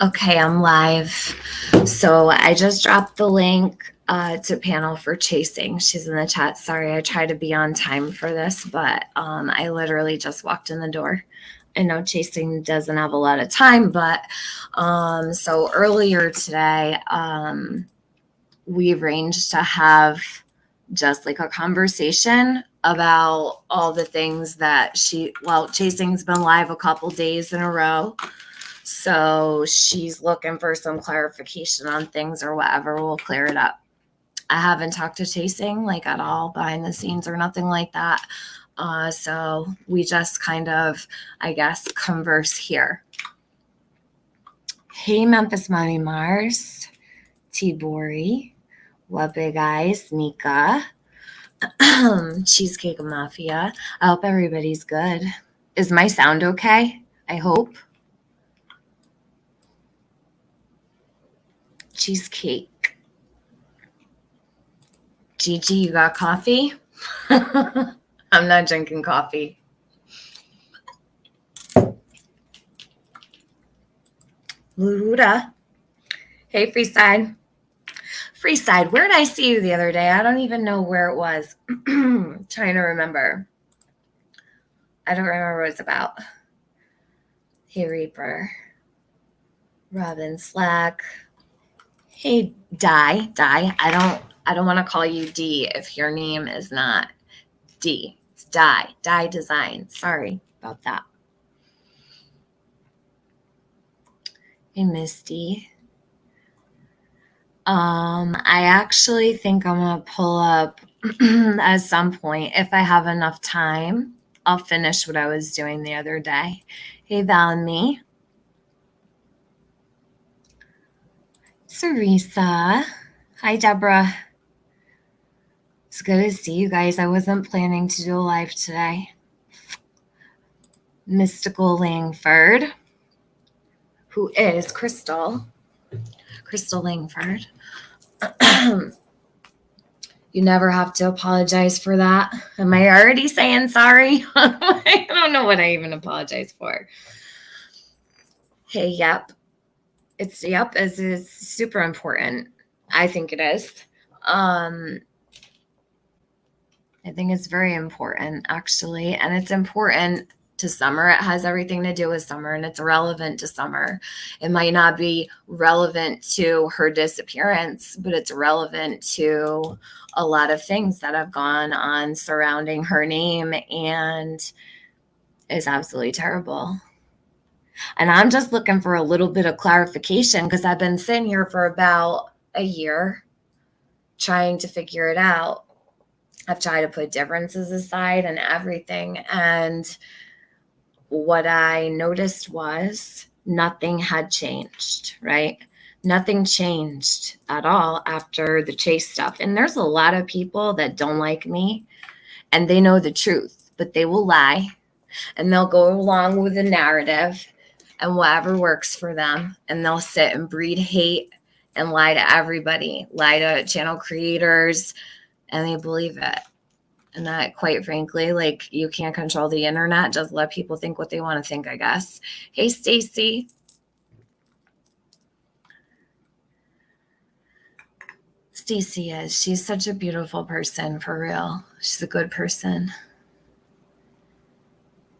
Okay, I'm live. So I just dropped the link to panel for chasing. She's in the chat. Sorry, I tried to be on time for this, but I literally just walked in the door. I know chasing doesn't have a lot of time, but so earlier today, we arranged to have just like a conversation about all the things that chasing's been live a couple days in a row. So she's looking for some clarification on things or whatever. We'll clear it up. I haven't talked to Chasing like at all behind the scenes or nothing like that. So we just kind of, I guess, converse here. Hey, Memphis Mommy Mars, T-Bori, What Big Eyes, Nika, Cheesecake Mafia. I hope everybody's good. Is my sound okay? I hope. Cheesecake. Gigi, you got coffee? I'm not drinking coffee. Luda. Hey, Freeside. Freeside, where did I see you the other day? I don't even know where it was. Trying to remember. I don't remember what it's about. Hey, Reaper. Robin Slack. Hey, Di. I don't want to call you D if your name is not D. It's Di Design. Sorry about that. Hey, Misty. I actually think I'm gonna pull up at some point if I have enough time. I'll finish what I was doing the other day. Hey, Val and me. Sarisa. Hi, Deborah. It's good to see you guys. I wasn't planning to do a live today. Mystical Langford, who is Crystal Langford. You never have to apologize for that. Am I already saying sorry? I don't know what I even apologize for. Hey, yep. It's is super important. I think it is. I think it's very important, actually. And it's important to Summer. It has everything to do with Summer, and it's relevant to Summer. It might not be relevant to her disappearance, but it's relevant to a lot of things that have gone on surrounding her name, and is absolutely terrible. And I'm just looking for a little bit of clarification because I've been sitting here for about a year trying to figure it out. I've tried to put differences aside and everything. And what I noticed was nothing had changed, right? Nothing changed at all after the Chase stuff. And there's a lot of people that don't like me and they know the truth, but they will lie and they'll go along with the narrative and whatever works for them. And they'll sit and breed hate and lie to everybody, lie to channel creators, and they believe it. And that, quite frankly, like, you can't control the internet. Just let people think what they want to think, I guess. Hey, Stacy. Stacy she's such a beautiful person, for real. She's a good person.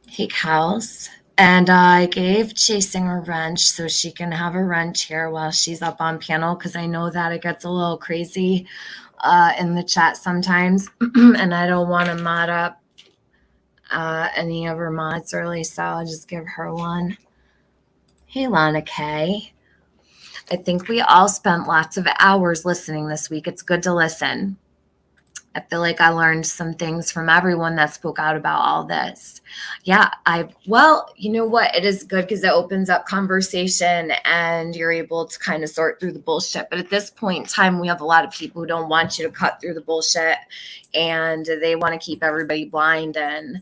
Hey, House. And I gave Chasing a wrench so she can have a wrench here while she's up on panel, because I know that it gets a little crazy in the chat sometimes. And I don't want to mod up any of her mods really, so I'll just give her one. Hey, Lana K. I think we all spent lots of hours listening this week. It's good to listen. I feel like I learned some things from everyone that spoke out about all this. Yeah, well, you know what? It is good because it opens up conversation and you're able to kind of sort through the bullshit. But at this point in time, we have a lot of people who don't want you to cut through the bullshit and they want to keep everybody blind. And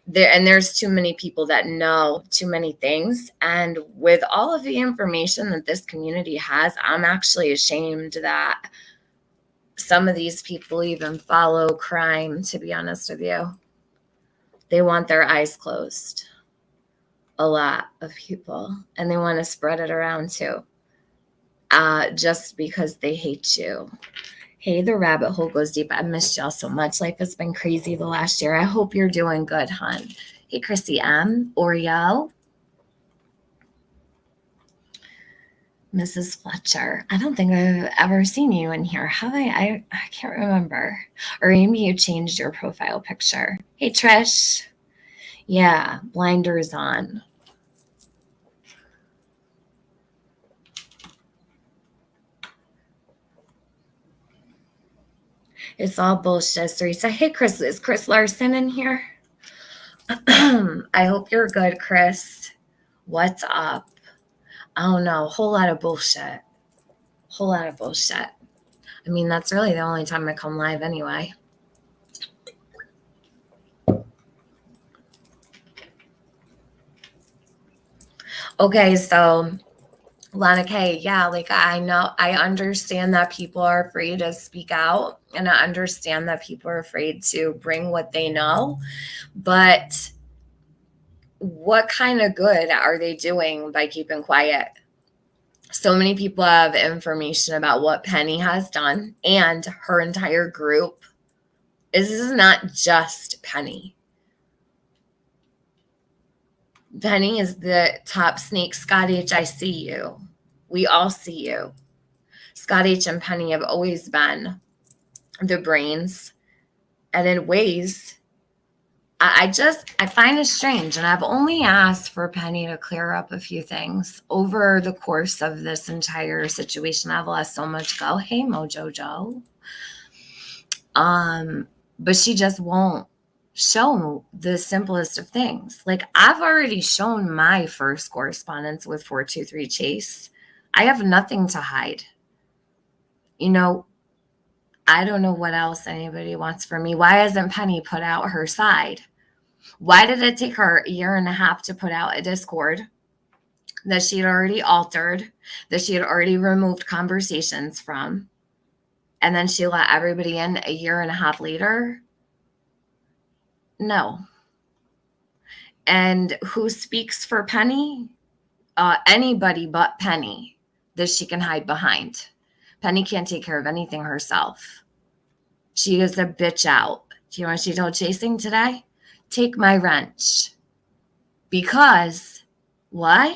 there's too many people that know too many things. And with all of the information that this community has, I'm actually ashamed that some of these people even follow crime, to be honest with you. They want their eyes closed. a lot of people, and they want to spread it around too, just because they hate you. Hey, the rabbit hole goes deep. I missed y'all so much. Life has been crazy the last year. I hope you're doing good, hon. Hey, Chrissy M. Oreo. Mrs. Fletcher. I don't think I've ever seen you in here. Have I? I can't remember. Or maybe you changed your profile picture. Hey, Trish. Yeah, blinders on. It's all bullshit. Teresa. Hey, Chris. Is Chris Larson in here? I hope you're good, Chris. What's up? I don't know. Whole lot of bullshit. Whole lot of bullshit. I mean, that's really the only time I come live anyway. Okay, so Lana K, yeah, like I know, I understand that people are afraid to speak out, and I understand that people are afraid to bring what they know, but what kind of good are they doing by keeping quiet? So many people have information about what Penny has done and her entire group. This is not just Penny. Penny is the top snake. Scott H, I see you. We all see you. Scott H and Penny have always been the brains. And in ways, I find it strange. And I've only asked for Penny to clear up a few things over the course of this entire situation. I've let so much go. Hey, Mojo Joe. But she just won't show the simplest of things. Like, I've already shown my first correspondence with 423 Chase. I have nothing to hide. You know, I don't know what else anybody wants from me. Why hasn't Penny put out her side? Why did it take her a year and a half to put out a Discord that she had already altered, that she had already removed conversations from, and then she let everybody in a year and a half later? No. And who speaks for Penny? Anybody but Penny that she can hide behind. Penny can't take care of anything herself. She is a bitch out. Do you know what she told Chasing today? Take my wrench. Because, why?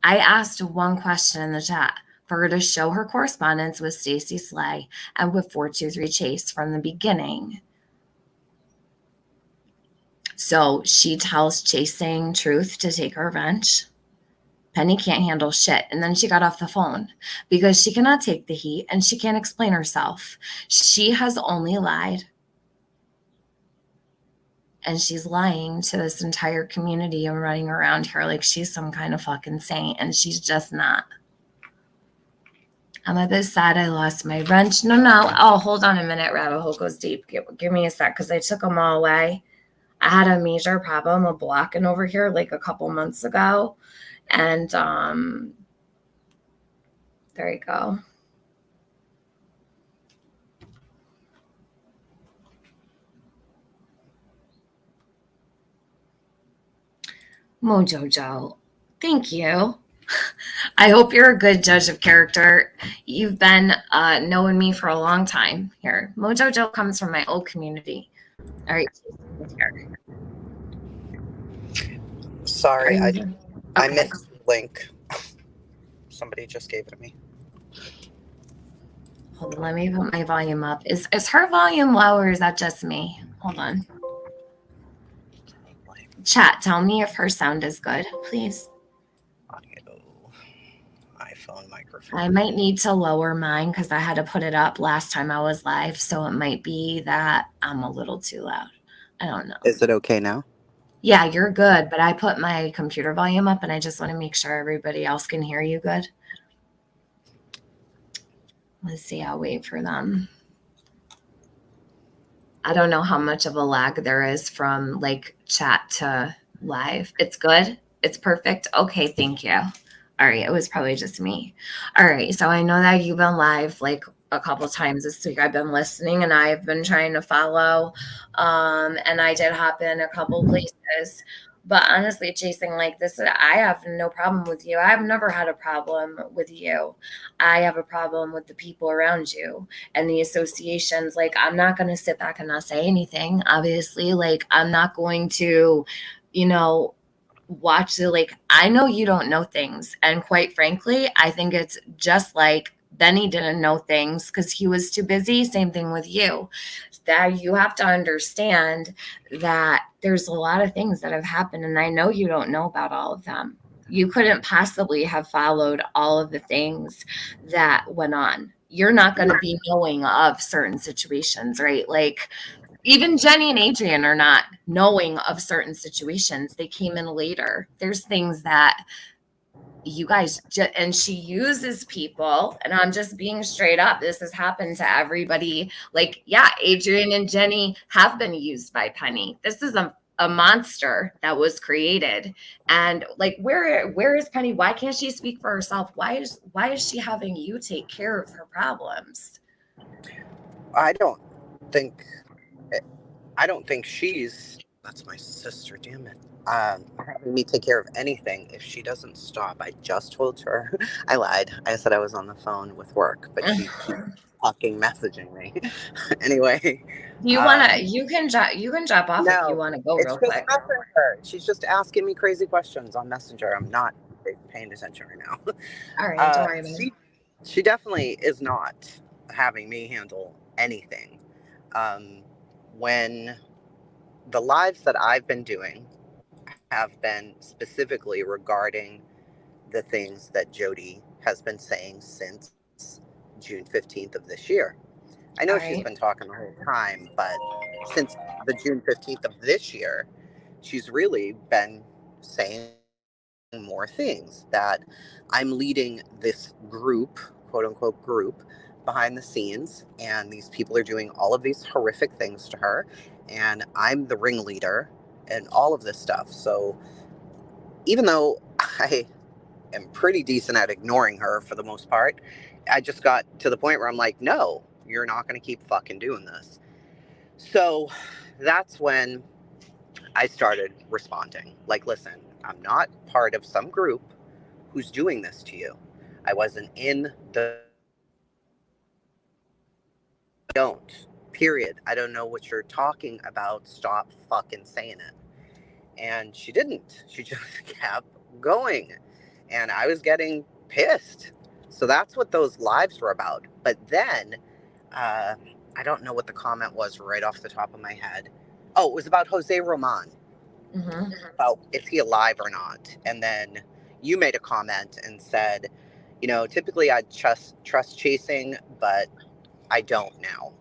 I asked one question in the chat for her to show her correspondence with Stacey Slay and with 423 Chase from the beginning. So she tells Chasing Truth to take her wrench. Penny can't handle shit. And then she got off the phone because she cannot take the heat and she can't explain herself. She has only lied. And she's lying to this entire community and running around here like she's some kind of fucking saint. And she's just not. I'm a bit sad I lost my wrench. No. Oh, hold on a minute. Rabbit hole goes deep. Give me a sec because I took them all away. I had a major problem of blocking over here like a couple months ago. And there you go. Mojo Joe, thank you. I hope you're a good judge of character. You've been knowing me for a long time here. Mojo Joe comes from my old community. All right. Sorry, I missed the link. Somebody just gave it to me. Hold on, let me put my volume up. Is her volume low or is that just me? Hold on. Chat, tell me if her sound is good, please. Audio, iPhone, microphone. I might need to lower mine because I had to put it up last time I was live, so it might be that I'm a little too loud. I don't know. Is it okay now? Yeah, you're good, but I put my computer volume up and I just want to make sure everybody else can hear you good. Let's see, I'll wait for them. I don't know how much of a lag there is from like chat to live. It's good. It's perfect. Okay, thank you. All right, it was probably just me. All right, so I know that you've been live like a couple times this week. I've been listening and I've been trying to follow. And I did hop in a couple places. But honestly, Chasing, like this, I have no problem with you. I've never had a problem with you. I have a problem with the people around you and the associations. Like, I'm not going to sit back and not say anything, obviously. Like, I'm not going to, you know, watch the, like, I know you don't know things. And quite frankly, I think it's just like Benny didn't know things because he was too busy. Same thing with you. That you have to understand that there's a lot of things that have happened, and I know you don't know about all of them. You couldn't possibly have followed all of the things that went on. You're not going to be knowing of certain situations, right? Like, even Jenny and Adrian are not knowing of certain situations. They came in later. There's things that you guys and she uses people, and I'm just being straight up, this has happened to everybody. Like, yeah, Adrian and Jenny have been used by Penny. This is a monster that was created. And like, where is Penny? Why can't she speak for herself? Why is she having you take care of her problems? I don't think I don't think she's. That's my sister. Damn it. Having me take care of anything if she doesn't stop. I just told her. I lied. I said I was on the phone with work, but she keeps fucking messaging me. Anyway. Do you want to, you can drop off if you No, want to go it's real just quick. Messenger. She's just asking me crazy questions on Messenger. I'm not paying attention right now. All right, don't worry about it. She definitely is not having me handle anything. When the lives that I've been doing have been specifically regarding the things that Jody has been saying since June 15th of this year. I know All she's been right. talking the whole time, but since the June 15th of this year, she's really been saying more things that I'm leading this group, quote unquote group, behind the scenes, and these people are doing all of these horrific things to her, and I'm the ringleader and all of this stuff. So even though I am pretty decent at ignoring her for the most part, I just got to the point where I'm like, no, you're not going to keep fucking doing this. So that's when I started responding. Like, listen, I'm not part of some group who's doing this to you. I wasn't in the don't. Period. I don't know what you're talking about. Stop fucking saying it. And she didn't. She just kept going. And I was getting pissed. So that's what those lives were about. But then, uh, I don't know what the comment was right off the top of my head. Oh, it was about Jose Roman. Mm-hmm. About is he alive or not? And then you made a comment and said, typically I trust chasing, but I don't now,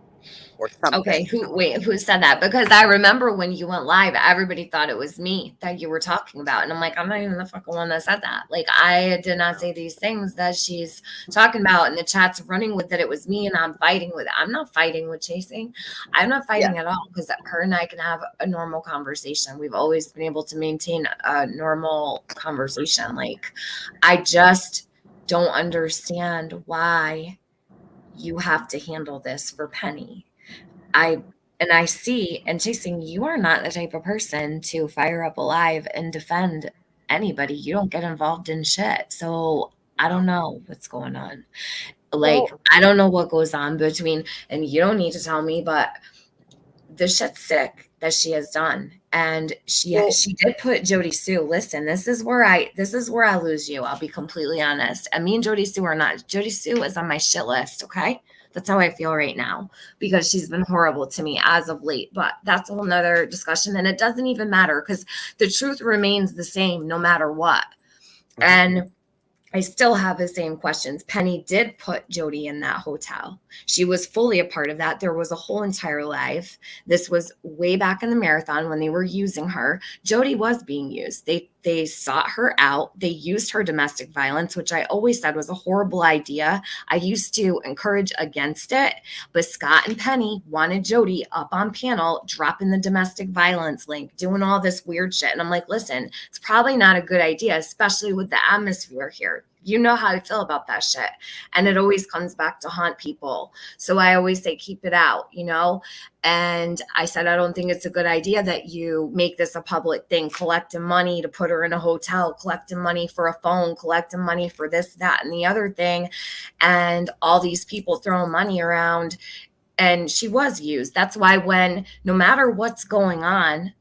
or Okay, something. who said that? Because I remember when you went live, everybody thought it was me that you were talking about. And I'm like, I'm not even the fucking one that said that. Like, I did not say these things that she's talking about, and the chat's running with it. It was me, and I'm fighting with it. I'm not fighting with Chasing. I'm not Yeah. fighting at all, because her and I can have a normal conversation. We've always been able to maintain a normal conversation. Like, I just don't understand why you have to handle this for Penny. I and I see and Chasing, you are not the type of person to fire up a live and defend anybody. You don't get involved in shit. So I don't know what's going on. Like, Well, I don't know what goes on between, and you don't need to tell me, but the shit's sick that she has done. And well, she did put Jody Sue. Listen, this is where I lose you. I'll be completely honest. And me and Jody Sue are not. Jody Sue is on my shit list, okay? That's how I feel right now, because she's been horrible to me as of late. But that's a whole nother discussion. And it doesn't even matter, because the truth remains the same no matter what. mhm. And I still have the same questions. Penny did put Jody in that hotel. She was fully a part of that. There was a whole entire life. This was way back in the marathon when they were using her. Jody was being used. They sought her out. They used her domestic violence, which I always said was a horrible idea. I used to encourage against it, but Scott and Penny wanted Jody up on panel, dropping the domestic violence link, doing all this weird shit. And I'm like, listen, it's probably not a good idea, especially with the atmosphere here. you know how I feel about that shit. And it always comes back to haunt people. So I always say, keep it out, you know? And I said, I don't think it's a good idea that you make this a public thing, collecting money to put her in a hotel, collecting money for a phone, collecting money for this, that, and the other thing. And all these people throwing money around. And she was used. That's why when, no matter what's going on,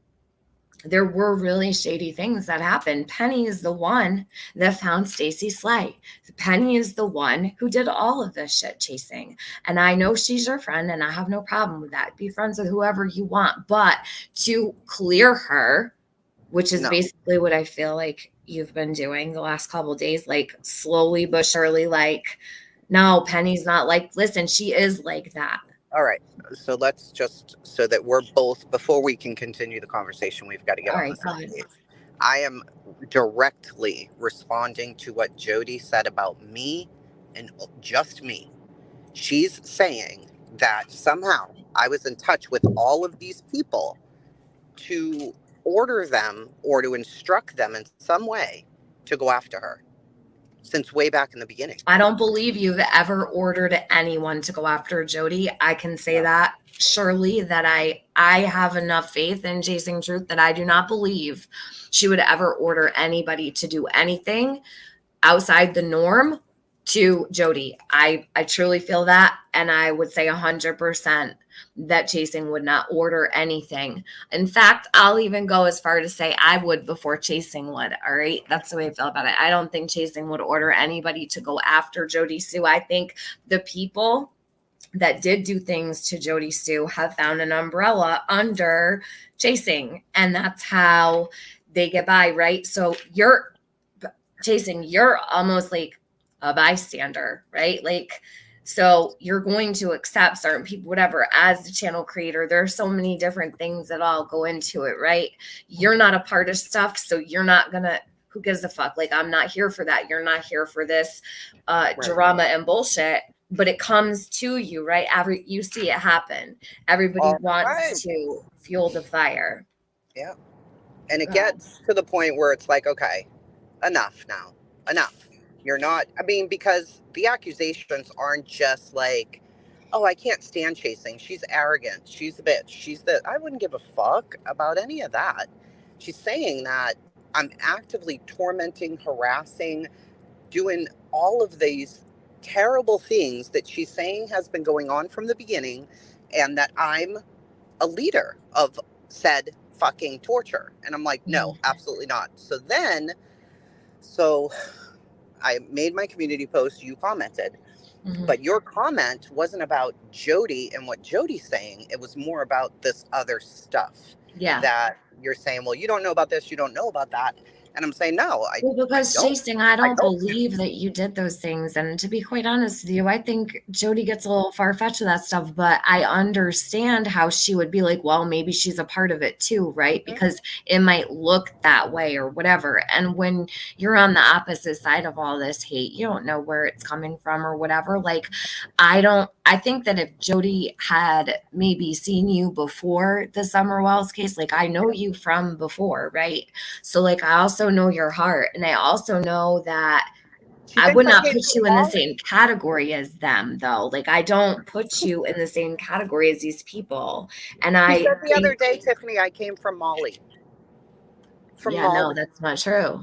there were really shady things that happened. Penny is the one that found Stacy Slay. Penny is the one who did all of this shit chasing. And I know she's your friend and I have no problem with that. Be friends with whoever you want. But to clear her, which is No. basically what I feel like you've been doing the last couple of days, like slowly but surely, like, no, Penny's not like, listen, she is like that. All right. So let's just, so that we're both, before we can continue the conversation, we've got to get All on the right, go same ahead. page. I am directly responding to what Jody said about me and just me. She's saying that somehow I was in touch with all of these people to order them or to instruct them in some way to go after her since way back in the beginning. I don't believe you've ever ordered anyone to go after Jody. I can say No. that surely that I have enough faith in Chasing Truth that I do not believe she would ever order anybody to do anything outside the norm to Jody. I truly feel that, and I would say 100% that Chasing would not order anything. In fact, I'll even go as far to say I would before Chasing would. All right, that's the way I feel about it. I don't think Chasing would order anybody to go after Jody Sue. I think the people that did do things to Jody Sue have found an umbrella under Chasing, and that's how they get by, right? So Chasing, you're almost like a bystander, right? Like, so you're going to accept certain people, whatever, as the channel creator. There are so many different things that all go into it, right? You're not a part of stuff, so you're not gonna, who gives a fuck? Like, I'm not here for that. You're not here for this Right. drama and bullshit. But it comes to you, right? You see it happen. Everybody All the time. wants to fuel the fire. Yeah. And it God. gets to the point where it's like, okay, enough now. Enough. You're not, I mean, because the accusations aren't just like, oh, I can't stand Chasing. She's arrogant. She's a bitch. She's the, I wouldn't give a fuck about any of that. She's saying that I'm actively tormenting, harassing, doing all of these terrible things that she's saying has been going on from the beginning, and that I'm a leader of said fucking torture. And I'm like, no, Mhm. absolutely not. So I made my community post, you commented, Mhm. but your comment wasn't about Jody and what Jody's saying. It was more about this other stuff Yeah. that you're saying, well, you don't know about this, you don't know about that. And I'm saying, no, Well, I because don't. chasing, I I don't don't. believe that you did those things. And to be quite honest with you, I think Jody gets a little far fetched with that stuff, but I understand how she would be like, well, maybe she's a part of it too, right? Mhm. Because it might look that way or whatever. And when you're on the opposite side of all this hate, you don't know where it's coming from or whatever. Like, I think that if Jody had maybe seen you before the Summer Wells case, like I know you from before, right? So, like, I also know your heart. And I also know that She I thinks would I not came put from you in the Molly. same category as them, though. Like, I don't put you in the same category as these people. And She I said the other think, day, Tiffany, I came from Molly. From yeah, no, Molly. that's not true.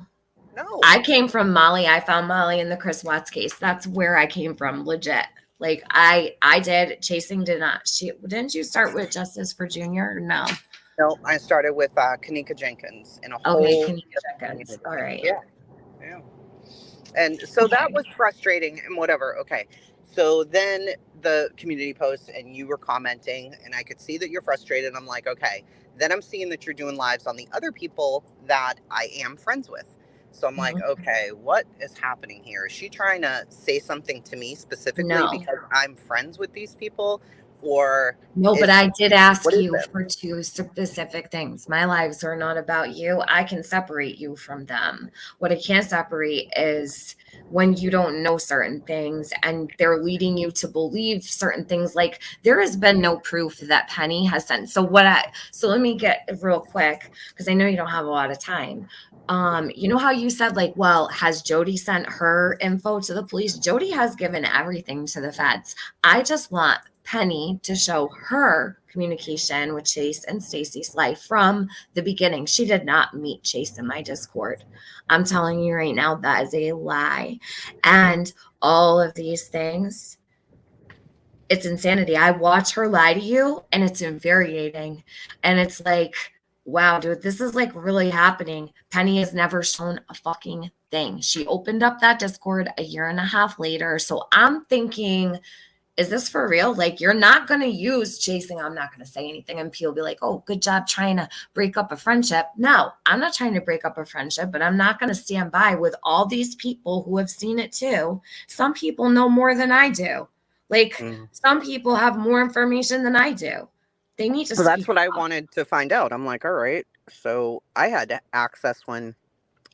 No. I came from Molly. I found Molly in the Chris Watts case. That's where I came from, legit. Like I did. Chasing did not. She didn't you start with Justice for Junior? No. No, I started with Kanika Jenkins in a Okay, whole Kanika different Jenkins. community. All right. Yeah, yeah. And so that Okay. was frustrating and whatever. Okay. So then the community post and you were commenting and I could see that you're frustrated. I'm like, okay. Then I'm seeing that you're doing lives on the other people that I am friends with. So I'm like, Mhm. okay, what is happening here? Is she trying to say something to me specifically No. because I'm friends with these people? or No, but is I did ask what is you this? for two specific things. My lives are not about you. I can separate you from them. What I can't separate is when you don't know certain things and they're leading you to believe certain things. Like there has been no proof that Penny has sent. So let me get real quick because I know you don't have a lot of time. You know how you said like, well, has Jody sent her info to the police? Jody has given everything to the feds. I just want Penny to show her communication with Chase and Stacy's life from the beginning. She did not meet Chase in my Discord. I'm telling you right now, that is a lie. And all of these things, it's insanity. I watch her lie to you and it's infuriating. And it's like, wow, dude, this is like really happening. Penny has never shown a fucking thing. She opened up that Discord a year and a half later. So I'm thinking, is this for real? Like, you're not going to use chasing. I'm not going to say anything. And people will be like, oh, good job trying to break up a friendship. No, I'm not trying to break up a friendship, but I'm not going to stand by with all these people who have seen it too. Some people know more than I do. Like, Mm. some people have more information than I do. They need to So that's speak what I up. wanted to find out. I'm like, all right. So I had access when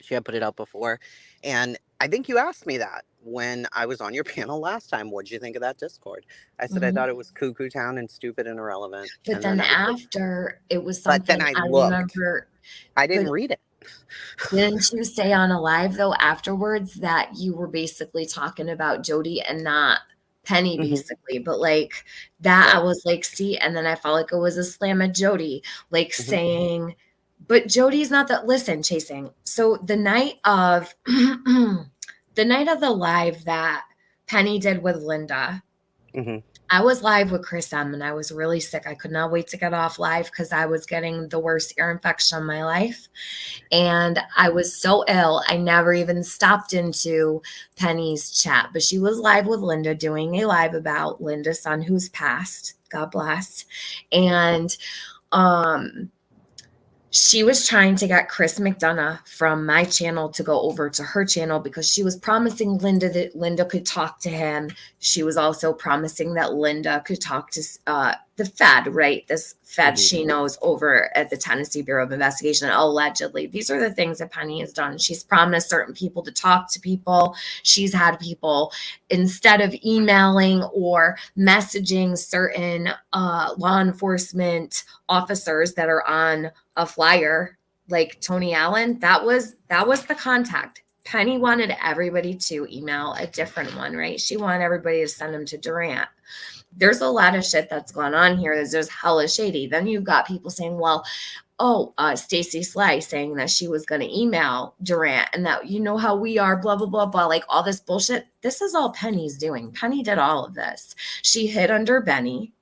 she had put it out before. And I think you asked me that when I was on your panel last time. What'd you think of that Discord? I said I Mhm. thought it was cuckoo town and stupid and irrelevant. But And then then I was like, after, it was but then something I I looked. remember. I But didn't read it. didn't you say on a live though afterwards that you were basically talking about Jody and not Penny Hmm. basically? But like that, I Right. was like, see, and then I felt like it was a slam at Jody, like Hmm. saying, but Jody's not that. Listen, chasing. So the night of the night of the live that Penny did with Linda, Hmm. I was live with Chris M and I was really sick. I could not wait to get off live because I was getting the worst ear infection of my life. And I was so ill, I never even stopped into Penny's chat. But she was live with Linda, doing a live about Linda's son who's passed. God bless. And um she was trying to get Chris McDonough from my channel to go over to her channel because she was promising Linda that Linda could talk to him. She was also promising that Linda could talk to the Fed, right? This Fed Hmm. she knows over at the Tennessee Bureau of Investigation, allegedly. These are the things that Penny has done. She's promised certain people to talk to people. She's had people, instead of emailing or messaging certain law enforcement officers that are on a flyer like Tony Allen, that was the contact. Penny wanted everybody to email a different one, right? She wanted everybody to send them to Durant. There's a lot of shit that's going on here that's just hella shady. Then you've got people saying, well, oh, Stacy Sly saying that she was going to email Durant and that you know how we are, blah, blah, blah, blah, like all this bullshit. This is all Penny's doing. Penny did all of this. She hid under Benny.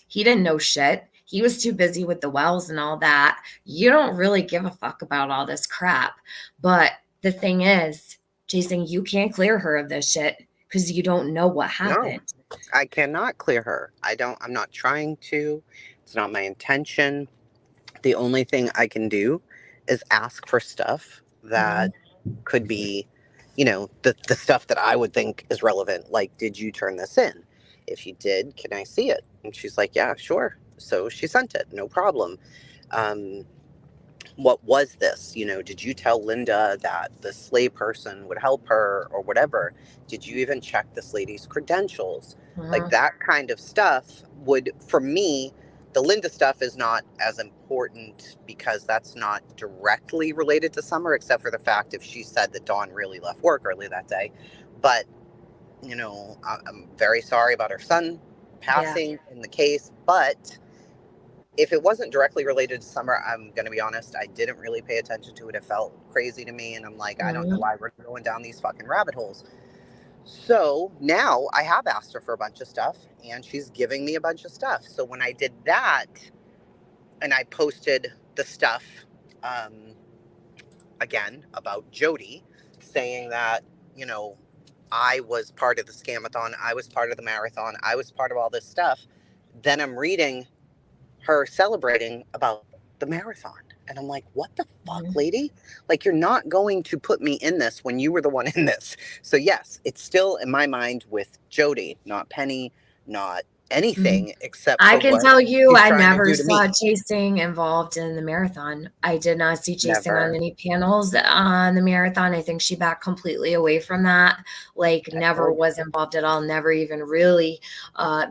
He didn't know shit. He was too busy with the wells and all that. You don't really give a fuck about all this crap. But the thing is, Jason, you can't clear her of this shit because you don't know what No, happened. I cannot clear her. I'm not trying to. It's not my intention. The only thing I can do is ask for stuff that Mhm. could be, the stuff that I would think is relevant. Like, did you turn this in? If you did, can I see it? And she's like, yeah, sure. So she sent it, no problem. Um, what was this? Did you tell Linda that the slave person would help her or whatever? Did you even check this lady's credentials? Like Mhm. that kind of stuff would, for me, the Linda stuff is not as important because that's not directly related to Summer, except for the fact if she said that Dawn really left work early that day. But, I'm very sorry about her son Yeah. passing in the case, but if it wasn't directly related to Summer, I'm going to be honest, I didn't really pay attention to it. It felt crazy to me. And I'm like, I don't know Mhm. why we're going down these fucking rabbit holes. So now I have asked her for a bunch of stuff and she's giving me a bunch of stuff. So when I did that and I posted the stuff um, again about Jody saying that, you know, I was part of the scamathon, I was part of the marathon, I was part of all this stuff, then I'm reading her celebrating about the marathon. And I'm like, what the fuck, Mhm. lady? Like, you're not going to put me in this when you were the one in this. So, yes, it's still in my mind with Jody, not Penny, not anything except I for can what tell you, he's I trying to never do to saw me. chasing involved in the marathon. I did not see chasing on Never. any panels on the marathon. I think she backed completely away from that. Like, I never told you. was involved at all. Never even really.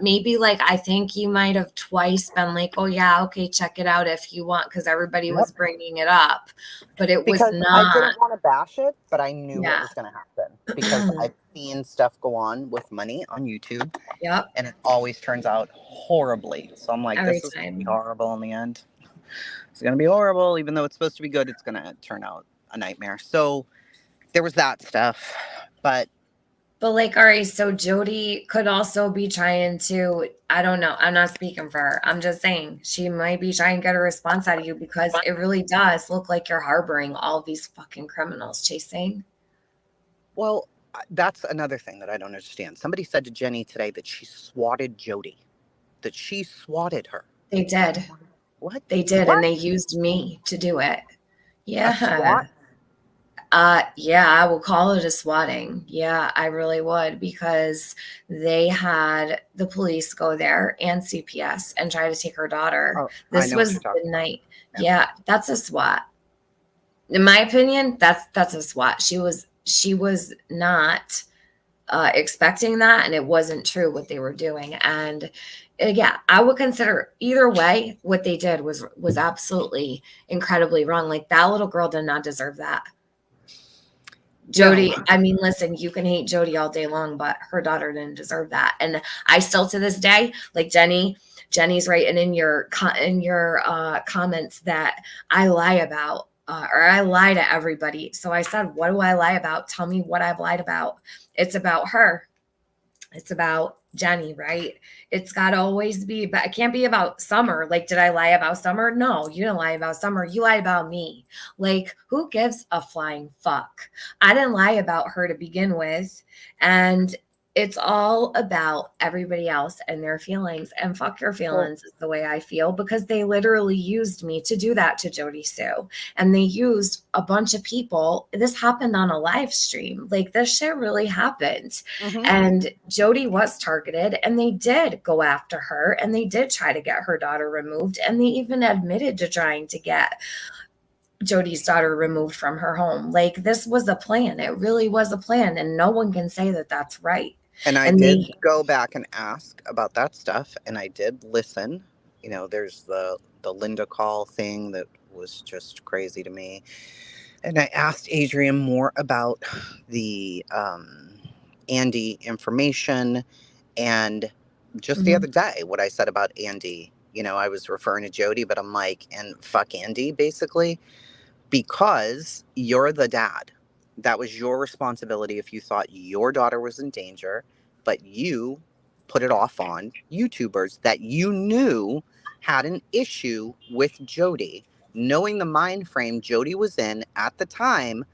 Maybe like I think you might have twice been like, "Oh yeah, okay, check it out if you want," because everybody was Yep. bringing it up, but it was Because I not. didn't want to bash it, but I knew what Yeah. was going to happen. Because I've seen stuff go on with money on YouTube, Yep. and it always turns out horribly. So I'm like, Every this is going to be time. horrible in the end. It's going to be horrible. Even though it's supposed to be good, it's going to turn out a nightmare. So there was that stuff. But But like, all right, so Jody could also be trying to, I don't know. I'm not speaking for her. I'm just saying she might be trying to get a response out of you because it really does look like you're harboring all these fucking criminals chasing. well, that's another thing that I don't understand. Somebody said to Jenny today that she swatted Jody, that she swatted her. They did. What? They did, and What? they used me to do it. A Yeah. SWAT? Yeah, I will call it a swatting. Yeah, I really would because they had the police go there and CPS and try to take her daughter. Oh, I This know what was you're the talking about. night. Yeah. Yeah, that's a SWAT. In my opinion, that's a SWAT. She was not expecting that, and it wasn't true what they were doing. And yeah, I would consider either way what they did was absolutely incredibly wrong. Like that little girl did not deserve that. No. Jody, I mean, listen, you can hate Jody all day long, but her daughter didn't deserve that. And I still to this day, like Jenny's writing in your comments that I lie about or I lie to everybody. So I said, what do I lie about? Tell me what I've lied about. It's about her. It's about Jenny, right? It's got to always be, but it can't be about Summer. Like, did I lie about Summer? No, you didn't lie about Summer. You lied about me. Like, who gives a flying fuck? I didn't lie about her to begin with. And it's all about everybody else and their feelings. And fuck your Well, feelings is the way I feel because they literally used me to do that to Jody Sue. And they used a bunch of people. This happened on a live stream. Like, this shit really happened. hmm And Jody was targeted, and they did go after her, and they did try to get her daughter removed, and they even admitted to trying to get Jody's daughter removed from her home. Like this was a plan. It really was a plan, and no one can say that that's right. and I And did they, go back and ask about that stuff, and I did listen. There's the Linda call thing that was just crazy to me, and I asked Adrian more about the Andy information, and just the Mhm. other day, what I said about Andy. I was referring to Jody, but I'm like, and fuck Andy, basically, because you're the dad. That was your responsibility if you thought your daughter was in danger, but you put it off on YouTubers that you knew had an issue with Jody, knowing the mind frame Jody was in at the time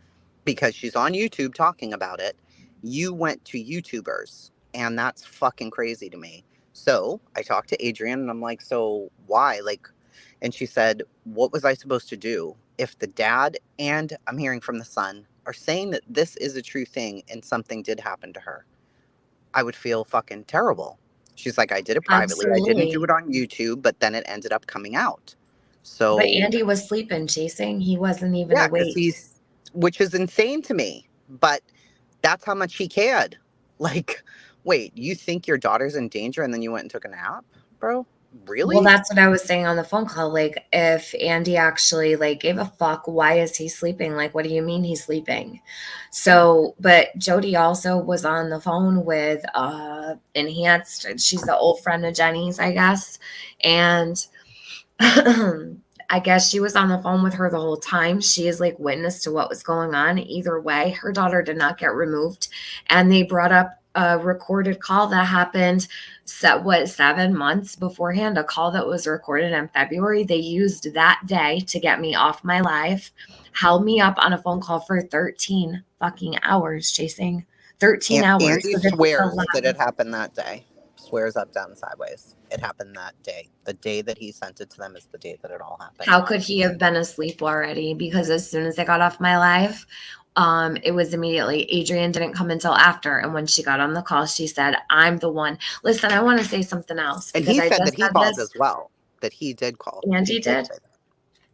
because she's on YouTube talking about it. You went to YouTubers, and that's fucking crazy to me. So I talked to Adrian, and I'm like, so why? Like, and she said, what was I supposed to do? If the dad and I'm hearing from the son are saying that this is a true thing and something did happen to her, I would feel fucking terrible. She's like, I did it privately. I didn't do Absolutely. it on YouTube, but then it ended up coming out. But So, Andy was sleeping, chasing. He wasn't even yeah, because awake. which is insane to me, but that's how much he cared. Like, wait, you think your daughter's in danger and then you went and took a nap, bro? Well, Really? that's what I was saying on the phone call. Like, if Andy actually like gave a fuck, why is he sleeping? Like, what do you mean he's sleeping? Yeah. So, but Jody also was on the phone with Enhanced. She's the old friend of Jenny's, I guess. And I guess she was on the phone with her the whole time. She is like witness to what was going on. Either way, her daughter did not get removed. And they brought up a recorded call that happened 7 months beforehand, a call that was recorded in February. They used that day to get me off my live, held me up on a phone call for 13 fucking hours, chasing 13 hours. Andy So this is a swears that lie. it happened that day. Swears up, down, sideways. It happened that day. The day that he sent it to them is the day that it all happened. How could he have been asleep already? Because as soon as I got off my live, It was immediately. Adrian didn't come until after. And when she got on the call, she said, I'm the one. Listen, I want to say something else And because he I said just that he said called this. as well. That he did call. He Andy did did. say that.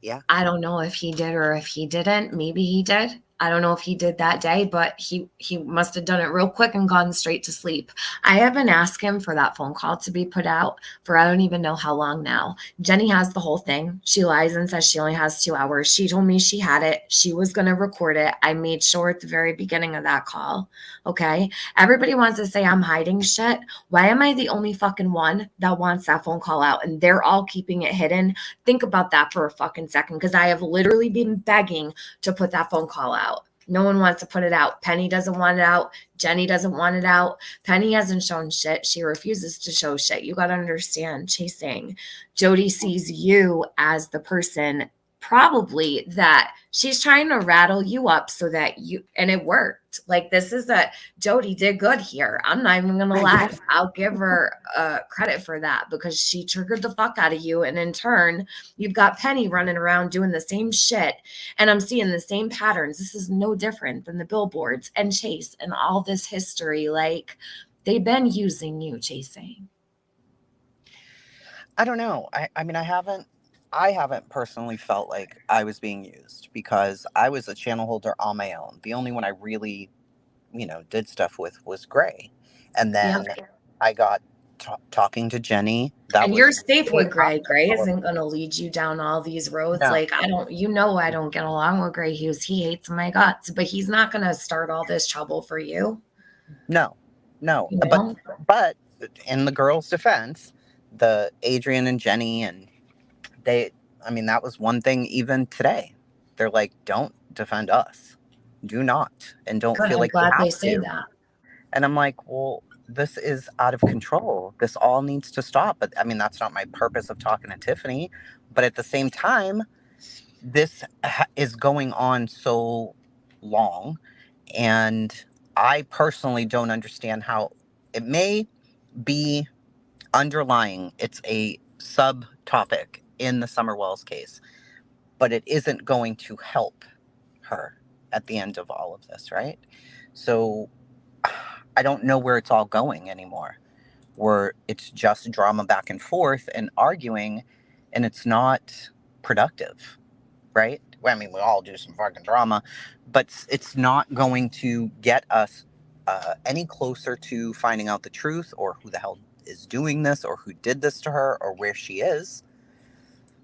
Yeah. I don't know if he did or if he didn't. Maybe he did. I don't know if he did that day, but he must have done it real quick and gone straight to sleep. I haven't asked him for that phone call to be put out for I don't even know how long now. Jenny has the whole thing. She lies and says she only has 2 hours. She told me she had it. She was going to record it. I made sure at the very beginning of that call. Okay. Everybody wants to say I'm hiding shit. Why am I the only fucking one that wants that phone call out and they're all keeping it hidden? Think about that for a fucking second because I have literally been begging to put that phone call out. No one wants to put it out. Penny doesn't want it out. Jenny doesn't want it out. Penny hasn't shown shit. She refuses to show shit. You got to understand, Chasing. Jody sees you as the person probably that she's trying to rattle you up so that you, and it worked. Like this is a, Jody did good here. I'm not even going to lie. I'll give her credit for that because she triggered the fuck out of you. And in turn, you've got Penny running around doing the same shit. And I'm seeing the same patterns. This is no different than the billboards and Chase and all this history. Like they've been using you, Chasing. I don't know. I mean, I haven't personally felt like I was being used because I was a channel holder on my own. The only one I really, did stuff with was Gray. And Yep. then I got talking to Jenny. That And you're was safe way with Gray. after Gray all of isn't this. going to lead you down all these roads. No, Like, I don't, I don't get along with Gray Hughes. He hates my guts, but he's not going to start all this trouble for you. no, no. You But know? but in the girls' defense, the Adrian and Jenny and they, I mean, that was one thing even today. They're like, don't defend us. Do not. And don't Good. feel I'm like you glad they have say to. that. And I'm like, well, this is out of control. This all needs to stop. But I mean, that's not my purpose of talking to Tiffany. But at the same time, this is going on so long. And I personally don't understand how it may be underlying, it's a subtopic in the Summer Wells case, but it isn't going to help her at the end of all of this, right? So I don't know where it's all going anymore, where it's just drama back and forth and arguing, and it's not productive, right? Well, I mean, we all do some fucking drama, but it's not going to get us any closer to finding out the truth or who the hell is doing this or who did this to her or where she is.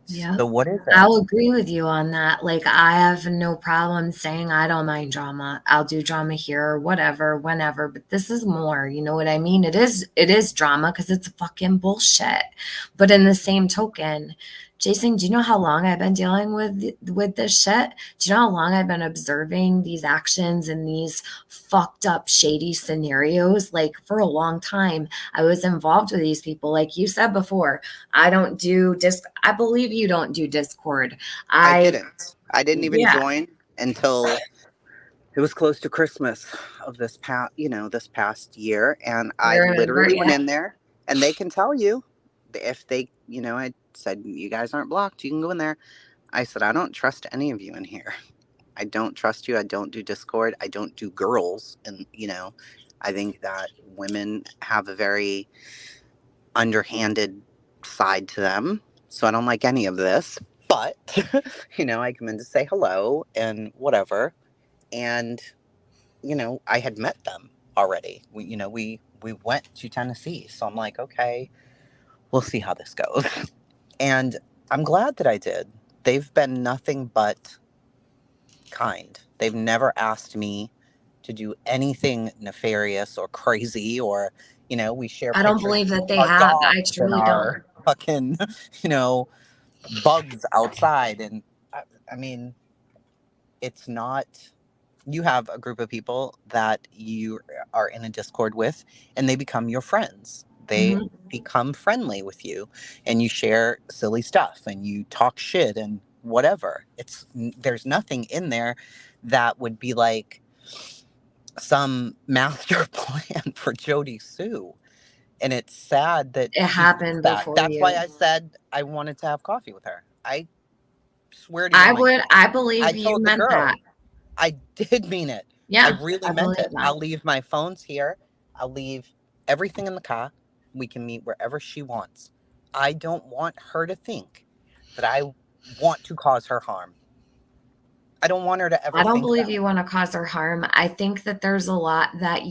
Yeah. So what is it? I'll agree with you on that. Like, I have no problem saying I don't mind drama. I'll do drama here or whatever, whenever. But this is more. You know what I mean? It is drama because it's fucking bullshit. But in the same token, Jason, do you know how long I've been dealing with this shit? Do you know how long I've been observing these actions and these fucked up, shady scenarios? Like for a long time, I was involved with these people. Like you said before, I don't do disc. I believe you don't do Discord. I I, didn't. I didn't even yeah, join until it was close to Christmas of this past year, and I we're in, we're, literally went yeah, in there, and they can tell you if they, I said you guys aren't blocked, you can go in there. I said I don't trust any of you in here. I don't trust you. I don't do Discord. I don't do girls, and I think that women have a very underhanded side to them. So I don't like any of this. But, I come in to say hello and whatever. And, I had met them already. We went to Tennessee. So I'm like, okay, we'll see how this goes. And I'm glad that I did. They've been nothing but kind. They've never asked me to do anything nefarious or crazy or, we share I don't pictures believe that they of our have. I dogs and truly don't. our fucking, you know, bugs outside. And I mean, it's not, you have a group of people that you are in a Discord with and they become your friends. They Hmm. become friendly with you and you share silly stuff and you talk shit and whatever. There's nothing in there that would be like some master plan for Jody Sue. And it's sad that It she thinks happened that. before That's why you. I said I wanted to have coffee with her. I swear to you on my, I believe I you told the meant that. girl, I did mean it. I Yeah, really I meant believe it. that. I'll leave my phones here. I'll leave everything in the car. We can meet wherever she wants. I don't want her to think that I want to cause her harm. I don't want her to ever I don't think believe that. you want to cause her harm. I think that there's a lot that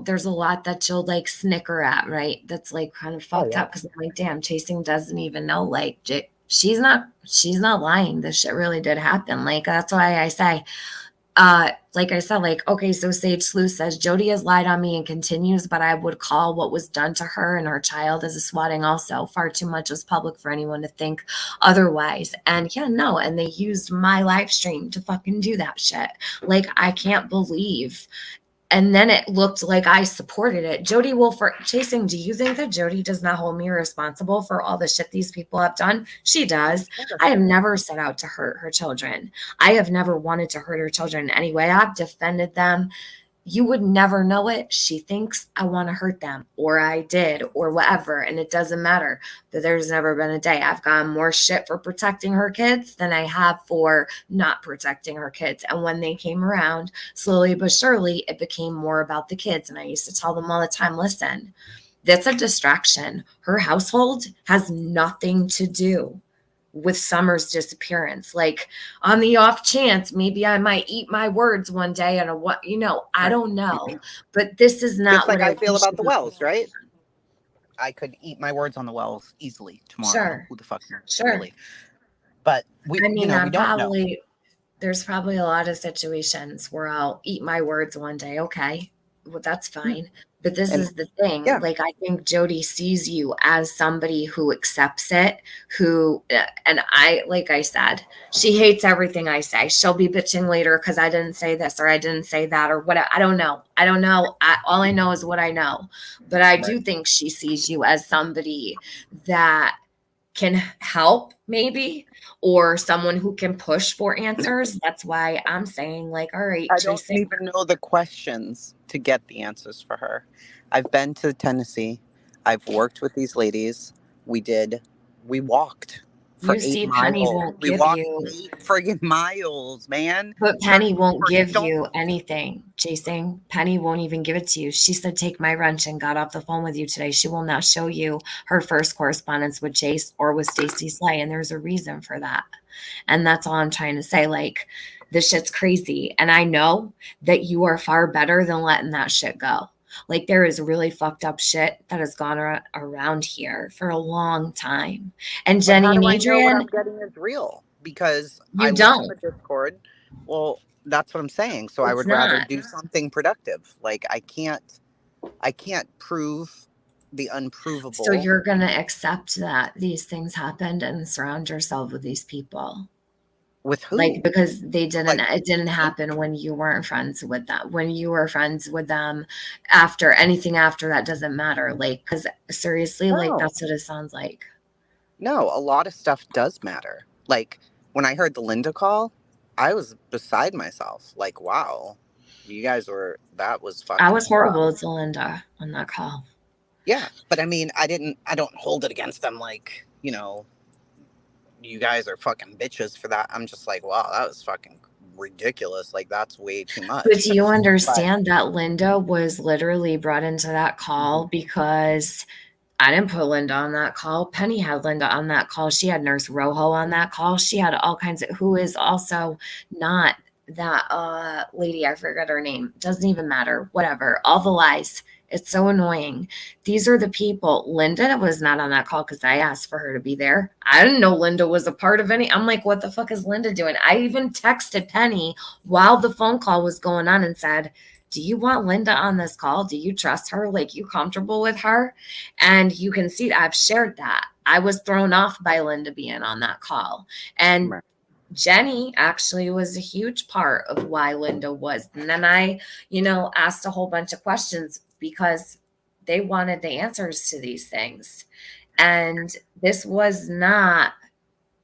there's a lot that you'll like snicker at, right? That's like kind of Oh fucked yeah. up because I'm like, damn, chasing doesn't even know. Like, she's not lying. This shit really did happen. Like, that's why I say, like I said, like, okay, so Sage Sleuth says Jody has lied on me and continues, but I would call what was done to her and her child as a swatting also. Far too much was public for anyone to think otherwise. And yeah, no, and they used my live stream to fucking do that shit. Like, I can't believe, and then it looked like I supported it. Jody Wolfer chasing, do you think that Jody does not hold me responsible for all the shit these people have done? She does. Sure. I have never set out to hurt her children. I have never wanted to hurt her children in any way. I've defended them. You would never know it. She thinks I want to hurt them, or I did, or whatever. And it doesn't matter. That there's never been a day I've gotten more shit for protecting her kids than I have for not protecting her kids. And when they came around, slowly but surely, it became more about the kids. And I used to tell them all the time, listen, that's a distraction. Her household has nothing to do with Summer's disappearance. Like, on the off chance, maybe I might eat my words one day and I Right. don't know. But this is Just not like what I it feel we about should the be. wells, right? I could eat my words on the wells easily tomorrow. Sure. Who the fuck knows, Sure. really? But I mean, we don't know. there's probably a lot of situations where I'll eat my words one day. Okay. Well, that's Yeah. fine. But this And is the thing. yeah, Like, I think Jody sees you as somebody who accepts it, and like I said, she hates everything I say. She'll be bitching later because I didn't say this or I didn't say that or whatever. I don't know. I don't know. All I know is what I know. But I right. do think she sees you as somebody that can help maybe, or someone who can push for answers. That's why I'm saying, like, all right, I don't chasing. even know the questions to get the answers for her. I've been to Tennessee. I've worked with these ladies. We did. We walked for You eight see, Penny miles. won't We give walked you, 8 friggin' miles, man. but Certain Penny won't parts give don't. you anything. Chasing. Penny won't even give it to you. She said, take my wrench and got off the phone with you today. She will not show you her first correspondence with Chase or with Stacy Slay. And there's a reason for that. And that's all I'm trying to say. Like, this shit's crazy. And I know that you are far better than letting that shit go. Like, there is really fucked up shit that has gone around here for a long time. And But how Jenny and do I know what Adrian, I'm getting is real? Because I you looked in the don't. Discord. Well, that's what I'm saying. So I It's would rather not. do something productive. Like I can't prove the So unprovable. you're going to accept that these things happened and surround yourself with these people. With Like, who? because Like it didn't me? happen when you weren't friends with them. When you were friends with them, after anything after that doesn't matter. Like, because seriously, like, No. that's what it sounds like. No, a lot of stuff does matter. Like when I heard the Linda call, I was beside myself. Like, wow, you guys were, that was I fucking was rough. horrible to Linda on that call. Yeah. But I mean, I don't hold it against them like, you guys are fucking bitches for that. I'm just like, wow, that was fucking ridiculous. Like, that's way too But much. do you But understand that Linda was literally brought into that call because I didn't put Linda on that call. Penny had Linda on that call. She had Nurse Rojo on that call. She had all kinds of, who is also not that lady, I forgot her name. Doesn't even matter. Whatever. All the lies. It's so annoying. These are the people. Linda was not on that call because I asked for her to be there. I didn't know Linda was a part of any. I'm like, what the fuck is Linda doing? I even texted Penny while the phone call was going on and said, do you want Linda on this call? Do you trust her? Like, you comfortable with her? And you can see I've shared that. I was thrown off by Linda being on that call. And right. Jenny actually was a huge part of why Linda was. And then I, asked a whole bunch of questions because they wanted the answers to these things. And this was not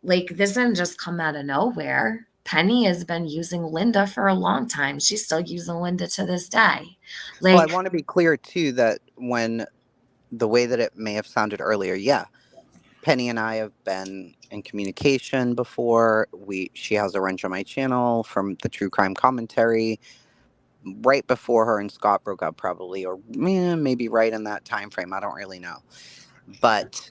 like, this didn't just come out of nowhere. Penny has been using Linda for a long time. She's still using Linda to this day. Well, I Like, want to be clear too that when the way that it may have sounded earlier, yeah, Penny and I have been in communication before. She has a wrench on my channel from the true crime commentary right before her and Scott broke up, probably, or maybe right in that time frame. I don't really know. But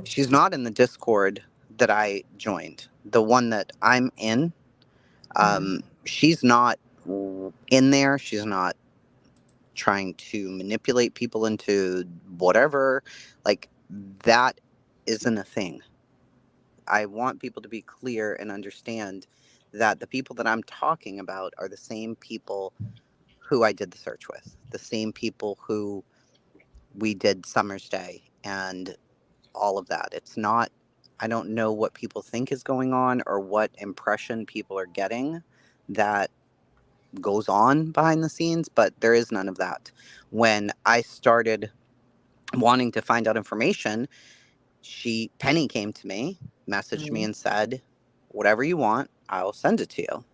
she's not in the Discord that I joined. The one that I'm in, Mhm. she's not in there. She's not trying to manipulate people into whatever. Like, that isn't a thing. I want people to be clear and understand that the people that I'm talking about are the same people who I did the search with, the same people who we did Summer's Day and all of that. It's not, I don't know what people think is going on or what impression people are getting that goes on behind the scenes, but there is none of that. When I started wanting to find out information, Penny came to me, messaged me Mhm. and said, whatever you want, I'll send it to you.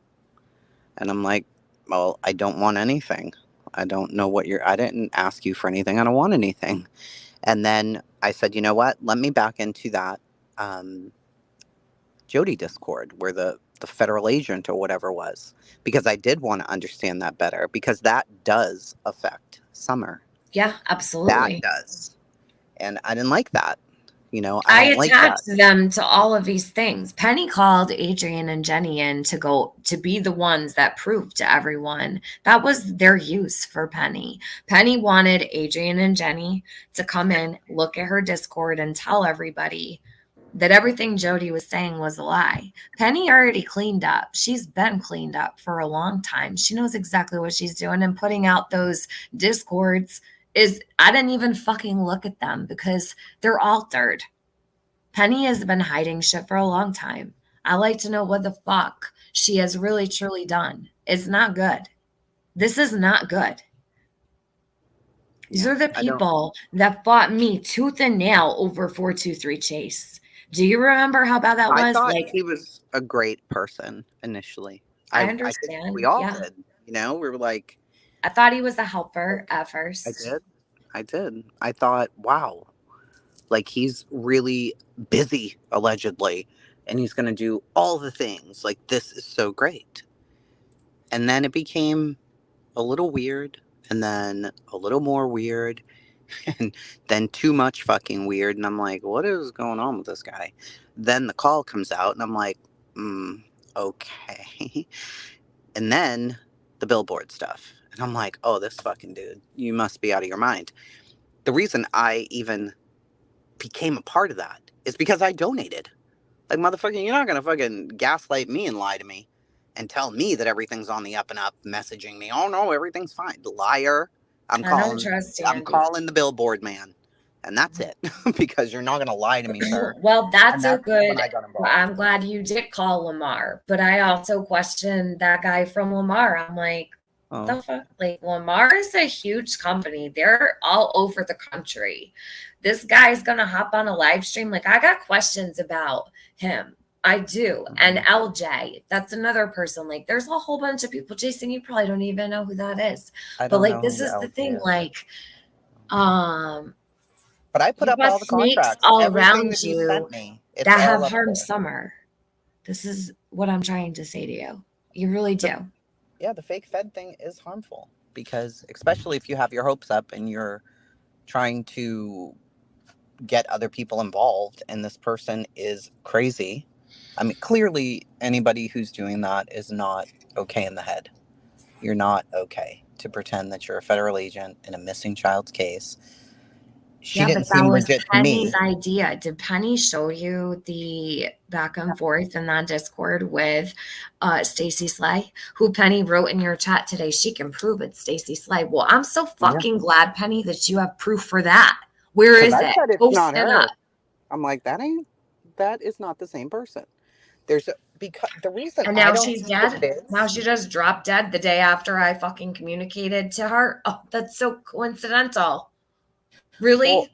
And I'm like, well, I don't want anything. I don't know what I didn't ask you for anything. I don't want anything. And then I said, you know what? Let me back into that um, Jody Discord where the federal agent or whatever was, because I did want to understand that better, because that does affect Summer. Yeah, That absolutely. does. And I didn't like that. I I don't like that. attached them to all of these things. Penny called Adrian and Jenny in to go to be the ones that proved to everyone. That was their use for Penny. Penny wanted Adrian and Jenny to come in, look at her Discord, and tell everybody that everything Jody was saying was a lie. Penny already cleaned up. She's been cleaned up for a long time. She knows exactly what she's doing, and putting out those Discords is, I didn't even fucking look at them because they're altered. Penny has been hiding shit for a long time. I like to know what the fuck she has really truly done. It's not good. This is not good. These Yeah, are the I don't. people that fought me tooth and nail over 423 Chase. Do you remember how bad that I was? thought Like, he was a great person initially. I I think we understand. all Yeah. did. We were like, I thought he was a helper at I first. did. I did. I thought, wow, like he's really busy, allegedly, and he's going to do all the things. Like, this is so great. And then it became a little weird, and then a little more weird, and then too much fucking weird. And I'm like, what is going on with this guy? Then the call comes out, and I'm like, okay. And then the billboard stuff. And I'm like, oh, this fucking dude, you must be out of your mind. The reason I even became a part of that is because I donated. Like, motherfucker, you're not gonna fucking gaslight me and lie to me and tell me that everything's on the up and up, messaging me, oh no, everything's fine. Liar. I'm I don't calling trust I'm Andy. calling the billboard man. And that's it. Because you're not gonna lie to me, sir. Well, And that's a that's when good. I got involved. I'm glad you did call Lamar, but I also questioned that guy from Lamar. I'm like, Oh, the fuck? Like, Lamar is a huge company. They're all over the country. This guy's gonna hop on a live stream. Like, I got questions about him. I do. And LJ, that's another person. Like, there's a whole bunch of people. Jason, you probably don't even know who that is. I But don't like, know this who is the LG thing. is. Like, um, But I put you up got all the snakes contracts. all Everything around that he you sent me, it's that all have up harmed there. Summer. This is what I'm trying to say to you. You really The, do. yeah, the fake Fed thing is harmful because, especially if you have your hopes up and you're trying to get other people involved and this person is crazy. I mean, clearly, anybody who's doing that is not okay in the head. You're not okay to pretend that you're a federal agent in a missing child's case. She Yeah, but didn't that seem was legit to Penny's me. idea. Did Penny show you the back and forth in that Discord with Stacy Slay, who Penny wrote in your chat today? She can prove it's Stacy Slay. Well, I'm so Yeah. fucking glad, Penny, that you have proof for that. Where Because is I it? said it's Post not it up. her. I'm like, that is not the same person. Because the reason And I now don't she's think that dead. it Now is. she just dropped dead the day after I fucking communicated to her. Oh, that's so coincidental. Well, Really?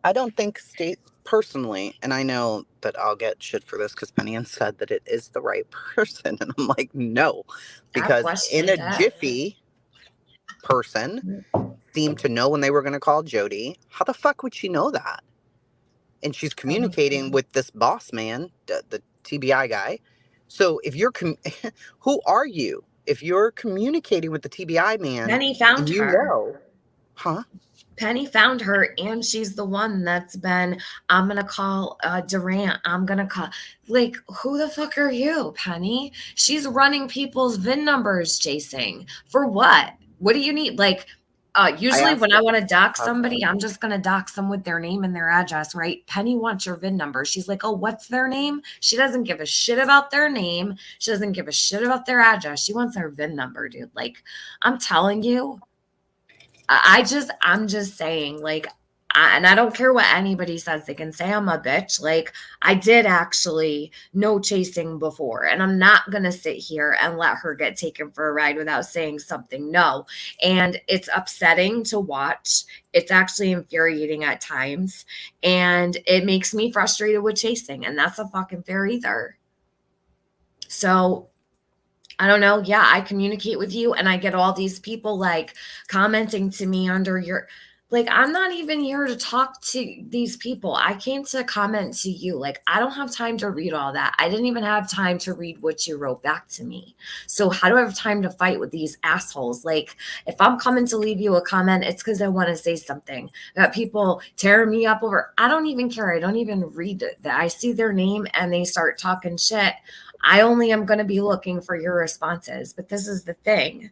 I don't think state personally, and I know that I'll get shit for this because Penny Ann said that it is the right person, and I'm like, no, I've because in questioned a that. jiffy, person seemed to know when they were going to call Jody. How the fuck would she know that? and she's communicating with this boss man, the TBI guy. So if you're, who are you? If you're communicating with the TBI man Penny found and you her. know, huh? Penny found her, and she's the one that's been, I'm going to call Durant. I'm going to call, like, who the fuck are you, Penny? She's running people's VIN numbers, chasing. For what? What do you need? Like, I usually when asked I her. want to dox somebody, I'm just going to dox them with their name and their address, right? Penny wants your VIN number. She's like, oh, what's their name? She doesn't give a shit about their name. She doesn't give a shit about their address. She wants their VIN number, dude. Like, I'm telling you, I'm just saying, like, and I don't care what anybody says. They can say I'm a bitch. Like, I did actually know chasing before, and I'm not going to sit here and let her get taken for a ride without saying something. No. And it's upsetting to watch. It's actually infuriating at times, and it makes me frustrated with chasing, and that's not fucking fair either. So, I don't know. Yeah, I communicate with you and I get all these people like commenting to me under your, like, I'm not even here to talk to these people. I came to comment to you. Like, I don't have time to read all that. I didn't even have time to read what you wrote back to me. So, how do I have time to fight with these assholes? Like, if I'm coming to leave you a comment, it's because I want to say something. Got people tearing me up over, I don't even care. I don't even read it. I see their name and they start talking shit. I only am going to be looking for your responses. But this is the thing.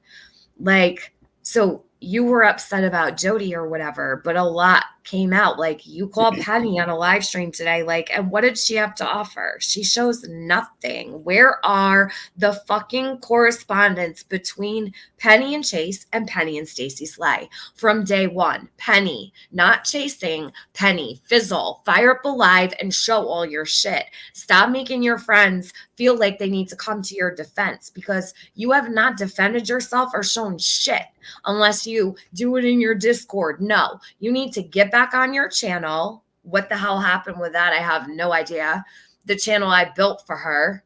Like, so you were upset about Jody or whatever, but a lot came out. Like, you called Penny on a live stream today. Like, and what did she have to offer? She shows nothing. Where are the fucking correspondence between Penny and Chase and Penny and Stacey Slay from day one? Penny, not chasing. Penny, fizzle, fire up a live and show all your shit. Stop making your friends feel like they need to come to your defense, because you have not defended yourself or shown shit unless you do it in your Discord. No, you need to get back on your channel. What the hell happened with that? I have no idea. The channel I built for her,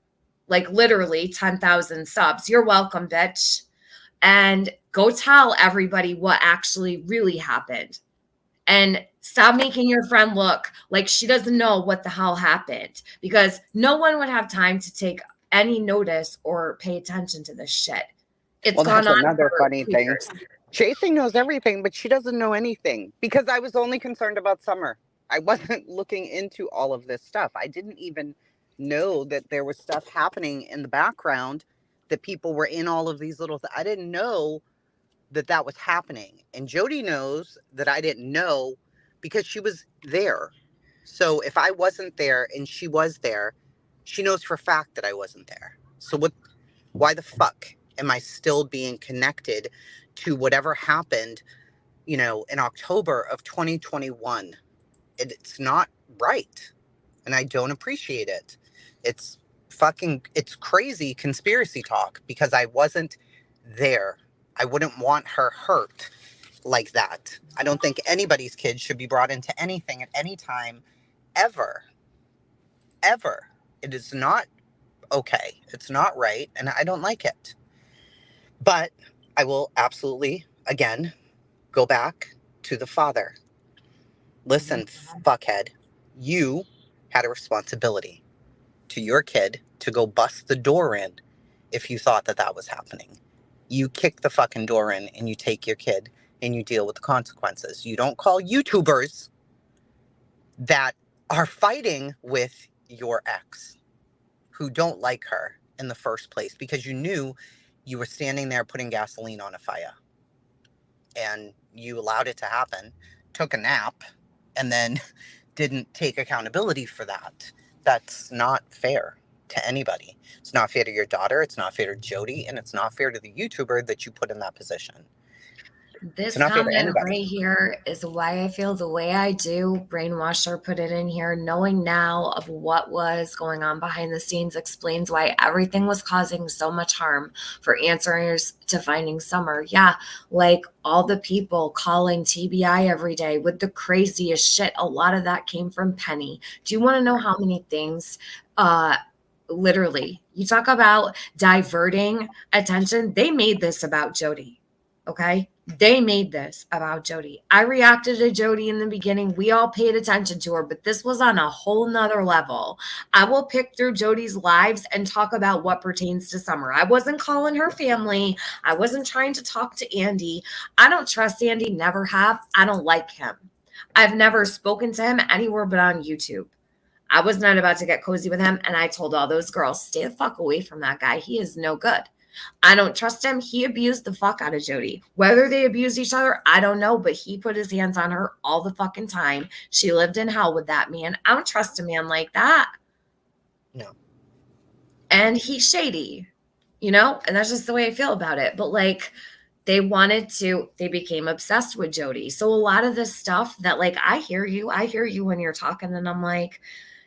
like literally 10,000 subs. You're welcome, bitch. And go tell everybody what actually really happened. And stop making your friend look like she doesn't know what the hell happened, because no one would have time to take any notice or pay attention to this shit. It's Well, gone that's on another for funny 2 thing. years. Chasing knows everything, but she doesn't know anything because I was only concerned about Summer. I wasn't looking into all of this stuff. I didn't even know that there was stuff happening in the background, that people were in all of these little I didn't know that that was happening. And Jody knows that I didn't know because she was there. So if I wasn't there and she was there, she knows for a fact that I wasn't there. So why the fuck am I still being connected to whatever happened, in October of 2021? It's not right. And I don't appreciate it. It's it's crazy conspiracy talk because I wasn't there. I wouldn't want her hurt like that. I don't think anybody's kid should be brought into anything at any time, ever. Ever. It is not okay. It's not right. And I don't like it. But I will absolutely, again, go back to the father. Listen, fuckhead, you had a responsibility to your kid to go bust the door in if you thought that that was happening. You kick the fucking door in and you take your kid and you deal with the consequences. You don't call YouTubers that are fighting with your ex who don't like her in the first place because you knew you were standing there putting gasoline on a fire and you allowed it to happen, took a nap, and then didn't take accountability for that. That's not fair to anybody. It's not fair to your daughter, it's not fair to Jody, and it's not fair to the YouTuber that you put in that position. It's This not fair to comment anybody. right here is why I feel the way I do. Brainwasher put it in here. Knowing now of what was going on behind the scenes explains why everything was causing so much harm for answers to finding Summer. Yeah, like all the people calling TBI every day with the craziest shit. A lot of that came from Penny. Do you want to know how many things? Literally, you talk about diverting attention. They made this about Jody. Okay. They made this about Jody. I reacted to Jody in the beginning. We all paid attention to her, but this was on a whole nother level. I will pick through Jody's lives and talk about what pertains to Summer. I wasn't calling her family. I wasn't trying to talk to Andy. I don't trust Andy, never have. I don't like him. I've never spoken to him anywhere but on YouTube. I was not about to get cozy with him, and I told all those girls, stay the fuck away from that guy. He is no good. I don't trust him. He abused the fuck out of Jody. Whether they abused each other, I don't know, but he put his hands on her all the fucking time. She lived in hell with that man. I don't trust a man like that. No. And he's shady, and that's just the way I feel about it. But like, they became obsessed with Jody. So a lot of this stuff that, like, I hear you when you're talking, and I'm like,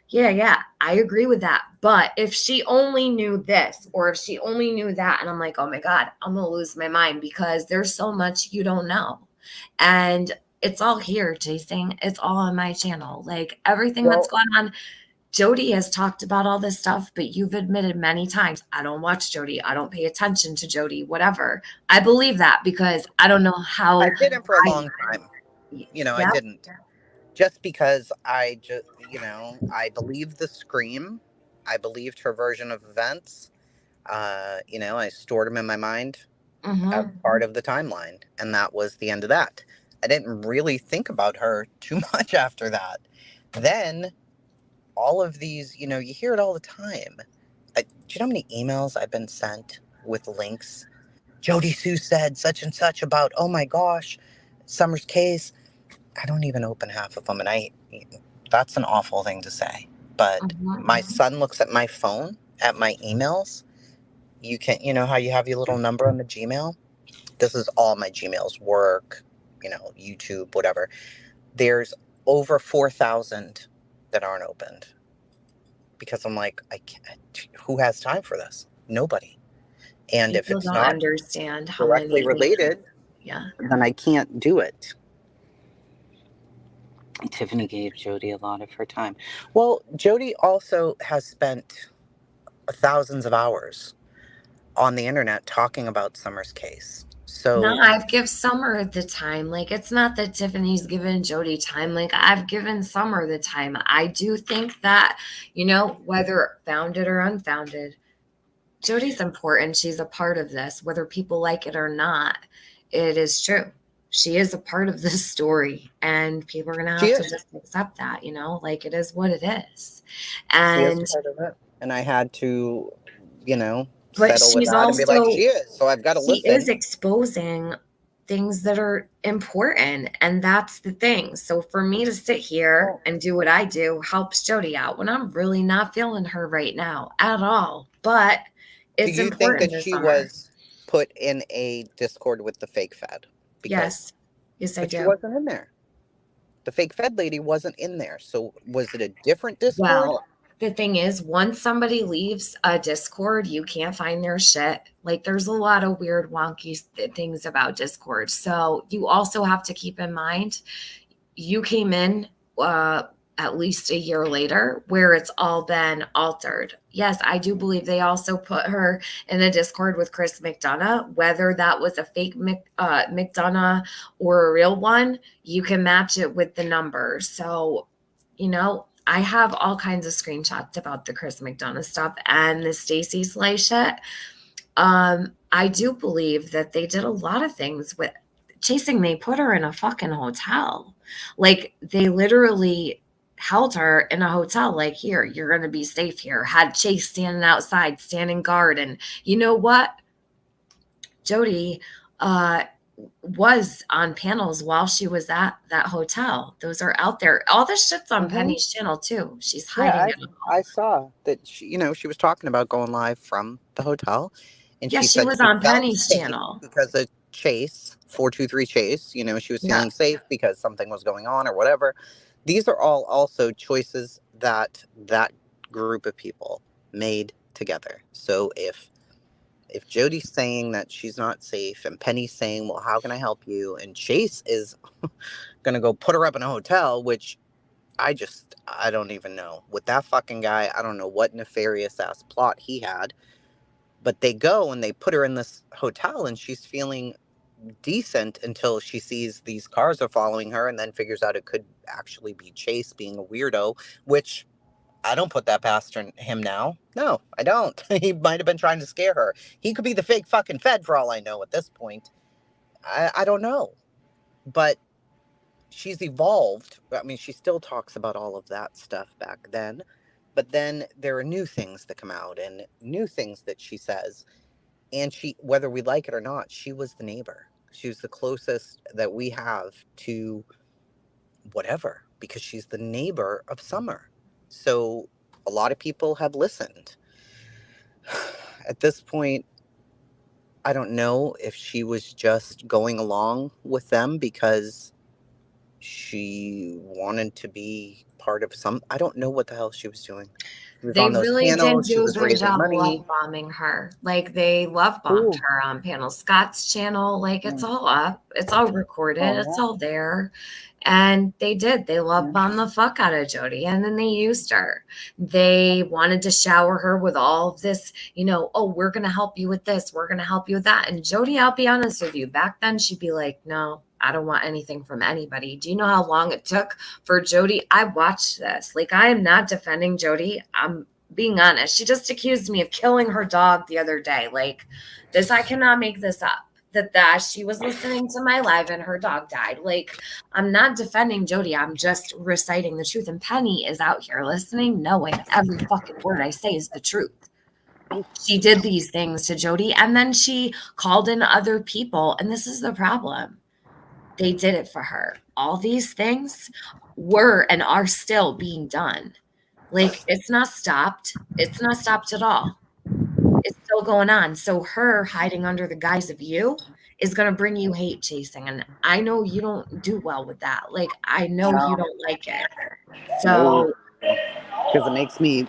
yeah, I agree with that. But if she only knew this, or if she only knew that, and I'm like, oh my God, I'm going to lose my mind, because there's so much you don't know. And it's all here, Chasing. It's all on my channel. Like, everything that's Well, going on. Jody has talked about all this stuff, but you've admitted many times, I don't watch Jody. I don't pay attention to Jody, whatever. I believe that because I don't know I how didn't for a I, long time. I yeah. didn't. Just because I believed the scream. I believed her version of events. I stored them in my mind as Mm-hmm. part of the timeline, and that was the end of that. I didn't really think about her too much after that. Then all of these, you hear it all the time. Do you know how many emails I've been sent with links? Jody Sue said such and such about, oh my gosh, Summer's case. I don't even open half of them, and that's an awful thing to say. But Mm-hmm. my son looks at my phone, at my emails. You know how you have your little number on the Gmail? This is all my Gmails, work, YouTube, whatever. There's over 4,000 that aren't opened because I'm like, I can't, who has time for this? Nobody. And if People it's don't not understand how directly many, related, yeah. then I can't do it. Tiffany gave Jody a lot of her time. Well, Jody also has spent thousands of hours on the internet talking about Summer's case. No, So, I've give Summer the time. Like, it's not that Tiffany's given Jody time. Like, I've given Summer the time. I do think that, whether founded or unfounded, Jody's important. She's a part of this, whether people like it or not. It is true. She is a part of this story, and people are going to she have to is. just accept that, like, it is what it is. She is And, part of it. And I had to, you know, but settle with that and be like, she is. So I've got to she is listen. exposing things that are important, and that's the thing. So for me to sit here Well, and do what I do helps Jody out when I'm really not feeling her right now at all. But do it's you think important that this she summer. was put in a Discord with the fake Fed? Because, Yes. Yes, I but she do. wasn't in there. The fake Fed lady wasn't in there. So was it a different Discord? Well, the thing is, once somebody leaves a Discord, you can't find their shit. Like, there's a lot of weird, wonky things about Discord. So you also have to keep in mind, you came in at least a year later where it's all been altered. Yes, I do believe they also put her in a Discord with Chris McDonough. Whether that was a fake McDonough or a real one, you can match it with the numbers. So, I have all kinds of screenshots about the Chris McDonough stuff and the Stacey Slice shit. I do believe that they did a lot of things with Chasing. They put her in a fucking hotel. Like, they literally held her in a hotel, like, here, you're going to be safe here. Had Chase standing outside, standing guard. And you know what? Jody uh, was on panels while she was at that hotel. Those are out there. All this shit's on Mm-hmm. Penny's channel, too. She's Yeah, hiding it all. I saw that she was talking about going live from the hotel, and Yeah, she she said was she on felt Penny's safe channel. because of Chase, 423 Chase. She was Yeah. feeling safe because something was going on or whatever. These are all also choices that group of people made together. So if Jody's saying that she's not safe and Penny's saying, well, how can I help you? And Chase is going to go put her up in a hotel, which I don't even know. With that fucking guy, I don't know what nefarious ass plot he had. But they go and they put her in this hotel and she's feeling decent until she sees these cars are following her and then figures out it could actually be Chase being a weirdo, which I don't put that past him now. No, I don't. He might have been trying to scare her. He could be the fake fucking Fed for all I know at this point. I don't know. But she's evolved. I mean, she still talks about all of that stuff back then. But then there are new things that come out and new things that she says. And she, whether we like it or not, she was the neighbor. She was the closest that we have to whatever because she's the neighbor of Summer. So a lot of people have listened. At this point, I don't know if she was just going along with them because she wanted to be part of some. I don't know what the hell she was doing. She was They on those really did panels. She do a was good raising job love money. bombing her. Like they love bombed Ooh. her on Panel Scott's channel. Like it's Mm. all up, it's all recorded, Oh, it's yeah. all there. And they did. They love Yeah. bombed the fuck out of Jody. And then they used her. They wanted to shower her with all of this, oh, we're gonna help you with this, we're gonna help you with that. And Jody, I'll be honest with you, back then she'd be like, no, I don't want anything from anybody. Do you know how long it took for Jody? I watched this. Like, I am not defending Jody. I'm being honest. She just accused me of killing her dog the other day. Like, this, I cannot make this up. That she was listening to my live and her dog died. Like, I'm not defending Jody. I'm just reciting the truth. And Penny is out here listening, knowing every fucking word I say is the truth. She did these things to Jody, and then she called in other people. And this is the problem. They did it for her. All these things were and are still being done. Like, it's not stopped. It's not stopped at all. It's still going on. So her hiding under the guise of you is going to bring you hate chasing. And I know you don't do well with that. Like, I know you No, don't like it. no, So because it makes me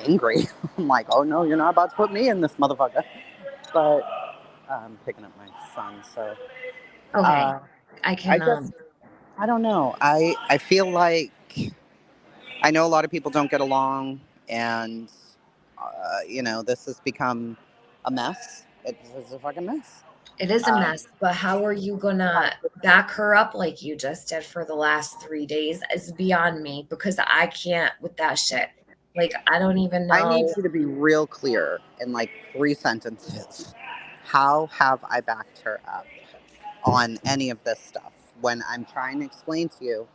angry. I'm like, oh no, you're not about to put me in this motherfucker. But I'm picking up my son, so okay, uh, I I can just, I don't know. I feel like I know a lot of people don't get along, and this has become a mess. It's a fucking mess. it is a Uh, mess, but how are you gonna back her up like you just did for the last 3 days is beyond me because I can't with that shit. Like, I don't even I need know. you to be real clear in like 3 sentences. How have I backed her up on any of this stuff? When I'm trying to explain to you,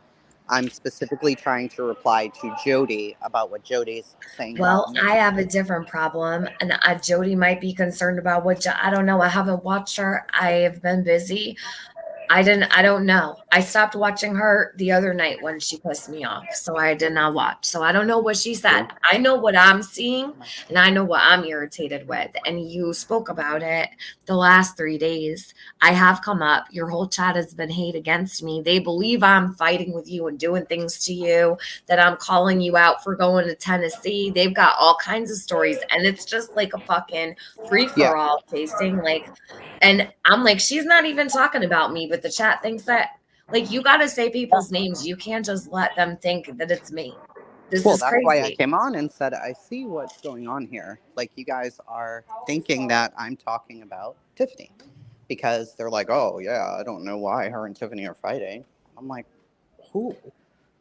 I'm specifically trying to reply to Jody about what Jody's saying about Well, me. I have a different problem, and Jody might be concerned about I don't know. I haven't watched her. I have been busy. I don't know. I stopped watching her the other night when she pissed me off. So I did not watch. So I don't know what she said. I know what I'm seeing and I know what I'm irritated with. And you spoke about it the last 3 days. I have come up. Your whole chat has been hate against me. They believe I'm fighting with you and doing things to you, that I'm calling you out for going to Tennessee. They've got all kinds of stories. And it's just like a fucking free Yeah. for all tasting. Like, and I'm like, she's not even talking about me, but the chat thinks that, like, you got to say people's names. You can't just let them think that it's me. This Well, is that's why I crazy. came on and said, I see what's going on here. Like, you guys are thinking that I'm talking about Tiffany because they're like, oh, yeah, I don't know why her and Tiffany are fighting. I'm like, who?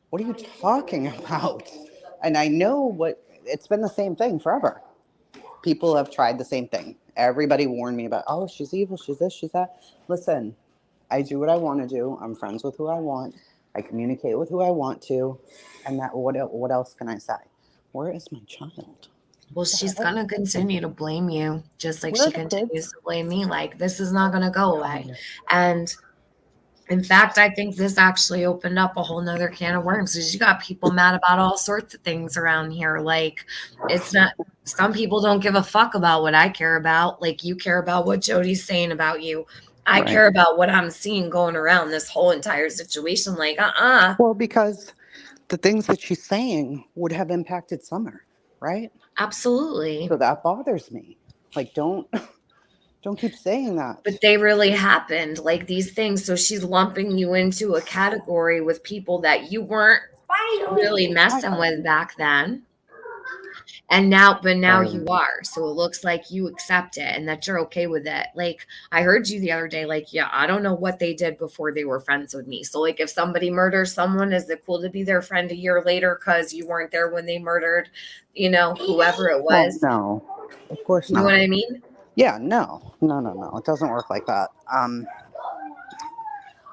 What are you talking about? And I know it's been the same thing forever. People have tried the same thing. Everybody warned me about, oh, she's evil, she's this, she's that. Listen, I do what I want to do. I'm friends with who I want. I communicate with who I want to. And that what else can I say? Where is my child? Well, she's going to continue to blame you, just like Where are she the continues kids? to blame me. Like, this is not going to go away. And in fact, I think this actually opened up a whole nother can of worms because you got people mad about all sorts of things around here. Like, it's not, some people don't give a fuck about what I care about. Like, you care about what Jody's saying about you. I Right. care about what I'm seeing going around this whole entire situation. Like, Well, because the things that she's saying would have impacted Summer, right? absolutely. So that bothers me. Like, don't keep saying that. But they really happened, like these things. So she's lumping you into a category with people that you weren't really Hi, messing with Carmen. back then. And now, but now I, you are. So it looks like you accept it and that you're okay with it. Like I heard you the other day, like, yeah, I don't know what they did before they were friends with me. So like if somebody murders someone, is it cool to be their friend a year later because you weren't there when they murdered, whoever it well, was? no, of course You know not. what I mean? Yeah, no. It doesn't work like that.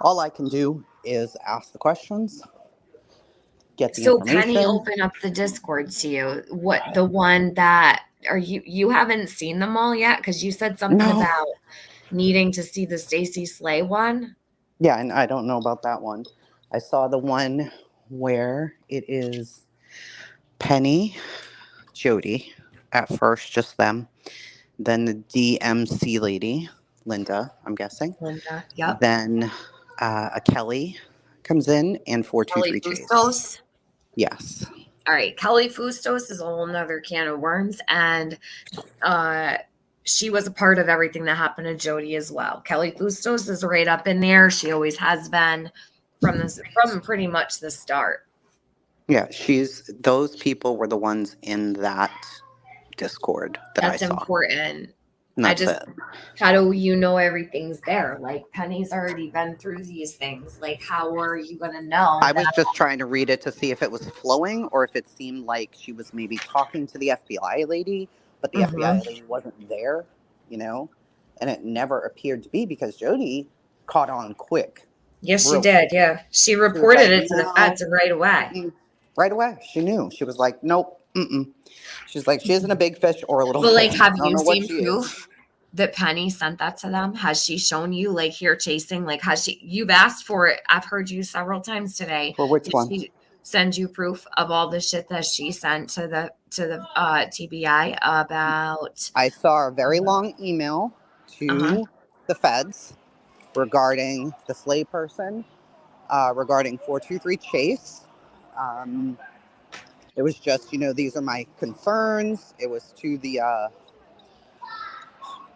All I can do is ask the questions, get the So Penny information. opened up the Discord to you. What the one that are you haven't seen them all yet? Because you said something No. about needing to see the Stacy Slay one. Yeah, and I don't know about that one. I saw the one where it is Penny, Jody, at first, just them. Then the DMC lady, Linda, I'm guessing. Linda. Yep. Then a Kelly comes in and Kelly 423 Chase. Fustos. Yes. All right. Kelly Fustos is a whole nother can of worms. And uh she was a part of everything that happened to Jody as well. Kelly Fustos is right up in there. She always has been from pretty much the start. Yeah, those people were the ones in that Discord that I That's saw. important. And I that's just it. how do you know everything's there? Like Penny's already been through these things. Like how are you gonna know I was that? just trying to read it to see if it was flowing or if it seemed like she was maybe talking to the FBI lady, but the Mhm. FBI lady wasn't there, you know? And it never appeared to be because Jody caught on quick, Yes, she real did. quick. Yeah. She She was reported like, it to the no, feds right away. mm-mm. Right away. She knew. She was like, nope, mm-mm. She's like, she isn't a big fish or a little But like, fish. have I don't you know what seen she is. proof that Penny sent that to them? Has she shown you like here chasing? Like, has she? You've asked for it. I've heard you several times today. For which Did one? she send you proof of all the shit that she sent to the TBI about? I saw a very long email Uh-huh. to the feds regarding the slay person, regarding 423 Chase. Um, it was just, these are my concerns. It was to the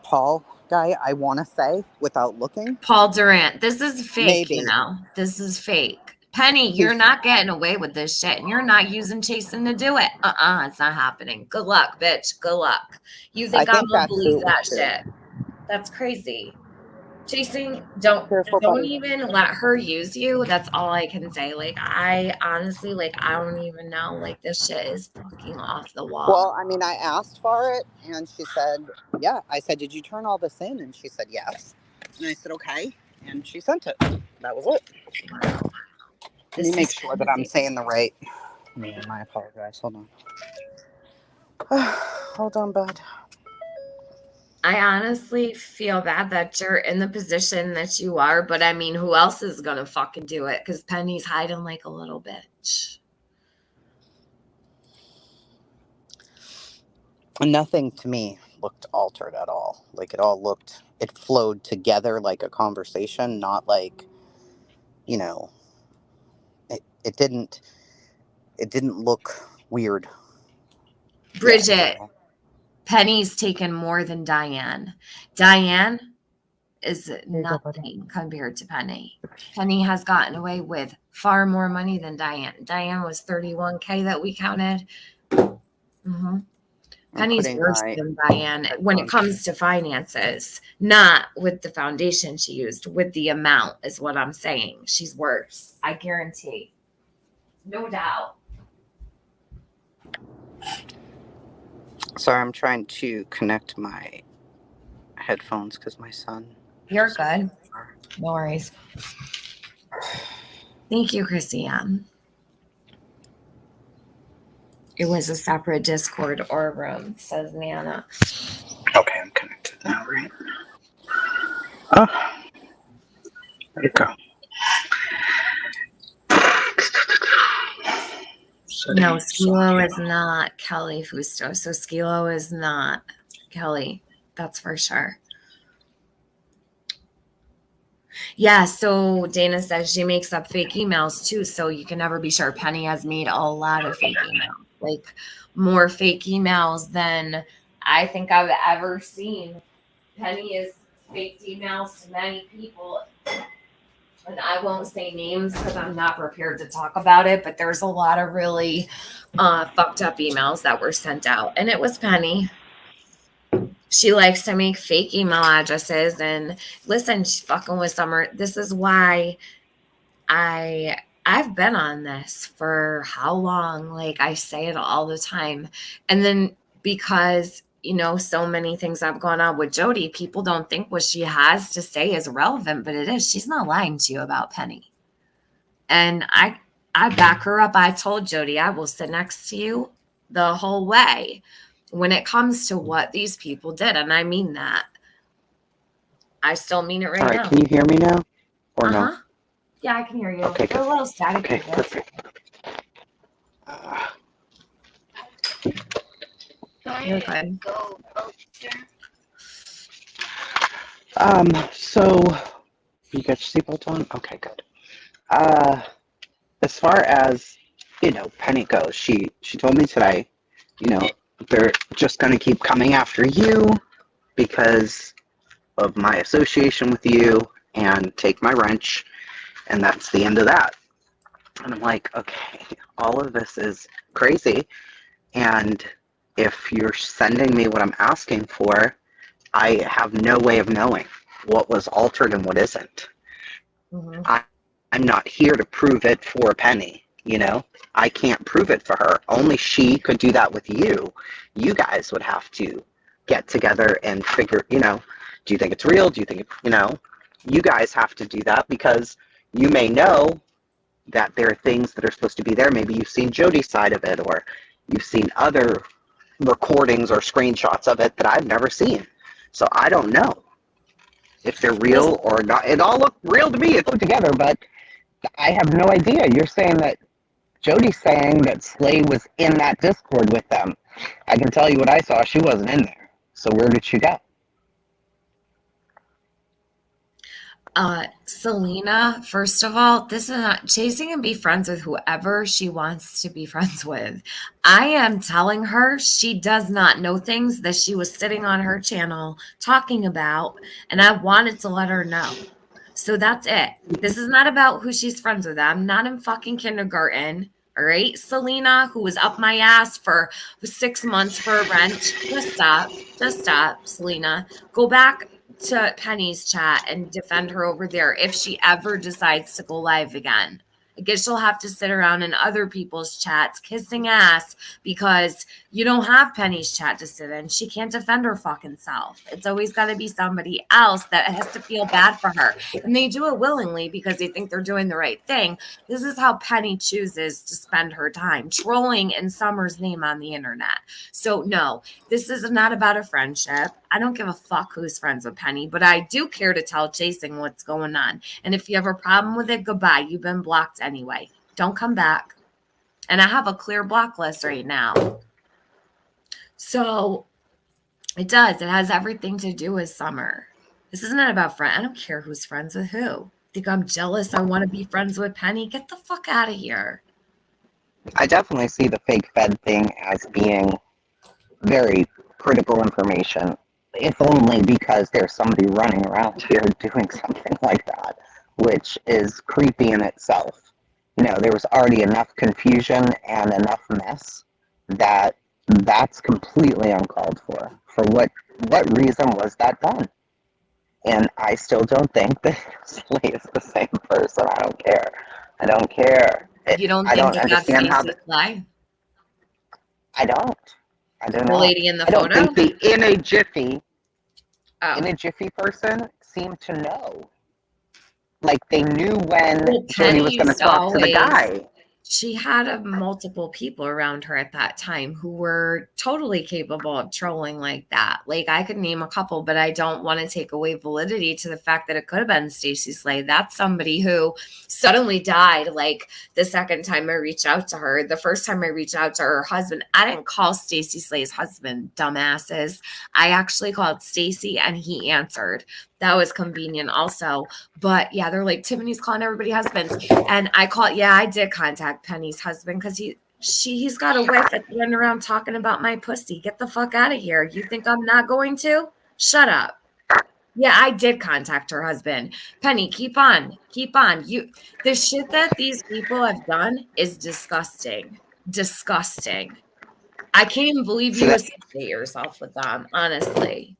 Paul guy, I want to say, without looking. Paul Durant. This is fake. Maybe. This is fake. Penny, you're He's, not getting away with this shit, and you're not using chasing to do it. It's not happening. Good luck, bitch. Good luck. You I think I'm think gonna that's who believe it was that to. shit? That's crazy. Chasing, don't Careful, don't buddy. even let her use you. That's all I can say. Like I honestly, like I don't even know. Like this shit is fucking off the wall. Well, I mean, I asked for it and she said, yeah. I said, did you turn all this in? And she said, yes. And I said, okay. And she sent it. That was it. Wow, Let me this make is sure that I'm crazy. saying the right name. I apologize. Hold on. Hold on, bud. I honestly feel bad that you're in the position that you are, but I mean, who else is gonna fucking do it? Because Penny's hiding like a little bitch. Nothing to me looked altered at all. Like it flowed together like a conversation, not like, you know, it didn't, it didn't look weird yet, Bridget, Penny's taken more than Diane. Diane is Here you go, buddy. nothing compared to Penny. Penny has gotten away with far more money than Diane. Diane was 31K that we counted. hmm I'm Penny's putting worse my than Diane when it headphones. comes to finances, not with the foundation she used, with the amount, is what I'm saying. She's worse. I guarantee. No doubt. Sorry, I'm trying to connect my headphones because my son. You're good. No worries. Thank you, Christiane. It was a separate Discord or room, says Nana. Okay, I'm connected now, right? Oh, there you go. No, Settings, Skilo audio. is not Kelly Fusto. So Skilo is not Kelly. That's for sure. Yeah, so Dana says she makes up fake emails too, so you can never be sure. Penny has made a lot of fake emails, like more fake emails than I think I've ever seen. Penny has faked emails to many people. and I won't say names because I'm not prepared to talk about it, but there's a lot of really fucked up emails that were sent out. And it was Penny. She likes to make fake email addresses and listen, she's fucking with Summer. This is why I I've been on this for how long? Like I say it all the time. And then because so many things have gone on with Jody, people don't think what she has to say is relevant, but it is. She's not lying to you about Penny. And I back her up. I told Jody I will sit next to you the whole way when it comes to what these people did. And I mean that. I still mean it right All right, now. can you hear me now? Or no? Uh-huh. Yeah, I can hear you. Okay, You're a good. little static. Okay, perfect. You're good. So you got your seatbelt on? Okay, good. As far as Penny goes, she told me today, they're just gonna keep coming after you because of my association with you and take my wrench, and that's the end of that. And I'm like, okay, all of this is crazy, and if you're sending me what I'm asking for, I have no way of knowing what was altered and what isn't. Mm-hmm. I'm not here to prove it for Penny, I can't prove it for her. Only she could do that with you. You guys would have to get together and figure, do you think it's real? Do you think, you guys have to do that because you may know that there are things that are supposed to be there. Maybe you've seen Jody's side of it, or you've seen other recordings or screenshots of it that I've never seen. So I don't know if they're real or not. It all looked real to me. It's put together, but I have no idea. You're saying that Jody's saying that Slay was in that Discord with them. I can tell you what I saw. She wasn't in there. So where did she go? Selena, first of all, this is not chasing and be friends with whoever she wants to be friends with. I am telling her she does not know things that she was sitting on her channel talking about, and I wanted to let her know. So that's it. This is not about who she's friends with. I'm not in fucking kindergarten. All right, Selena, who was up my ass for 6 months for a wrench. Just stop. Just stop, Selena. Go back to Penny's chat and defend her over there if she ever decides to go live again. I guess she'll have to sit around in other people's chats kissing ass because you don't have Penny's chat to sit in. She can't defend her fucking self. It's always got to be somebody else that has to feel bad for her. And they do it willingly because they think they're doing the right thing. This is how Penny chooses to spend her time, trolling in Summer's name on the internet. So, no, this is not about a friendship. I don't give a fuck who's friends with Penny, but I do care to tell Chasing what's going on. And if you have a problem with it, goodbye. You've been blocked anyway. Don't come back. And I have a clear block list right now. So it does. It has everything to do with Summer. This isn't about friend. I don't care who's friends with who. Think I'm jealous? I want to be friends with Penny. Get the fuck out of here. I definitely see the fake Fed thing as being very critical information, if only because there's somebody running around here doing something like that, which is creepy in itself. There was already enough confusion and enough mess that that's completely uncalled for. For what reason was that done? And I still don't think that Slay is the same person. I don't care. I don't care. You don't I think don't that that's understand how. Stacey Sly? I don't. I do The not. lady in the I don't photo? think the in a jiffy person seemed to know. Like they knew when Well, Jody Penny was going to used to talk to the always, guy. she had multiple people around her at that time who were totally capable of trolling like that. Like I could name a couple, but I don't want to take away validity to the fact that it could have been Stacey Slay. That's somebody who suddenly died. Like the second time I reached out to her, the first time I reached out to her husband, I didn't call Stacey Slay's husband dumbasses. I actually called Stacey and he answered. That was convenient also. But yeah, they're like, Tiffany's calling everybody husbands. And I did contact Penny's husband because he's got a wife that's running around talking about my pussy. Get the fuck out of here. You think I'm not going to? Shut up. Yeah, I did contact her husband. Penny, keep on. The shit that these people have done is disgusting. Disgusting. I can't even believe So you that associate yourself with them, honestly.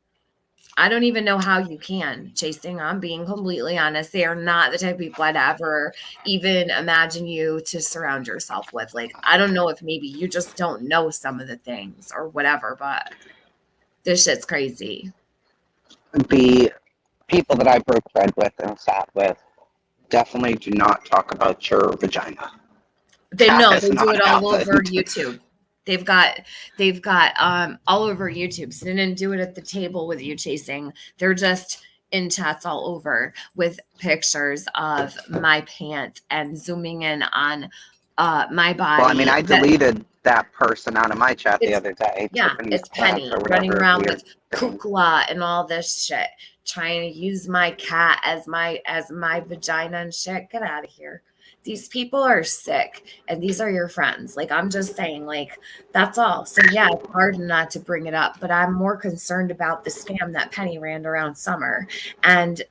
I don't even know how you can. Chasing, I'm being completely honest. They are not the type of people I'd ever even imagine you to surround yourself with. Like, I don't know if maybe you just don't know some of the things or whatever, but this shit's crazy. the people that I broke bread with and sat with definitely do not talk about your vagina. They That know has they do not it all over happened. YouTube. They've got all over YouTube. So they didn't do it at the table with you chasing. They're just in chats all over with pictures of my pants and zooming in on my Well, I mean, body. I That deleted that person out of my chat the it's other day. yeah, Tiffany's it's cat or Penny running whatever around weird with thing. kukla and all this shit, trying to use my cat as my vagina and shit. Get out of here. These people are sick, and these are your friends. Like, I'm just saying, like, that's all. So yeah, it's hard not to bring it up, but I'm more concerned about the scam that Penny ran around Summer, and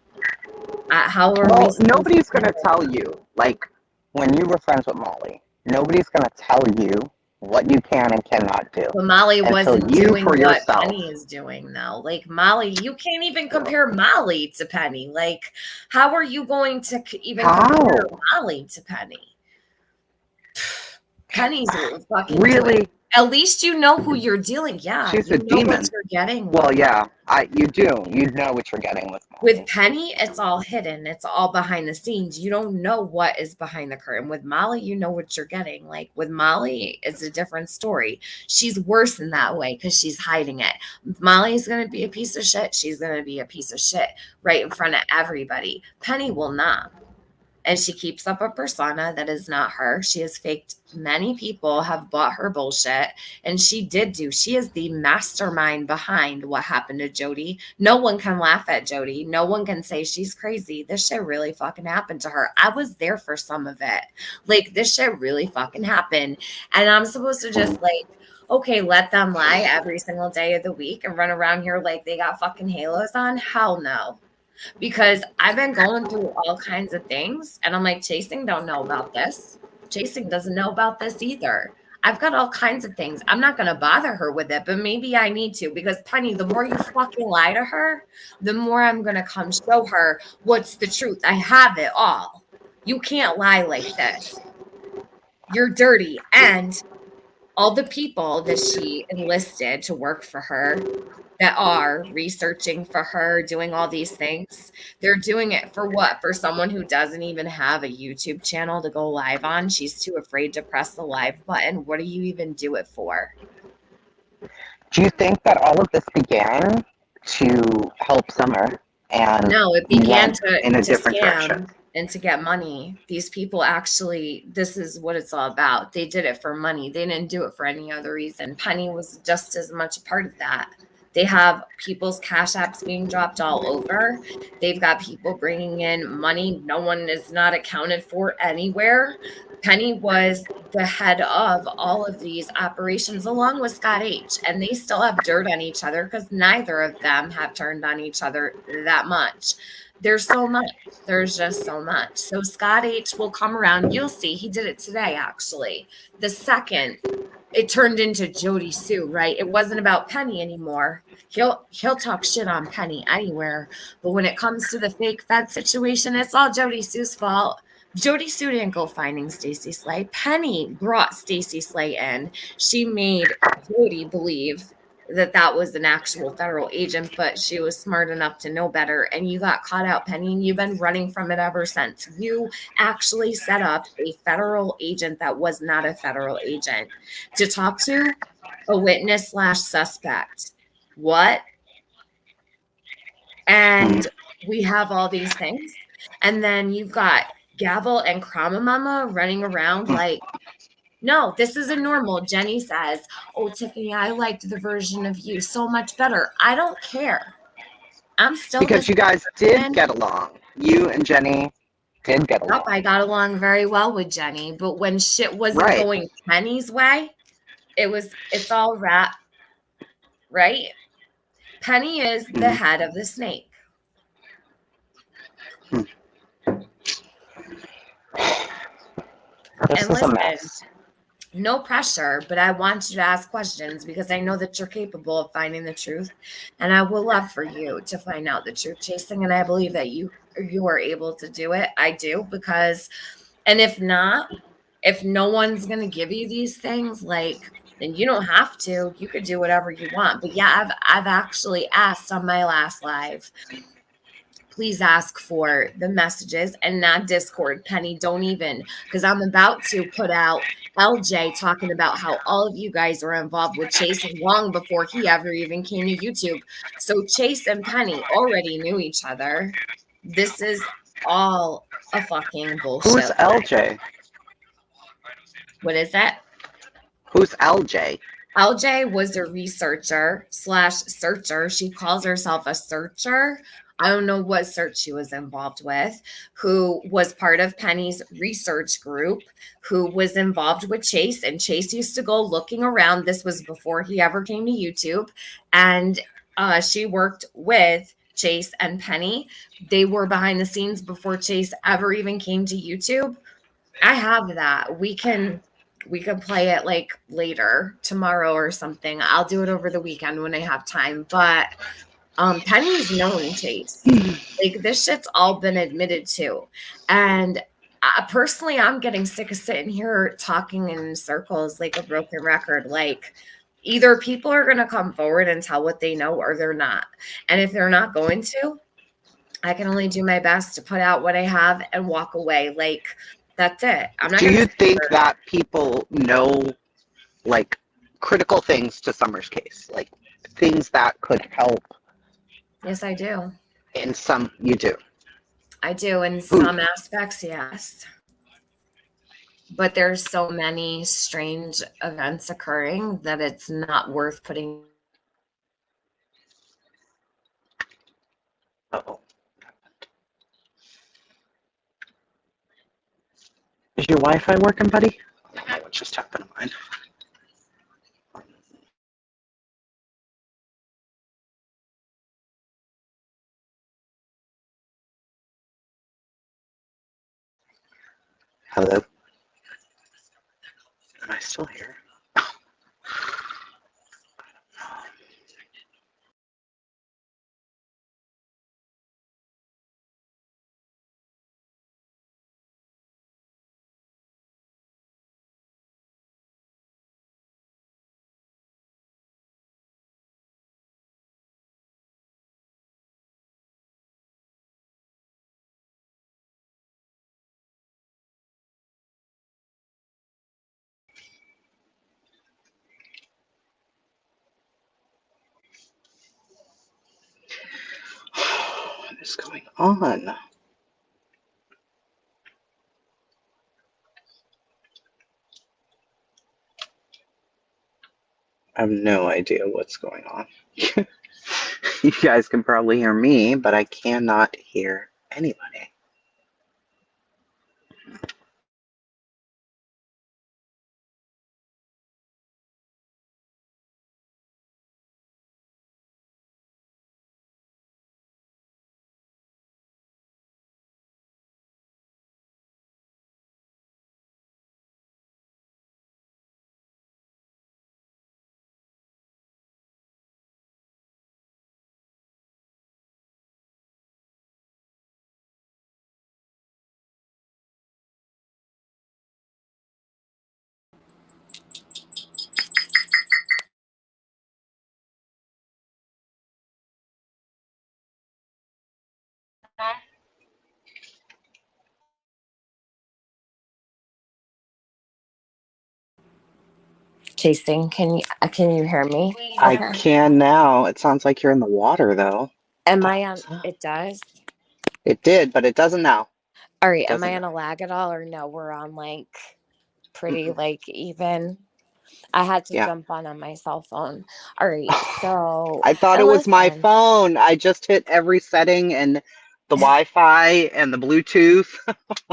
how are we Well, supposed nobody's to going to tell you, like, when you were friends with Molly, nobody's going to tell you what you can and cannot do But Molly until wasn't you, doing for what yourself. Penny is doing, though. Like, Molly, you can't even compare Molly to Penny. Like, how are you going to even compare How? Molly to Penny? Penny's fucking doing. Really? At least you know who you're dealing. Yeah, She's you a know what demon. you're getting Well, with. yeah, you do. You know what you're getting with With Molly. Penny, it's all hidden. It's all behind the scenes. You don't know what is behind the curtain. With Molly, you know what you're getting. Like, with Molly, it's a different story. She's worse in that way because she's hiding it. Molly's going to be a piece of shit. She's going to be a piece of shit right in front of everybody. Penny will not. And she keeps up a persona that is not her. She has faked. Many people have bought her bullshit, and she is the mastermind behind what happened to Jody. No one can laugh at Jody. No one can say she's crazy. This shit really fucking happened to her. I was there for some of it. Like, this shit really fucking happened. And I'm supposed to just, like, okay, let them lie every single day of the week and run around here like they got fucking halos on? Hell no, because I've been going through all kinds of things, and I'm like, Chasing don't know about this. Chasing doesn't know about this either. I've got all kinds of things. I'm not going to bother her with it, but maybe I need to, because Penny, the more you fucking lie to her, the more I'm going to come show her what's the truth. I have it all. You can't lie like this. You're dirty. And all the people that she enlisted to work for her, that are researching for her, doing all these things. They're doing it for what? For someone who doesn't even have a YouTube channel to go live on. She's too afraid to press the live button. What do you even do it for? Do you think that all of this began to help Summer and No, it you began went in a to different direction? scam and to get money. These people actually, this is what it's all about. They did it for money. They didn't do it for any other reason. Penny was just as much a part of that. They have people's cash apps being dropped all over. They've got people bringing in money. No one is not accounted for anywhere. Penny was the head of all of these operations along with Scott H. And they still have dirt on each other because neither of them have turned on each other that much. There's so much. There's just so much. So Scott H will come around. You'll see. He did it today, actually. The second it turned into Jody Sue, right? It wasn't about Penny anymore. He'll talk shit on Penny anywhere. But when it comes to the fake Fed situation, it's all Jody Sue's fault. Jody Sue didn't go finding Stacey Slay. Penny brought Stacey Slay in. She made Jody believe that that was an actual federal agent, but she was smart enough to know better. And you got caught out, Penny, and you've been running from it ever since. You actually set up a federal agent that was not a federal agent to talk to a witness slash suspect. What? And we have all these things. And then you've got Gavel and Kramamama running around like, no, this isn't normal. Jenny says, oh, Tiffany, I liked the version of you so much better. I don't care. I'm still Because this you guys did person. get along. You and Jenny did get Yep, along. I got along very well with Jenny, but when shit wasn't Right. going Penny's way, it's all rap, right? Penny is the head of the snake. This And is a listen, mess. no pressure, but I want you to ask questions because I know that you're capable of finding the truth. And I would love for you to find out the truth, Chasing. And I believe that you are able to do it. I do, because, and if not, if no one's gonna give you these things, like, then you don't have to. You could do whatever you want. But yeah, I've actually asked on my last live, please ask for the messages and not Discord. Penny, don't even, because I'm about to put out LJ talking about how all of you guys are involved with Chase long before he ever even came to YouTube. So Chase and Penny already knew each other. This is all a fucking Who's bullshit. LJ? What is that? Who's LJ? LJ was a researcher slash searcher. She calls herself a searcher. I don't know what search she was involved with, who was part of Penny's research group, who was involved with Chase. And Chase used to go looking around. This was before he ever came to YouTube. And she worked with Chase and Penny. They were behind the scenes before Chase ever even came to YouTube. I have that. We can play it like later tomorrow or something. I'll do it over the weekend when I have time. But Penny's known Chase. Like, this shit's all been admitted to. And personally, I'm getting sick of sitting here talking in circles like a broken record. Like, either people are going to come forward and tell what they know or they're not. And if they're not going to, I can only do my best to put out what I have and walk away. Like, that's it. I'm not Do going you to. think that people know, like, critical things to Summer's case? Like, things that could help Yes, I do. in some, you do. I do in Who? some aspects, yes. But there's so many strange events occurring that it's not worth putting. Oh. Is your Wi-Fi working, buddy? I don't know what just happened to mine. Hello? Am I still here? What is going on? I have no idea what's going on. You guys can probably hear me, but I cannot hear anybody. Chasing, can you hear me? I Okay. can now. It sounds like you're in the water, though. Am I on? It does. It did, but it doesn't now. All right. It Am doesn't I on now. a lag at all, or no? We're on like pretty Mm-mm. like even. I had to Yeah. jump on my cell phone. All right. So, I thought it and was my listen, phone. I just hit every setting and the Wi-Fi and the Bluetooth.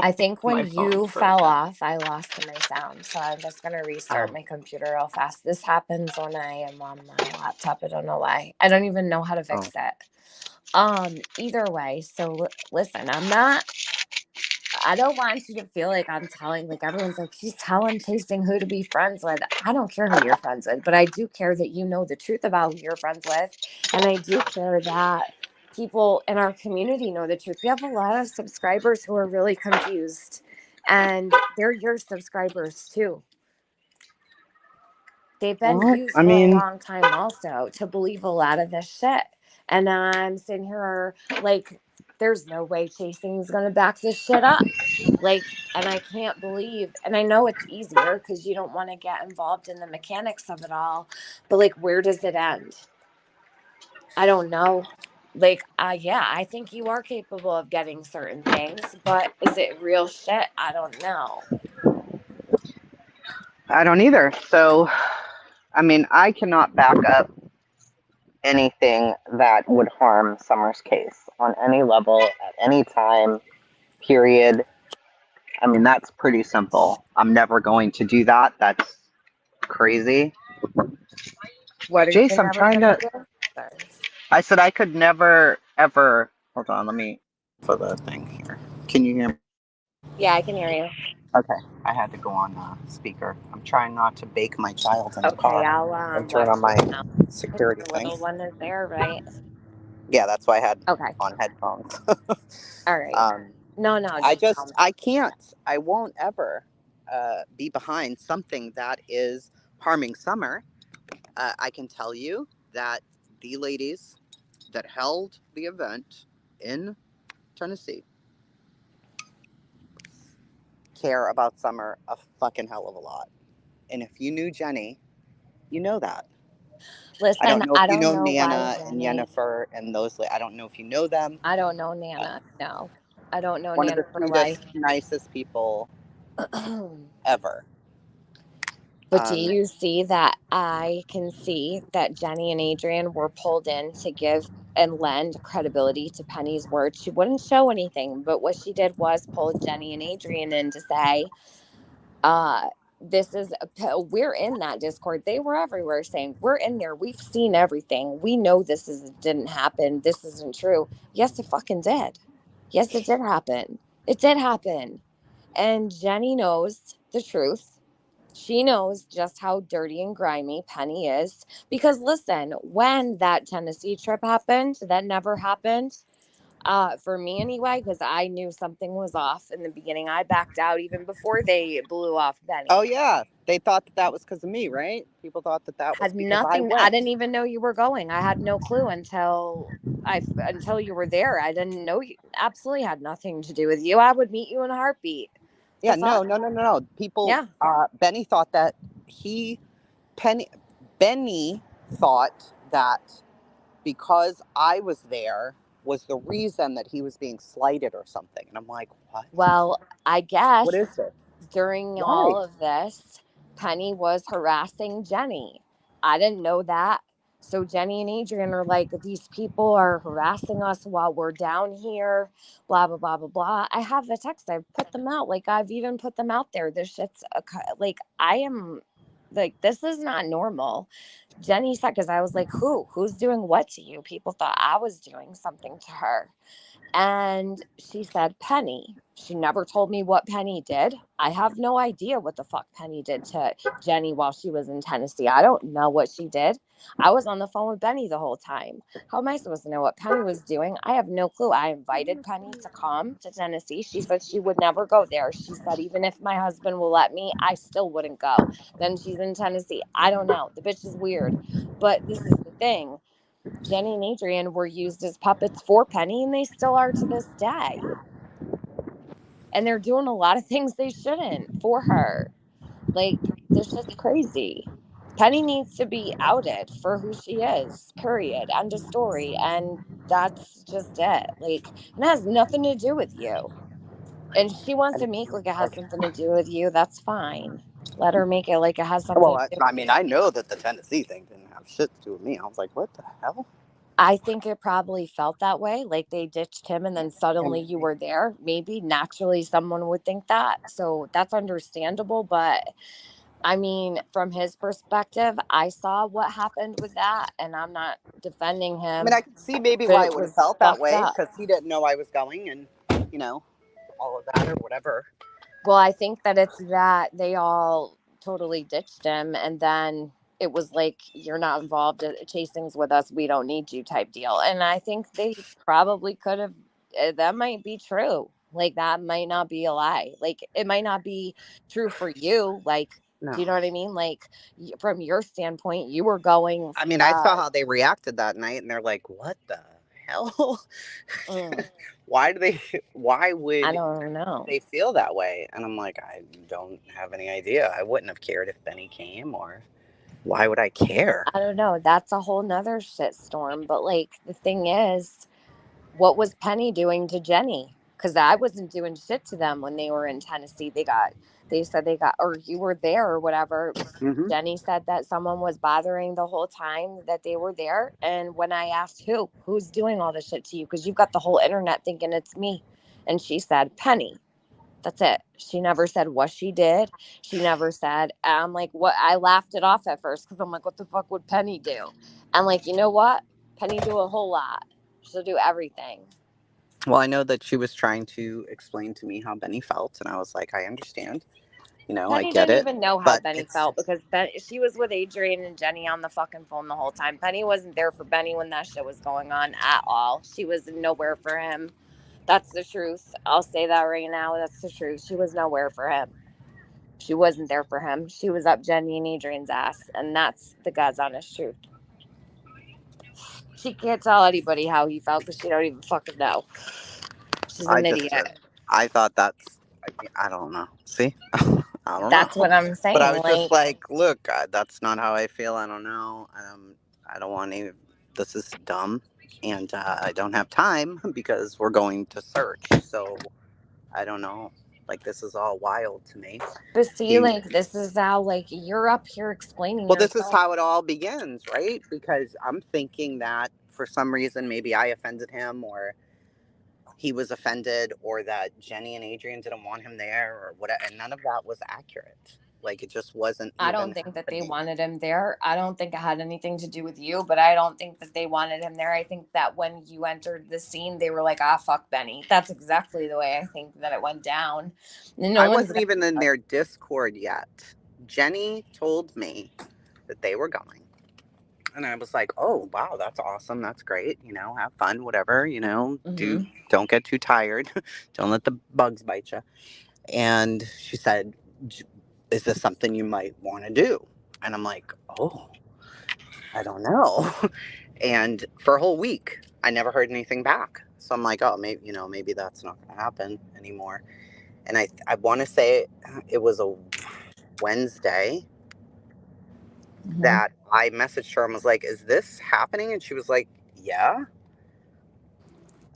I think when My phone's you fell broken. off, I lost my sound. So I'm just going to restart Oh, my computer real fast. This happens when I am on my laptop. I don't know why. I don't even know how to fix oh. it. Either way, so listen, I don't want you to feel like I'm telling, like, everyone's like, she's telling Chasing who to be friends with. I don't care who you're friends with, but I do care that you know the truth about who you're friends with. And I do care that people in our community know the truth. We have a lot of subscribers who are really confused, and they're your subscribers too. They've been What? used I for a mean, long time also to believe a lot of this shit. And I'm sitting here like, there's no way Chasing's going to back this shit up. Like, and I can't believe, and I know it's easier because you don't want to get involved in the mechanics of it all, but like, where does it end? I don't know. Like, yeah, I think you are capable of getting certain things, but is it real shit? I don't know. I don't either. So, I mean, I cannot back up anything that would harm Summer's case on any level at any time, period. I mean, that's pretty simple. I'm never going to do that. That's crazy. What are you Jace, I'm never trying going to to. do? Sorry. I said I could never, ever. Hold on, let me. For the thing here. Can you hear me? Yeah, I can hear you. Okay. I had to go on speaker. I'm trying not to bake my child in the Okay, car I'll and turn watch on you my now. security Your thing. little one is there, right? Yeah, that's why I had Okay. on headphones. All right. um, No, just tell me. I can't, I won't ever be behind something that is harming Summer. I can tell you that the ladies that held the event in Tennessee care about Summer a fucking hell of a lot. And if you knew Jenny, you know that. I Listen, don't know if I you don't know know why Nana and Jenny. Yennefer and those. I don't know if you know them. I don't know Uh, Nana. No, I don't know one of Nana the for life. sweetest, nicest people ever. But do Um, you see that I can see that Jenny and Adrian were pulled in to give and lend credibility to Penny's word? She wouldn't show anything, but what she did was pull Jenny and Adrian in to say, uh this is we're in that Discord. They were everywhere saying we're in there, we've seen everything, we know this is didn't happen, this isn't true. Yes, it fucking did. Yes, it did happen. It did happen. And Jenny knows the truth. She knows just how dirty and grimy Penny is. Because listen, when that Tennessee trip happened, that never happened, for me anyway, because I knew something was off in the beginning. I backed out even before they blew off oh Benny. yeah, they thought that was because of me, right? People thought that that was Had because I nothing. I went. didn't even know you were going. I had no clue until you were there. I didn't know you. Absolutely had nothing to do with you. I would meet you in a heartbeat. The Yeah, fuck? no. People, Yeah. Benny thought that he, Penny, Benny thought that because I was there was the reason that he was being slighted or something. And I'm like, what? Well, I What is guess this? during Why? all of this, Penny was harassing Jenny. I didn't know that. So Jenny and Adrian are like, these people are harassing us while we're down here, blah, blah, blah, blah, blah. I have the text. I've put them out. Like, I've even put them out there. This shit's like, I am like, this is not normal. Jenny said, because I was like, who's doing what to you? People thought I was doing something to her. And she said, Penny. She never told me what Penny did. I have no idea what the fuck Penny did to Jenny while she was in Tennessee. I don't know what she did. I was on the phone with Benny the whole time. How am I supposed to know what Penny was doing? I have no clue. I invited Penny to come to Tennessee. She said she would never go there. She said, even if my husband will let me, I still wouldn't go. Then she's in Tennessee. I don't know. The bitch is weird. But this is the thing. Jenny and Adrian were used as puppets for Penny, and they still are to this day. And they're doing a lot of things they shouldn't for her. Like, this shit's crazy. Penny needs to be outed for who she is, period. End of story. And that's just it. Like, it has nothing to do with you. And if she wants to make like it has Okay. something to do with you, that's fine. Let her make it like it has something Well, to do I with mean, you. I know that the Tennessee thing didn't have shit to do with me. I was like, what the hell? I think it probably felt that way. Like they ditched him and then Yeah, suddenly you maybe. were there. Maybe naturally someone would think that. So that's understandable. But I mean, from his perspective, I saw what happened with that and I'm not defending I mean, him. I could see maybe But why it it would have was felt that fucked way up. because he didn't know I was going and, you know, all of that or whatever. Well, I think that it's that they all totally ditched him, and then it was like, you're not involved in chasings with us, we don't need you type deal. And I think they probably could have, that might be true. Like, that might not be a lie. Like, it might not be true for you. Like, do you know No. what I mean? Like, from your standpoint, you were going, I mean, I saw how they reacted that night, and they're like, "What the hell? mm, Why do they? Why I would don't know. they feel that way?" And I'm like, I don't have any idea. I wouldn't have cared if Benny came, or why would I care? I don't know. That's a whole nother shit storm. But like, the thing is, what was Penny doing to Jenny? Because I wasn't doing shit to them when they were in Tennessee. They said they got, or you were there or whatever. Hmm. Jenny said that someone was bothering the whole time that they were there. And when I asked who's doing all this shit to you? Because you've got the whole internet thinking it's me. And she said, Penny. That's it. She never said what she did. She never said, and I'm like, what? I laughed it off at first because I'm like, what the fuck would Penny do? And like, you know what? Penny do a whole lot. She'll do everything. Well, I know that she was trying to explain to me how Benny felt, and I was like, I understand. I Penny get didn't it, even know how but Benny it's felt because she was with Adrian and Jenny on the fucking phone the whole time. Penny wasn't there for Benny when that shit was going on at all. She was nowhere for him. That's the truth. I'll say that right now. That's the truth. She was nowhere for him. She wasn't there for him. She was up Jenny and Adrian's ass. And that's the God's honest truth. She can't tell anybody how he felt because she don't even fucking know. She's I an just idiot. I thought that's I don't know. See, I don't That's know, what I'm but I saying. was just Like, like, look, that's not how I feel. I don't know. I don't want to. This is dumb, and I don't have time because we're going to search. So I don't know. Like this is all wild to me. but see, He like, this is how, like, you're up here explaining Well, this is yourself. how it all begins, right? Because I'm thinking that for some reason, maybe I offended him or he was offended or that Jenny and Adrian didn't want him there or whatever. And none of that was accurate. Like it just wasn't I even don't think that they happening. wanted him there. I don't think it had anything to do with you, but I don't think that they wanted him there. I think that when you entered the scene, they were like, ah, fuck Benny. That's exactly the way I think that it went down. No I one's wasn't gonna. even in their Discord yet. Jenny told me that they were going. And I was like, oh, wow, that's awesome. That's great. Have fun, whatever, Mhm. don't get too tired. Don't let the bugs bite you. And she said, is this something you might want to do? And I'm like, oh, I don't know. And for a whole week, I never heard anything back. So I'm like, oh, maybe that's not going to happen anymore. And I want to say it was a Wednesday Mhm. that I messaged her and was like, is this happening? And she was like, yeah.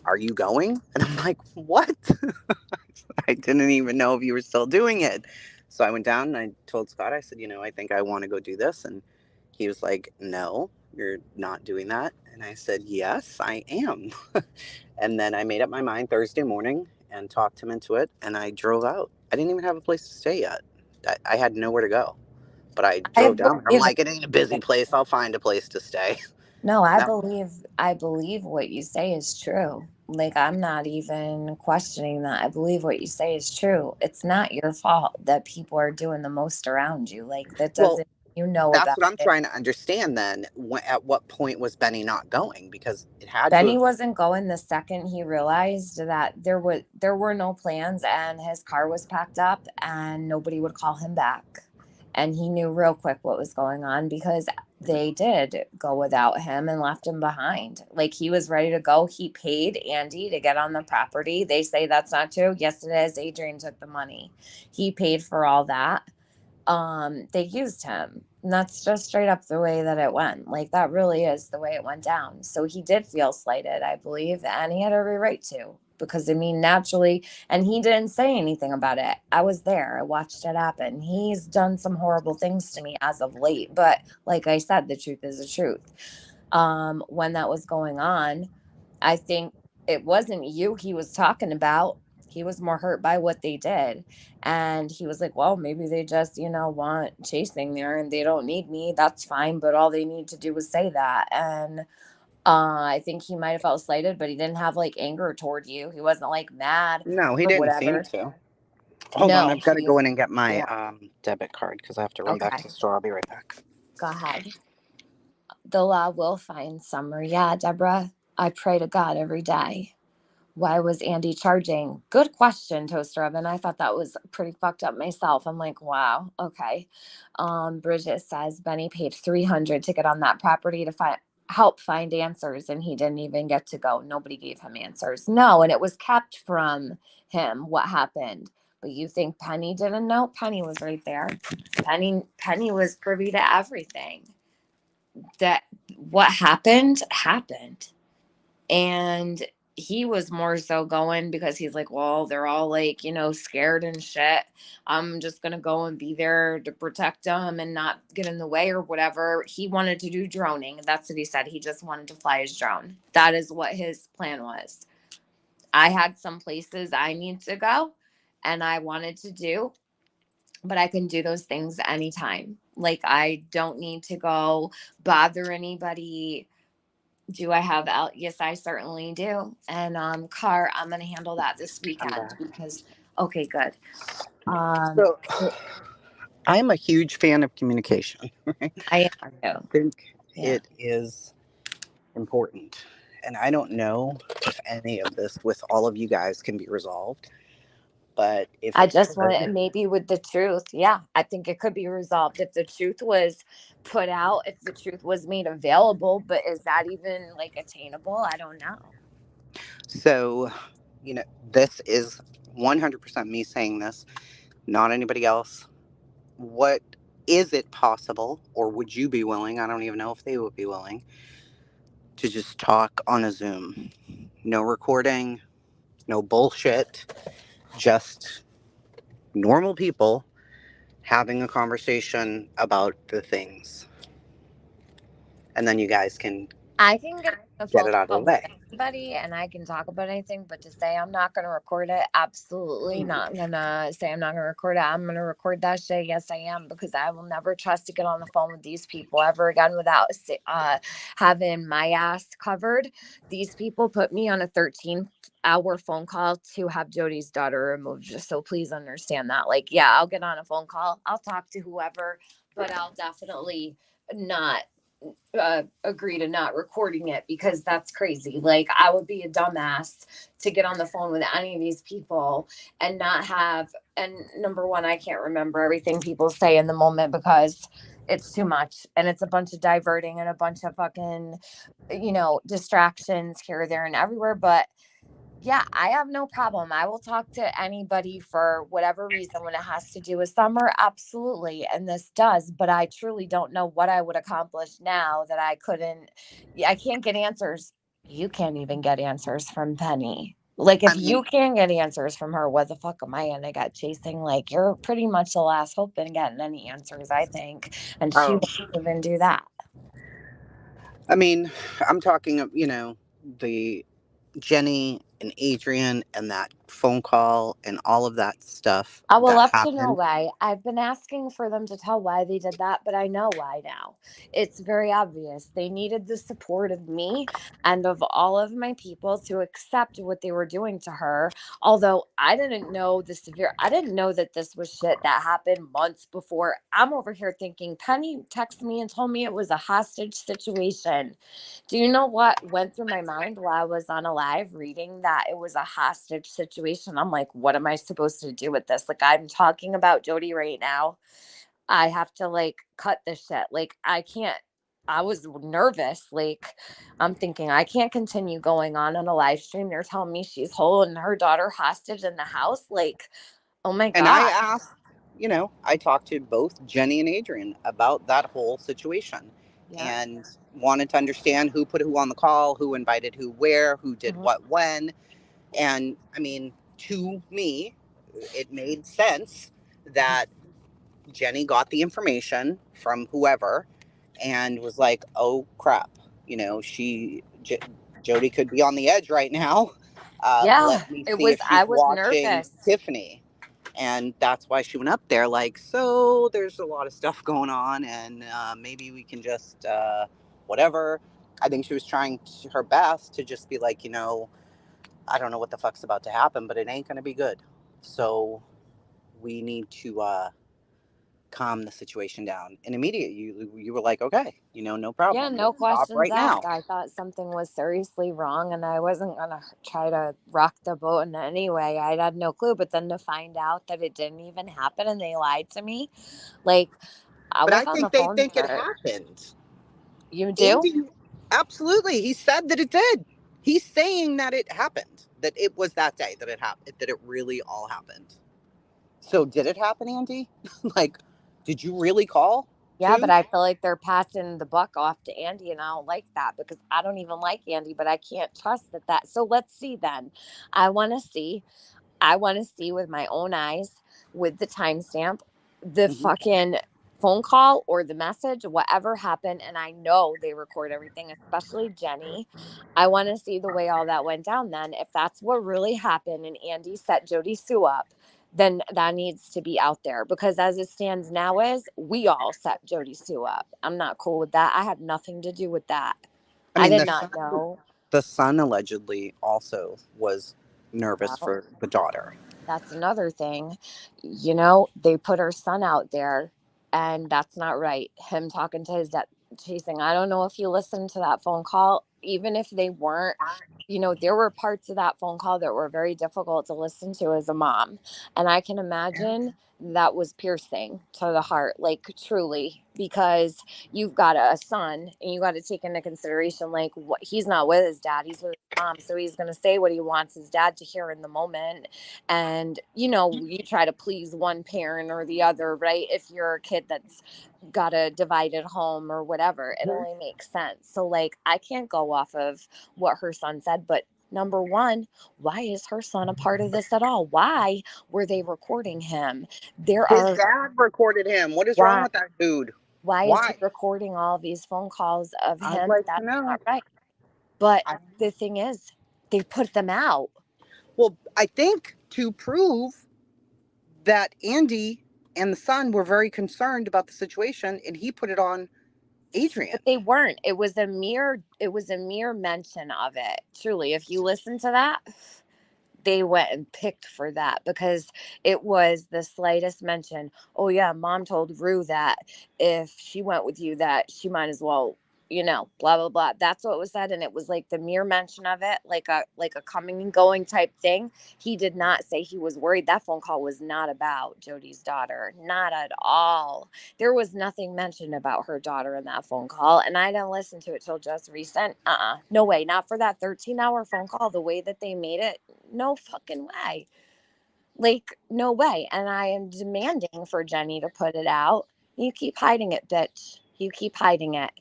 Are you going? And I'm like, what? I didn't even know if you were still doing it. So I went down and I told Scott, I said, I think I want to go do this. And he was like, no, you're not doing that. And I said, yes, I am. And then I made up my mind Thursday morning and talked him into it. And I drove out. I didn't even have a place to stay yet. I had nowhere to go. But I I drove down. I'm believe like, it ain't a busy place. I'll find a place to stay. No, And that, I believe what you say is true. Like, I'm not even questioning that. I believe what you say is true. It's not your fault that people are doing the most around you. Like, that well, doesn't, you know that's about what I'm it. trying to understand then. At what point was Benny not going? Because it had to Benny have. wasn't going the second he realized that there were no plans and his car was packed up and nobody would call him back. And he knew real quick what was going on because they did go without him and left him behind. Like, he was ready to go. He paid Andy to get on the property. They say that's not true. Yes, it is. Adrian took the money. He paid for all that. They used him. And that's just straight up the way that it went. Like, that really is the way it went down. So he did feel slighted, I believe, and he had every right to. Because, I mean, naturally, and he didn't say anything about it. I was there. I watched it happen. He's done some horrible things to me as of late. But like I said, the truth is the truth. When that was going on, I think it wasn't you he was talking about. He was more hurt by what they did. And he was like, well, maybe they just, want chasing there and they don't need me. That's fine. But all they need to do is say that. And I think he might have felt slighted, but he didn't have like anger toward you. He wasn't like mad No, he or didn't seem whatever. to. Hold on, No, I've got to he, go in and get my yeah. debit card because I have to run back to Okay, the store. I'll be right back. go ahead. The law will find Summer. Yeah, Deborah, I pray to God every day. Why was Andy charging? Good question, Toaster Oven. I thought that was pretty fucked up myself. I'm like, wow, okay. Bridget says Benny paid 300 to get on that property to help find answers, and he didn't even get to go. Nobody gave him answers. No, and it was kept from him what happened. But you think Penny didn't know? Penny was right there. Penny was privy to everything. That what happened. And he was more so going because he's like, well, they're all like, scared and shit. I'm just going to go and be there to protect them and not get in the way or whatever. He wanted to do droning. That's what he said. He just wanted to fly his drone. That is what his plan was. I had some places I need to go and I wanted to do, but I can do those things anytime. Like, I don't need to go bother anybody. Do I have out? Yes, I certainly do. And car, I'm gonna handle that this I'm weekend back. because okay, good. Um So, I'm a huge fan of communication. I I am too. think Yeah. it is important. And I don't know if any of this with all of you guys can be resolved, but if I it just want could, it maybe with the truth. Yeah, I think it could be resolved if the truth was put out, if the truth was made available, but is that even like attainable? I don't know. so, this is 100% me saying this, not anybody else. What is it possible, or would you be willing? I don't even know if they would be willing to just talk on a Zoom. No recording, no bullshit, just normal people having a conversation about the things. And then you guys can I can get on a get phone it out of the call with way. anybody and I can talk about anything, but to say I'm not going to record it, absolutely not going to say I'm not going to record it. I'm going to record that shit. Yes, I am, because I will never trust to get on the phone with these people ever again without having my ass covered. These people put me on a 13-hour phone call to have Jody's daughter removed. Just so please understand that. Like, yeah, I'll get on a phone call. I'll talk to whoever, but I'll definitely not agree to not recording it because that's crazy. Like, I would be a dumbass to get on the phone with any of these people and not have. And number one, I can't remember everything people say in the moment because it's too much and it's a bunch of diverting and a bunch of fucking, distractions here, there, and everywhere. But yeah, I have no problem. I will talk to anybody for whatever reason when it has to do with summer. Absolutely. And this does, but I truly don't know what I would accomplish now that I couldn't. Yeah, I can't get answers. You can't even get answers from Penny. Like, I if mean, you can't get answers from her, what the fuck am I gonna get chasing? Like, you're pretty much the last hope in getting any answers, I think. And she oh, won't even do that. I mean, I'm talking, the Jenny and Adrian and that phone call and all of that stuff I would that love to know happened. why. I've been asking for them to tell why they did that, but I know why now. It's very obvious. They needed the support of me and of all of my people to accept what they were doing to her. Although I didn't know that this was shit that happened months before. I'm over here thinking Penny texted me and told me it was a hostage situation. Do you know what went through my mind while I was on a live reading that it was a hostage situation? I'm like, what am I supposed to do with this? Like, I'm talking about Jody right now. I have to like cut this shit. Like, I can't. I was nervous. Like, I'm thinking I can't continue going on a live stream. They're telling me she's holding her daughter hostage in the house. Like, oh my And I God. asked, I talked to both Jenny and Adrian about that whole situation Yeah. and wanted to understand who put who on the call, who invited who where, who did Mhm. what when. And I mean, to me, it made sense Mhm. that Jenny got the information from whoever and was like, "Oh crap, Jody could be on the edge right now. Yeah. Let me It see was, if I she's was watching nervous. Tiffany." And that's why she went up there. Like, so there's a lot of stuff going on, and maybe we can just whatever. I think she was trying her best to just be like, I don't know what the fuck's about to happen, but it ain't going to be good. So we need to calm the situation down. And immediately you were like, okay, no Yeah, problem. no Let's stop questions right asked. now. I thought something was seriously wrong and I wasn't going to try to rock the boat in any way. I had no clue. But then to find out that it didn't even happen and they lied to me, like, I But was I on the think they phone think it for, happened. you do? Andy, absolutely. He said that it did. He's saying that it happened, that it was that day that it happened, that it really all happened. So did it happen, Andy? Like, did you really call Yeah, but too? I feel like they're passing the buck off to Andy, and I don't like that because I don't even like Andy, but I can't trust that. So let's see then. I want to see. I want to see with my own eyes, with the timestamp, the Mhm. fucking phone call or the message, whatever happened. And I know they record everything, especially Jenny. I want to see the way all that went down then. If that's what really happened and Andy set Jody Sue up, then that needs to be out there because as it stands now is we all set Jody Sue up. I'm not cool with that. I had nothing to do with that. I I mean, did not know. the son allegedly also was nervous Well, for the daughter. that's another thing. They put her son out there, and that's not right. Him talking to his dad, chasing. I don't know if you listened to that phone call, even if they weren't. There were parts of that phone call that were very difficult to listen to as a mom. And I can imagine that was piercing to the heart, like truly, because you've got a son and you got to take into consideration, like, what he's not with his dad, he's with his mom. So he's going to say what he wants his dad to hear in the moment and you try to please one parent or the other, right? If you're a kid that's got a divided home or whatever, it only makes sense. So like I can't go off of what her son said, but number one, why is her son a part of this at all? Why were they recording him? There His are dad recorded him. What is wrong why with that dude? why is he Why? recording all these phone calls of I'd him? like to That's know. not right. But I, the thing is, they put them out. well, I think to prove that Andy and the son were very concerned about the situation, and he put it on But Adrian. they weren't. It was a mere mention of it. Truly, if you listen to that, they went and picked for that because it was the slightest mention. Oh yeah, mom told Rue that if she went with you that she might as well, blah blah blah. That's what was said and it was like the mere mention of it, like a coming and going type thing. He did not say he was worried. That phone call was not about Jody's daughter, not at all. There was nothing mentioned about her daughter in that phone call and I didn't listen to it till just recent. No way, not for that 13-hour phone call the way that they made it. No fucking way. Like, no way. And I am demanding for Jenny to put it out. You keep hiding it, bitch. You keep hiding it.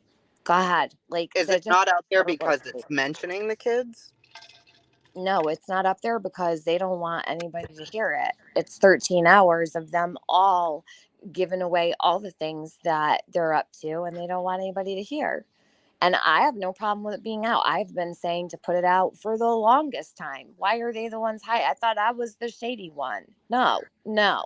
Go ahead. Like, Is it that just not out there don't look because cool. it's mentioning the kids? No, it's not up there because they don't want anybody to hear it. It's 13 hours of them all giving away all the things that they're up to, and they don't want anybody to hear. And I have no problem with it being out. I've been saying to put it out for the longest time. Why are they the ones high? I thought I was the shady one. No, no.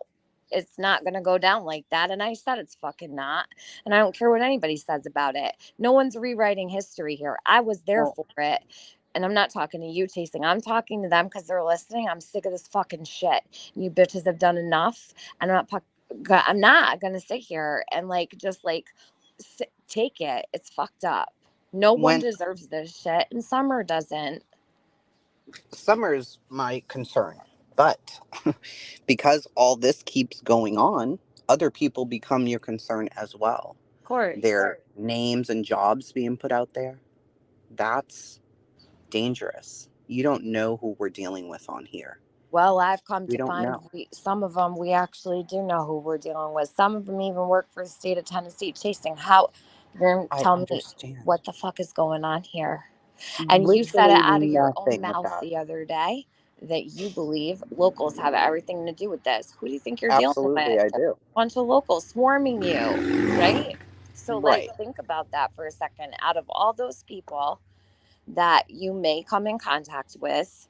It's not going to go down like that. And I said it's fucking not. And I don't care what anybody says about it. No one's rewriting history here. I was there Well, for it. And I'm not talking to you, Chasing. I'm talking to them because they're listening. I'm sick of this fucking shit. You bitches have done enough. And I'm not going to sit here and take it. It's fucked up. No one when deserves this shit, and Summer doesn't. Summer's my concern, but because all this keeps going on, other people become your concern as well. Of course. Their names and jobs being put out there. That's dangerous. You don't know who we're dealing with on here. Well, I've come We to don't find know. some of them we actually do know who we're dealing with. Some of them even work for the state of Tennessee. Chasing, how? Then I tell me understand. what the fuck is going on here. And you said it Literally out of your own nothing with mouth that. the other day that you believe locals have everything to do with this. Who do you think you're dealing with? Absolutely, I A do. bunch of locals swarming you, right? So, like, Right. think about that for a second. Out of all those people that you may come in contact with,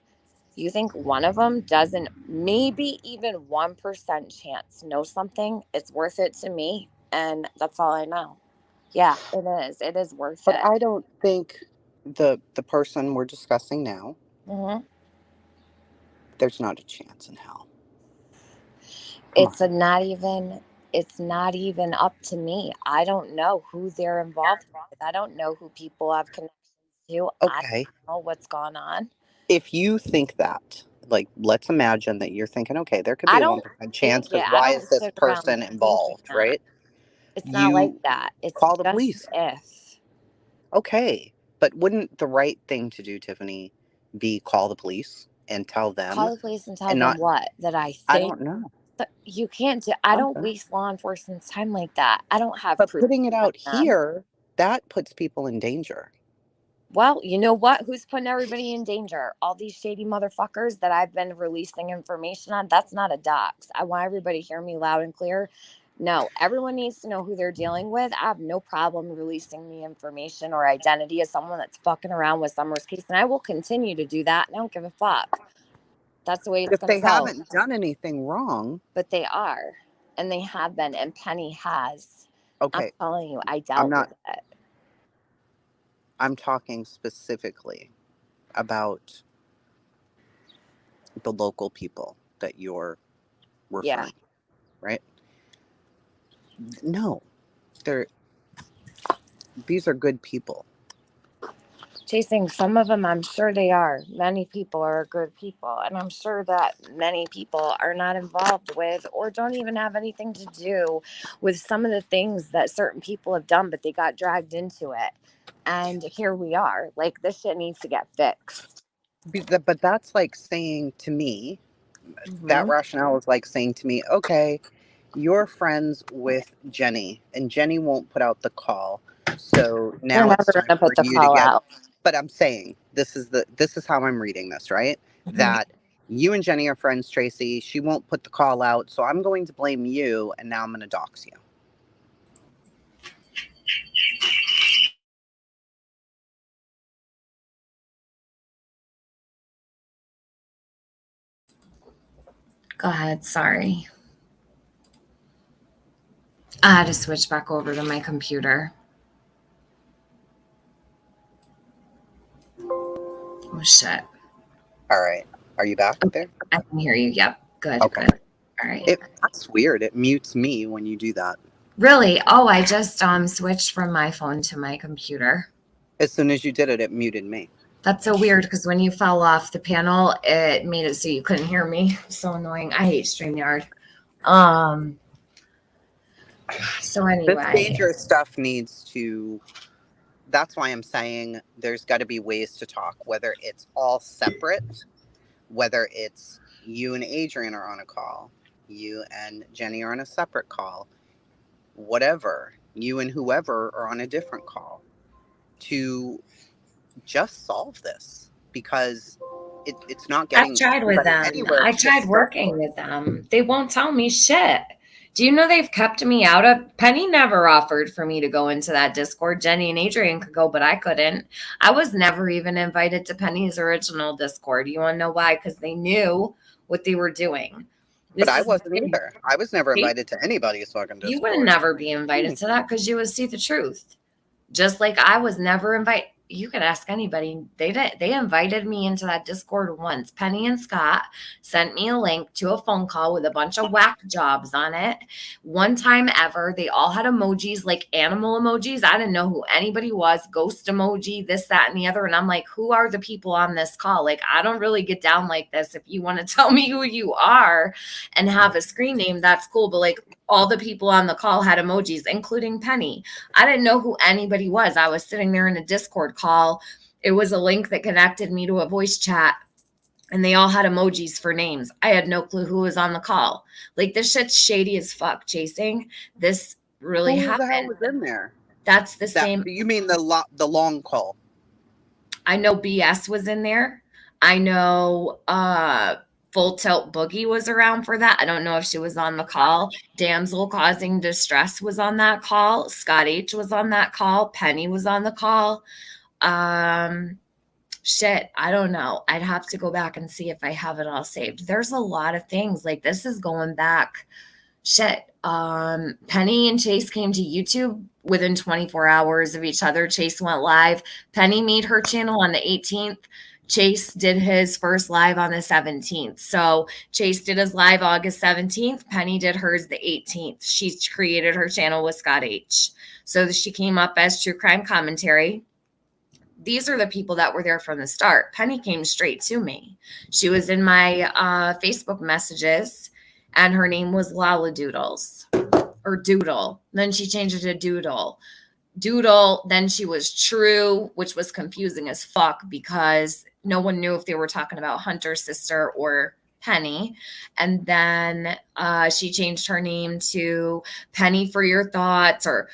you think one of them doesn't, maybe even 1% chance know something? It's worth it to me. And that's all I know. Yeah, it is. It is worth But it. I don't think the person we're discussing now, Mm-hmm. there's not a chance in hell. Come It's on. not even up to me. I don't know who they're involved with. I don't know who people have connections to. I Okay. don't know what's going on. If you think that, like, let's imagine that you're thinking, okay, there could be I a don't 1% chance think it. because I why don't is this sit around person thinking involved, that. right? It's not like You that. It's call the just police. if. Okay. But wouldn't the right thing to do, Tiffany, be call the police and tell them Call the police and tell and them not, what? That I I think don't know. that you can't do. I don't Okay. waste law enforcement's time like that. I don't have But proof putting it against out them. here, that puts people in danger. Well, you know what? Who's putting everybody in danger? All these shady motherfuckers that I've been releasing information on. That's not a dox. I want everybody to hear me loud and clear. No, everyone needs to know who they're dealing with. I have no problem releasing the information or identity of someone that's fucking around with Summer's case, and I will continue to do that. And I don't give a fuck. That's the way it's If going they to go. haven't done anything wrong, But they are, and they have been, and Penny has. I'm okay, telling you, I I'm dealt not, with it. I'm talking specifically about the local people that you're Yeah. referring, right? No, they're these are good people. Chasing some of them, I'm sure they are. Many people are good people, and I'm sure that many people are not involved with or don't even have anything to do with some of the things that certain people have done, but they got dragged into it. And here we are. Like, this shit needs to get fixed. But that's like saying to me, that Mm-hmm. rationale is like saying to me, okay, you're friends with Jenny, and Jenny won't put out the call. So They're now never it's going time to for put the you to call get. out. But I'm saying this is how I'm reading this, right? Mm-hmm. That you and Jenny are friends, Tracy. She won't put the call out, so I'm going to blame you, and now I'm going to dox you. Go ahead. Sorry. I had to switch back over to my computer. Oh, shit. All right, are you back Okay, there? I can hear you. Yep. Good, Okay. good. All right. That's weird. It mutes me when you do that. Really? Oh, I just switched from my phone to my computer. As soon as you did it, it muted me. That's so weird because when you fell off the panel, it made it so you couldn't hear me. So annoying. I hate StreamYard. Um, so This anyway, dangerous stuff needs to. That's why I'm saying there's got to be ways to talk, whether it's all separate, whether it's you and Adrian are on a call, you and Jenny are on a separate call, whatever, you and whoever are on a different call to just solve this because it's not I've getting tried with anybody them. anywhere. I It's just tried working stressful. with them. They won't tell me shit. Do you know they've kept me out of Penny never offered for me to go into that Discord. Jenny and Adrian could go, but I couldn't. I was never even invited to Penny's original Discord. You want to know why? Because they knew what they were doing. But This I is the wasn't thing. either. I was never invited to anybody's fucking You would Discord. never be invited to that because you would see the truth. Just like I was never invited. You could ask anybody. They did. They invited me into that Discord once. Penny and Scott sent me a link to a phone call with a bunch of whack jobs on it. One time ever, they all had emojis like animal emojis. I didn't know who anybody was. Ghost emoji, this, that, and the other. And I'm like, who are the people on this call? Like, I don't really get down like this. If you want to tell me who you are and have a screen name, that's cool. But like, all the people on the call had emojis, including Penny. I didn't know who anybody was. I was sitting there in a Discord call. It was a link that connected me to a voice chat, and they all had emojis for names. I had no clue who was on the call. Like, this shit's shady as fuck, Chasing. This really Who the hell happened. was in there? That's the That same. you mean the long call? I know BS was in there. I know Full Tilt Boogie was around for that. I don't know if she was on the call. Damsel Causing Distress was on that call. Scott H was on that call. Penny was on the call. Um, shit, I don't know. I'd have to go back and see if I have it all saved. There's a lot of things. Like, this is going back. Shit, Penny and Chase came to YouTube within 24 hours of each other. Chase went live. Penny made her channel on the 18th. Chase did his first live on the 17th. So Chase did his live August 17th. Penny did hers the 18th. She created her channel with Scott H. So she came up as true crime commentary. These are the people that were there from the start. Penny came straight to me. She was in my Facebook messages, and her name was Lala Doodles or Doodle. Then she changed it to Doodle. Then she was True, which was confusing as fuck because no one knew if they were talking about Hunter's sister or Penny. And then she changed her name to Penny for Your Thoughts or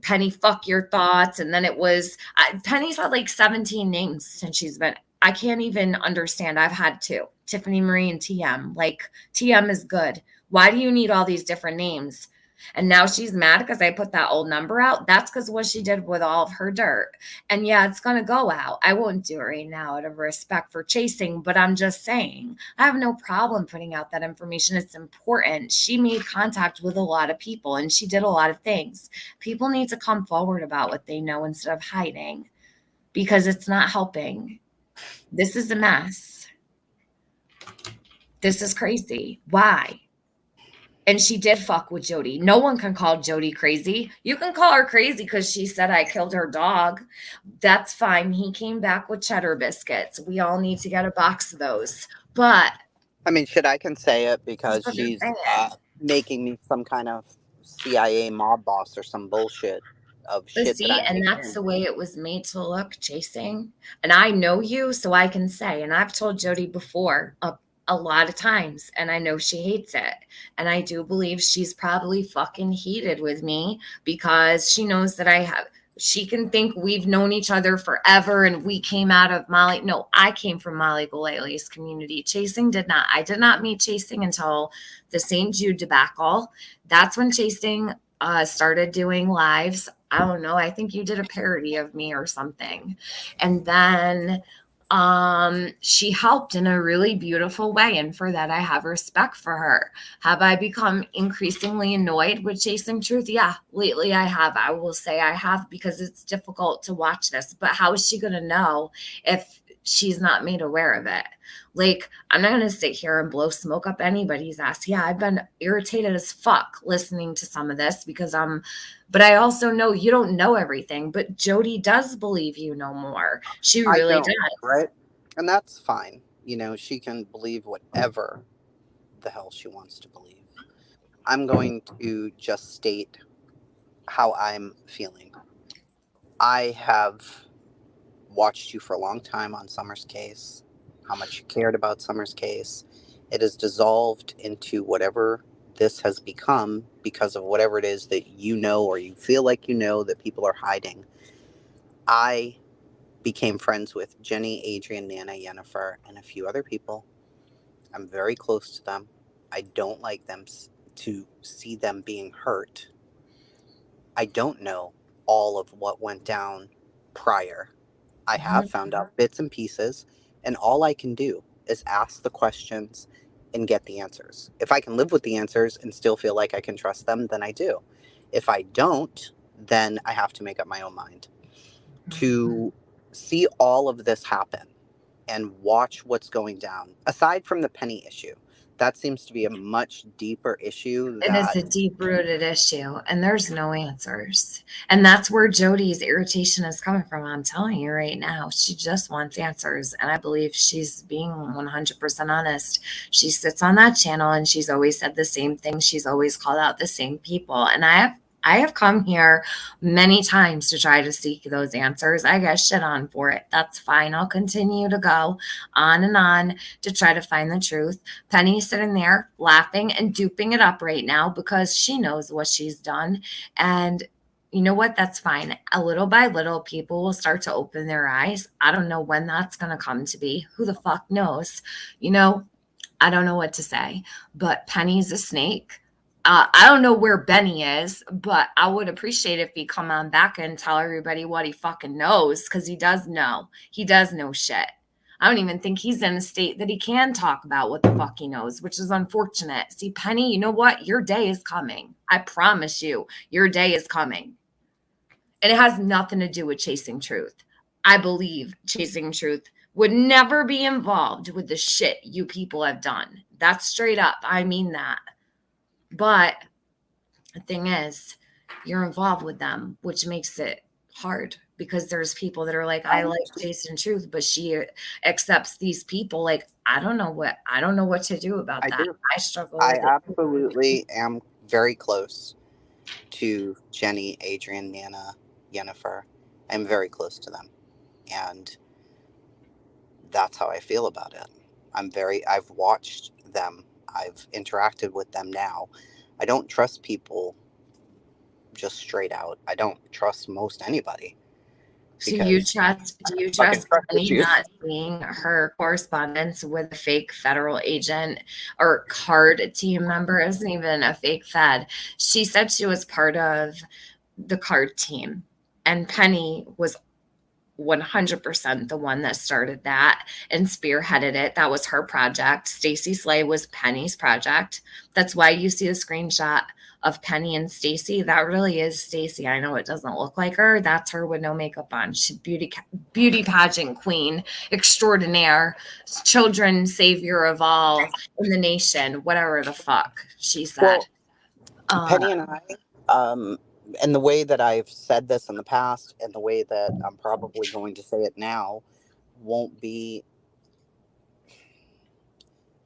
Penny Fuck Your Thoughts. And then it was Penny's had like 17 names since she's been. I can't even understand. I've had two, Tiffany Marie and TM. Like, TM is good. Why do you need all these different names? And now she's mad because I put that old number out. That's because what she did with all of her dirt. And yeah, it's going to go out. I won't do it right now out of respect for Chasing, but I'm just saying, I have no problem putting out that information. It's important. She made contact with a lot of people and she did a lot of things. People need to come forward about what they know instead of hiding because it's not helping. This is a mess. This is crazy. Why? And she did fuck with Jody. No one can call Jody crazy. You can call her crazy because she said I killed her dog. That's fine. He came back with cheddar biscuits. We all need to get a box of those. But I mean, shit, I can say it because that's what they're she's saying. making me some kind of CIA mob boss or some bullshit of But shit that see, I'm and making. that's the way it was made to look, Chasing. And I know you, so I can say, and I've told Jody before a lot of times, and I know she hates it. And I do believe she's probably fucking heated with me because she knows that she can think we've known each other forever and we came out of Molly. No, I came from Molly Golali's community. Chasing did not. I did not meet Chasing until the St. Jude debacle. That's when Chasing started doing lives. I don't know. I think you did a parody of me or something. And then she helped in a really beautiful way. And for that, I have respect for her. Have I become increasingly annoyed with Chasing Truth? Yeah, lately I have. I will say I have because it's difficult to watch this. But how is she going to know if she's not made aware of it? Like, I'm not going to sit here and blow smoke up anybody's ass. Yeah, I've been irritated as fuck listening to some of this because but I also know you don't know everything. But Jody does believe you know more. She I really don't, does. right? And that's fine. You know, she can believe whatever the hell she wants to believe. I'm going to just state how I'm feeling. I have watched you for a long time on Summer's case, how much you cared about Summer's case. It has dissolved into whatever this has become because of whatever it is that you know or you feel like you know that people are hiding. I became friends with Jenny, Adrian, Nana, Yennefer, and a few other people. I'm very close to them. I don't like them to see them being hurt. I don't know all of what went down prior. I have found out bits and pieces, and all I can do is ask the questions and get the answers. If I can live with the answers and still feel like I can trust them, then I do. If I don't, then I have to make up my own mind. To see all of this happen and watch what's going down, aside from the Penny issue, that seems to be a much deeper issue It is that a deep rooted issue, and there's no answers. And that's where Jody's irritation is coming from. I'm telling you right now, she just wants answers. And I believe she's being 100% honest. She sits on that channel and she's always said the same thing. She's always called out the same people. And I have come here many times to try to seek those answers. I get shit on for it. That's fine. I'll continue to go on and on to try to find the truth. Penny's sitting there laughing and duping it up right now because she knows what she's done. And you know what? That's fine. A little by little, people will start to open their eyes. I don't know when that's going to come to be. Who the fuck knows? You know, I don't know what to say, but Penny's a snake. I don't know where Benny is, but I would appreciate if he come on back and tell everybody what he fucking knows because he does know. He does know shit. I don't even think he's in a state that he can talk about what the fuck he knows, which is unfortunate. See, Penny, you know what? Your day is coming. I promise you, your day is coming. And it has nothing to do with chasing truth. I believe chasing truth would never be involved with the shit you people have done. That's straight up. I mean that. But the thing is, you're involved with them, which makes it hard because there's people that are like, I like chasing truth, but she accepts these people. Like, I don't know what to do about I that. do. I struggle I with it. absolutely am very close to Jenny, Adrian, Nana, Yennefer. I'm very close to them. And that's how I feel about it. I've watched them. I've interacted with them now. I don't trust people just straight out. I don't trust most anybody So because do you fucking trust trust Penny issues. not seeing her correspondence with a fake federal agent or card team member? It isn't even a fake Fed. She said she was part of the card team, and Penny was 100% the one that started that and spearheaded it. That was her project. Stacy Slay was Penny's project. That's why you see the screenshot of Penny and Stacy. That really is Stacy. I know it doesn't look like her. That's her with no makeup on. She's beauty pageant queen extraordinaire, children savior of all in the nation, whatever the fuck she said. Well, Penny and I, and the way that I've said this in the past and the way that I'm probably going to say it now won't be,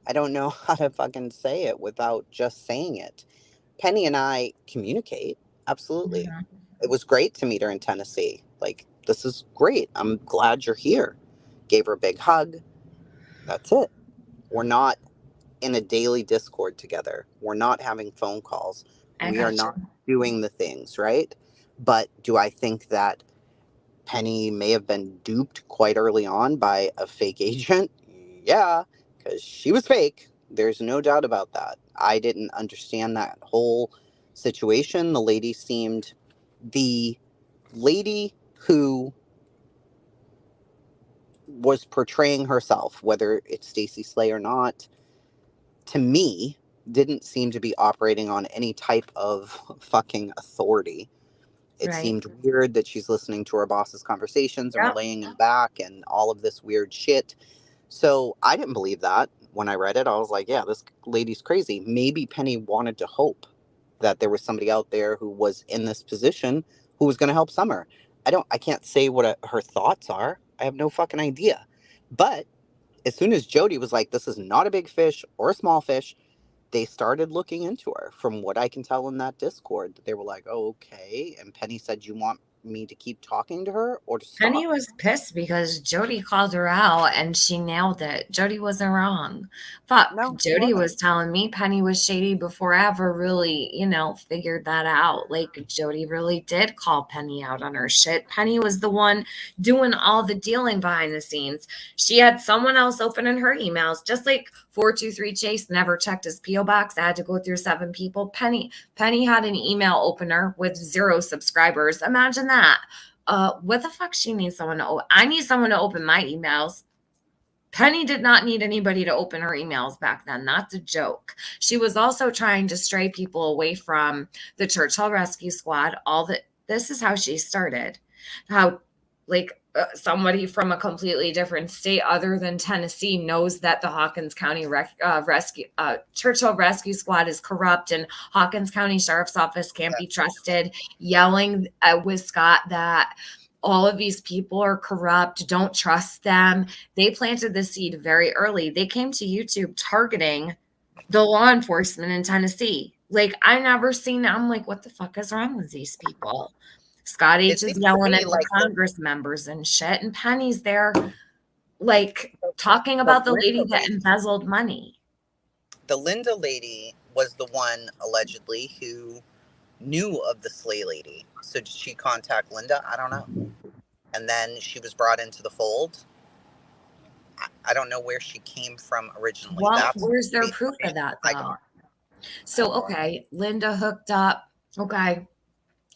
I don't know how to fucking say it without just saying it. Penny and I communicate. Absolutely. Mhm. It was great to meet her in Tennessee. Like, this is great. I'm glad you're here. Gave her a big hug. That's it. We're not in a daily Discord together. We're not having phone calls. I We are got not you. doing the things, right? But do I think that Penny may have been duped quite early on by a fake agent? Yeah, because she was fake. There's no doubt about that. I didn't understand that whole situation. The lady who was portraying herself, whether it's Stacey Slay or not, to me, didn't seem to be operating on any type of fucking authority. It Right. seemed weird that she's listening to her boss's conversations and Yep. relaying them back and all of this weird shit. So I didn't believe that when I read it. I was like, yeah, this lady's crazy. Maybe Penny wanted to hope that there was somebody out there who was in this position who was going to help Summer. I can't say what her thoughts are. I have no fucking idea. But as soon as Jody was like, this is not a big fish or a small fish, they started looking into her. From what I can tell in that Discord, they were like, oh, okay. And Penny said, you want me to keep talking to her or to Penny stop? was pissed because Jody called her out and she nailed it. Jody wasn't wrong. Fuck. No, she Jody wasn't. was telling me Penny was shady before I ever really, figured that out. Like, Jody really did call Penny out on her shit. Penny was the one doing all the dealing behind the scenes. She had someone else opening her emails, just like 423 Chase never checked his P.O. box. I had to go through 7 people. Penny had an email opener with 0 subscribers. Imagine that. What the fuck she needs someone to I need someone to open my emails. Penny did not need anybody to open her emails back then. That's a joke. She was also trying to stray people away from the Churchill Rescue Squad. This is how she started. How somebody from a completely different state other than Tennessee knows that the Hawkins County Churchill Rescue Squad is corrupt and Hawkins County Sheriff's Office can't be trusted, yelling with Scott that all of these people are corrupt, don't trust them. They planted the seed very early. They came to YouTube targeting the law enforcement in Tennessee. Like, I never seen it. I'm like, what the fuck is wrong with these people? Scott It H is seems to yelling me at the like Congress members and shit, and Penny's there, like, talking the about the lady Linda that lady, embezzled money. the Linda lady was the one allegedly who knew of the Slay lady. So did she contact Linda? I don't know. And then she was brought into the fold. I don't know where she came from originally. Well, That's where's their the proof of information that, I though? got. So, okay, Linda hooked up. Okay,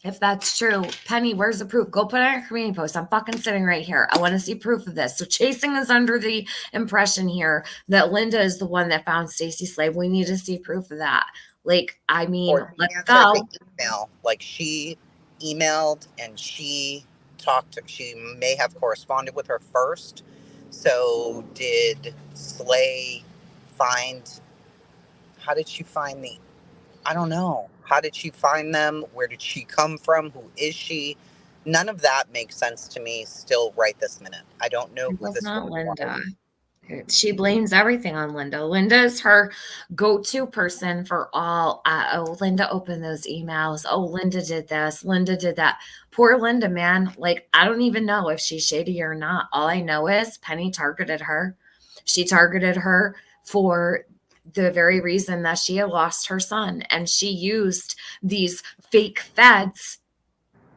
If that's true, Penny, where's the proof? Go put it on your community post. I'm fucking sitting right here. I want to see proof of this. So Chasing is under the impression here that Linda is the one that found Stacey Slave. We need to see proof of that. Like, I mean, Or let's answer go. the email. Like she emailed and she talked. She may have corresponded with her first. So did Slay find? How did she find the? I don't know. How did she find them? Where did she come from? Who is she? None of that makes sense to me still right this minute. I don't know It who was this not woman Linda. was. She blames everything on Linda. Linda is her go-to person for all. Oh, Linda opened those emails. Oh, Linda did this. Linda did that. Poor Linda, man. Like, I don't even know if she's shady or not. All I know is Penny targeted her. She targeted her for the very reason that she had lost her son. And she used these fake feds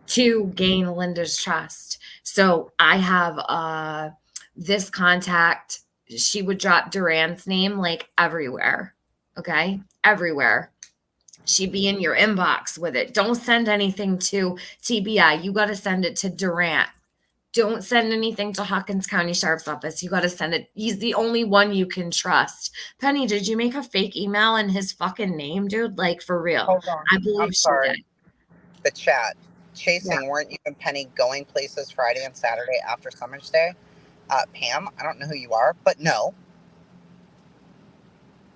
to gain Linda's trust. So I have this contact. She would drop Duran's name like everywhere. Okay. Everywhere. She'd be in your inbox with it. Don't send anything to TBI. You got to send it to Durant. Don't send anything to Hawkins County Sheriff's Office. You got to send it. He's the only one you can trust. Penny, did you make a fake email in his fucking name, dude? Like, for real. Hold on. I believe I'm she sorry. did. The chat. Yeah. Chasing, weren't you and Penny going places Friday and Saturday after Summer's Day? Pam, I don't know who you are, but no.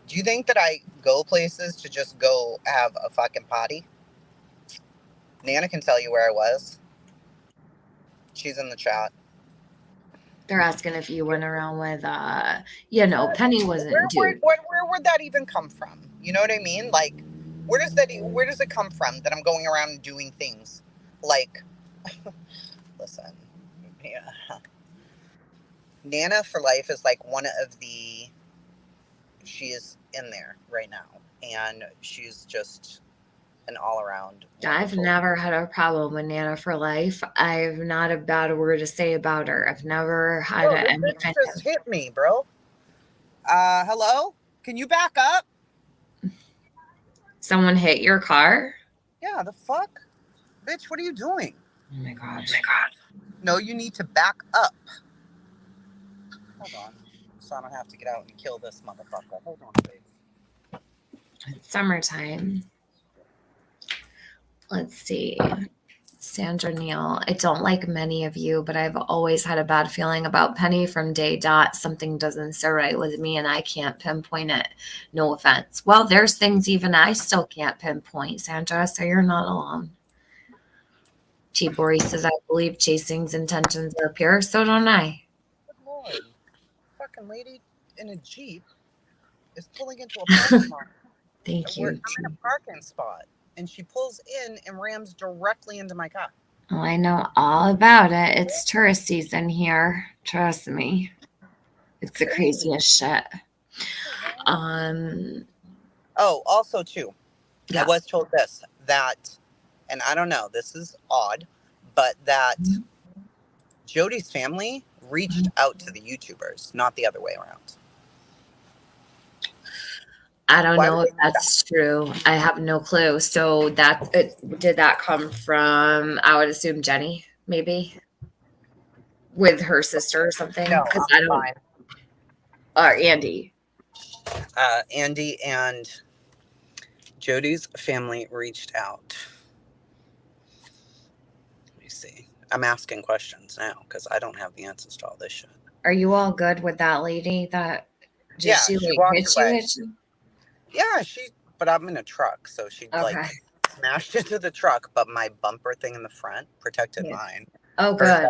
Do you think that I go places to just go have a fucking potty? Nana can tell you where I was. She's in the chat. They're asking if you went around with, Penny wasn't, dude. Where would that even come from? You know what I mean? Like, where does it come from that I'm going around and doing things? Like, listen, yeah. Nana for Life is like one of the, she is in there right now. And she's just an all around. I've never had a problem with Nana for Life. I've not a bad word to say about her. I've never had any kind just of. hit me, bro. Hello? Can you back up? Someone hit your car? Yeah, the fuck? Bitch, what are you doing? Oh my God. No, you need to back up. Hold on. So I don't have to get out and kill this motherfucker. Hold on, please. It's summertime. Let's see. Sandra Neal, I don't like many of you, but I've always had a bad feeling about Penny from day dot. Something doesn't sit right with me and I can't pinpoint it. No offense. Well, there's things even I still can't pinpoint, Sandra, so you're not alone. T. Bori says, I believe Chasing's intentions are pure, so don't I. Good Lord. Fucking lady in a Jeep is pulling into a parking lot. Thank you. I'm in a parking spot. And she pulls in and rams directly into my car. Oh, I know all about it. It's tourist season here. Trust me. It's the craziest shit. Oh, also too, Yeah. I was told this, that, and I don't know, this is odd, but that Jody's family reached out to the YouTubers, not the other way around. I don't know if that's true. I have no clue. So did that come from, I would assume, Jenny, maybe? With her sister or something? No, Because I don't. fine. Or Andy. Andy and Jody's family reached out. Let me see. I'm asking questions now because I don't have the answers to all this shit. Are you all good with that lady? She walked away. Yeah, but I'm in a truck, so she smashed into the truck, but my bumper thing in the front protected mine. Oh, good.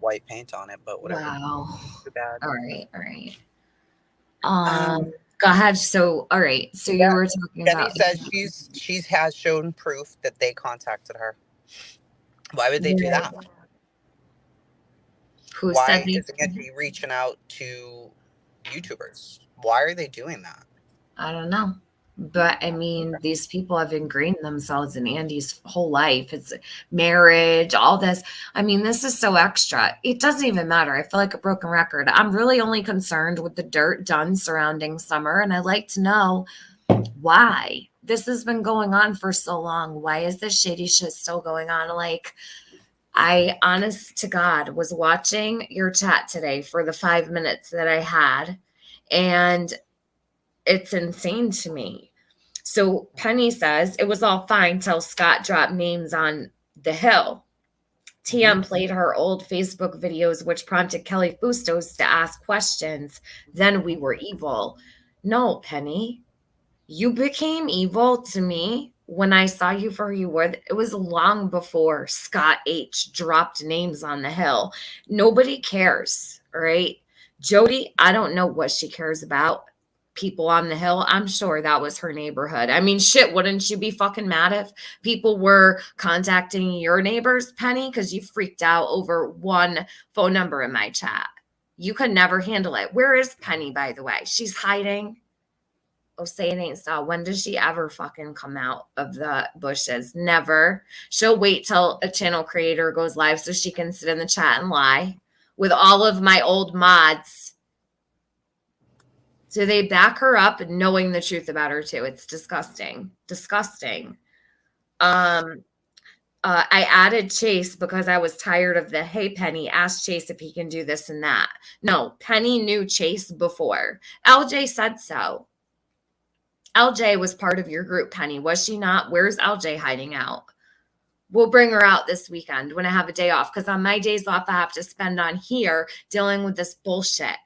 White paint on it, but whatever. Wow. Too bad. All right. Go ahead. So, all right. So you were talking about. Jenny says she has shown proof that they contacted her. Why would they do that? Why is Andy reaching out to YouTubers? Why are they doing that? I don't know. But I mean, these people have ingrained themselves in Andy's whole life. It's marriage, all this. I mean, this is so extra. It doesn't even matter. I feel like a broken record. I'm really only concerned with the dirt done surrounding Summer. And I'd like to know why. this has been going on for so long. Why is this shady shit still going on? Like, I, honest to God, was watching your chat today for the 5 minutes that I had, and it's insane to me. So Penny says it was all fine till Scott dropped names on the Hill. TM played her old Facebook videos, which prompted Kelly Fustos to ask questions. Then we were evil. No, Penny, you became evil to me when I saw you for who you were. It was long before Scott H dropped names on the Hill. Nobody cares, all right? Jody, I don't know what she cares about. People on the Hill, I'm sure that was her neighborhood. I mean, shit, wouldn't you be fucking mad if people were contacting your neighbors, Penny? Because you freaked out over one phone number in my chat. You could never handle it. Where is Penny, by the way? She's hiding. Oh, say it ain't so. When does she ever fucking come out of the bushes? Never. She'll wait till a channel creator goes live so she can sit in the chat and lie with all of my old mods. So they back her up knowing the truth about her too. It's disgusting. Disgusting. I added Chase because I was tired of the, hey, Penny, ask Chase if he can do this and that. No, Penny knew Chase before. LJ said so. LJ was part of your group, Penny, was she not? Where's LJ hiding out? We'll bring her out this weekend when I have a day off, because on my days off, I have to spend on here dealing with this bullshit.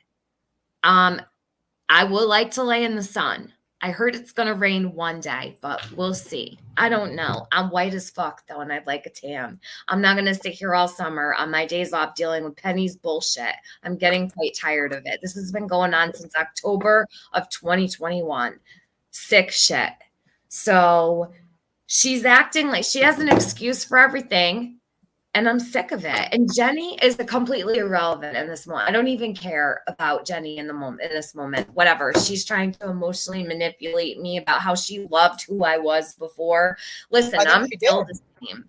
I would like to lay in the sun. I heard it's going to rain one day, but we'll see. I don't know. I'm white as fuck, though, and I'd like a tan. I'm not going to sit here all summer on my days off dealing with Penny's bullshit. I'm getting quite tired of it. This has been going on since October of 2021. Sick shit. So she's acting like she has an excuse for everything, and I'm sick of it. And Jenny is completely irrelevant in this moment. I don't even care about Jenny in this moment. Whatever. She's trying to emotionally manipulate me about how she loved who I was before. Listen, I'm still the same.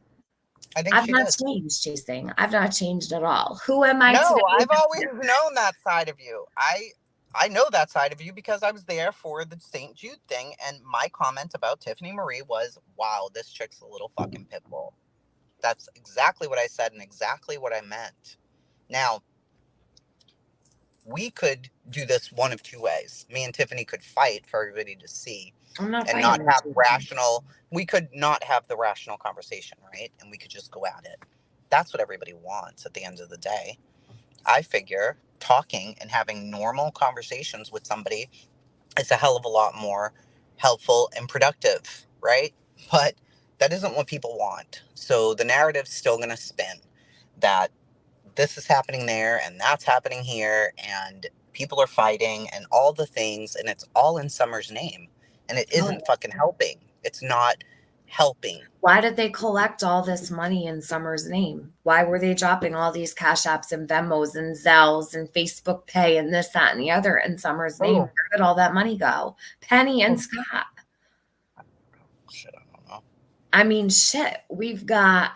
I've not changed, Chasing. I've not changed at all. Who am I today? No, I've always known that side of you. I know that side of you because I was there for the St. Jude thing, and my comment about Tiffany Marie was, wow, this chick's a little fucking pit bull. That's exactly what I said and exactly what I meant. Now, we could do this one of two ways. Me and Tiffany could fight for everybody to see and not have rational, we could not have the rational conversation, right? And we could just go at it. That's what everybody wants at the end of the day. I figure talking and having normal conversations with somebody is a hell of a lot more helpful and productive, right? But that isn't what people want. So the narrative's still going to spin that this is happening there and that's happening here and people are fighting and all the things, and it's all in Summer's name, and it isn't fucking helping. It's not helping. Why did they collect all this money in Summer's name? Why were they dropping all these Cash Apps and Venmos and Zells and Facebook Pay and this, that, and the other in Summer's name? Where did all that money go? Penny and Scott. Shit, I don't know. I mean, shit, we've got,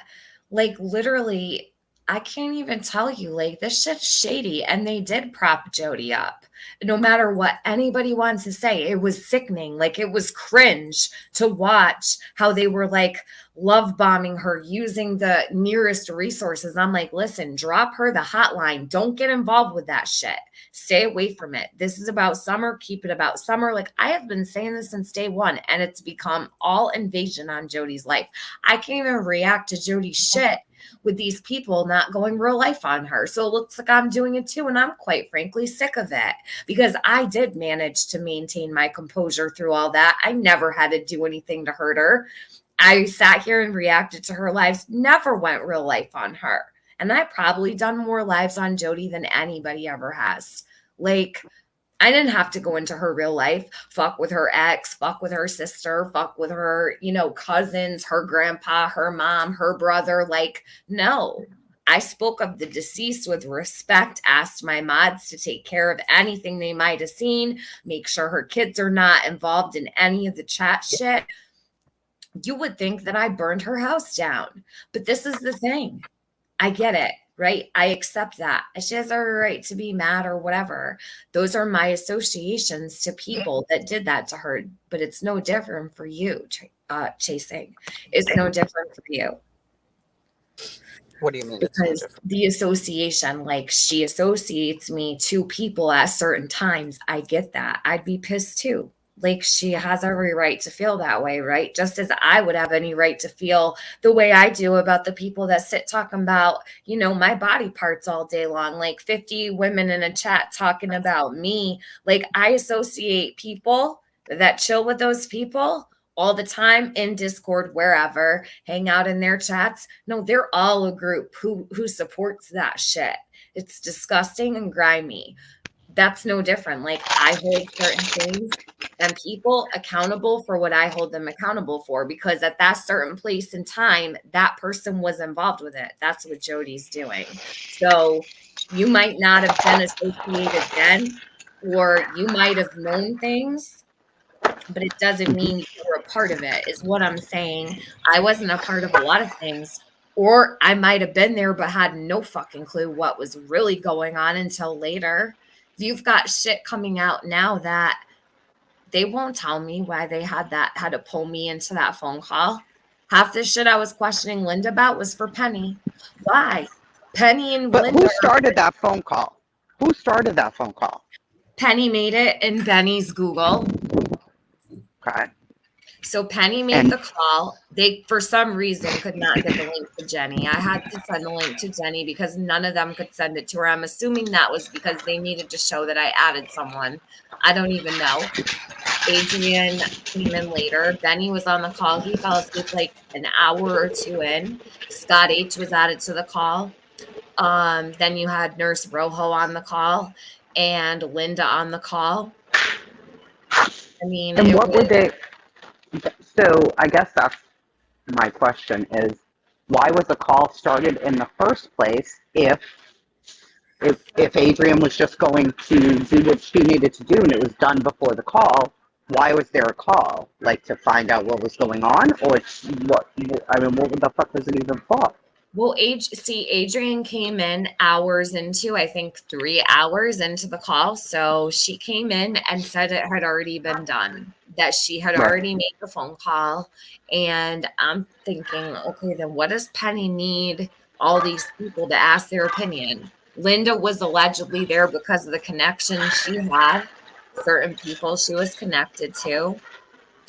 like, literally, I can't even tell you, like, this shit's shady. And they did prop Jody up. No matter what anybody wants to say, it was sickening. Like, it was cringe to watch how they were, like, love bombing her using the nearest resources. I'm like, listen, drop her the hotline. Don't get involved with that shit. Stay away from it. This is about Summer. Keep it about Summer. Like, I have been saying this since day one, and it's become all invasion on Jody's life. I can't even react to Jody's shit with these people not going real life on her. So it looks like I'm doing it too. And I'm quite frankly sick of it, because I did manage to maintain my composure through all that. I never had to do anything to hurt her. I sat here and reacted to her lives, never went real life on her. And I probably done more lives on Jody than anybody ever has. Like, I didn't have to go into her real life, fuck with her ex, fuck with her sister, fuck with her, cousins, her grandpa, her mom, her brother. Like, no. I spoke of the deceased with respect, asked my mods to take care of anything they might have seen, make sure her kids are not involved in any of the chat shit. You would think that I burned her house down. But this is the thing. I get it. right? I accept that. She has every right to be mad or whatever. Those are my associations to people that did that to her, but it's no different for you, Chasing. It's no different for you. What do you mean it's no Because different? the association, like she associates me to people at certain times. I get that. I'd be pissed too. Like she has every right to feel that way, right? Just as I would have any right to feel the way I do about the people that sit talking about, my body parts all day long, like 50 women in a chat talking about me. Like I associate people that chill with those people all the time in Discord, wherever, hang out in their chats. No, they're all a group who supports that shit. It's disgusting and grimy. That's no different. Like I hold certain things and people accountable for what I hold them accountable for, because at that certain place in time, that person was involved with it. That's what Jody's doing. So you might not have been associated then, or you might have known things, but it doesn't Mhm. mean you were a part of it, is what I'm saying. I wasn't a part of a lot of things, or I might have been there but had no fucking clue what was really going on until later. You've got shit coming out now that they won't tell me why they had to pull me into that phone call. Half the shit I was questioning Linda about was for Penny. Why? Penny and But Linda who started that phone call? Who started that phone call? Penny made it in Benny's Google. Okay. So Penny made And the call. They, for some reason, could not get the link to Jenny. I had to send the link to Jenny because none of them could send it to her. I'm assuming that was because they needed to show that I added someone. I don't even know. Adrian came in later. Benny was on the call. He fell asleep like an hour or two in. Scott H was added to the call. Then you had Nurse Rojo on the call and Linda on the call. I mean, and it what were was. they? So I guess that's my question is why was the call started in the first place if Adrian was just going to do what she needed to do and it was done before the call, why was there a call? Like to find out what was going on, or what? I mean, what the fuck was it even for? Well, Adrian came in hours into, I think 3 hours into the call. So she came in and said it had already been done, that she had Right. already made the phone call. And I'm thinking, okay, then what does Penny need all these people to ask their opinion? Linda was allegedly there because of the connection she had, certain people she was connected to.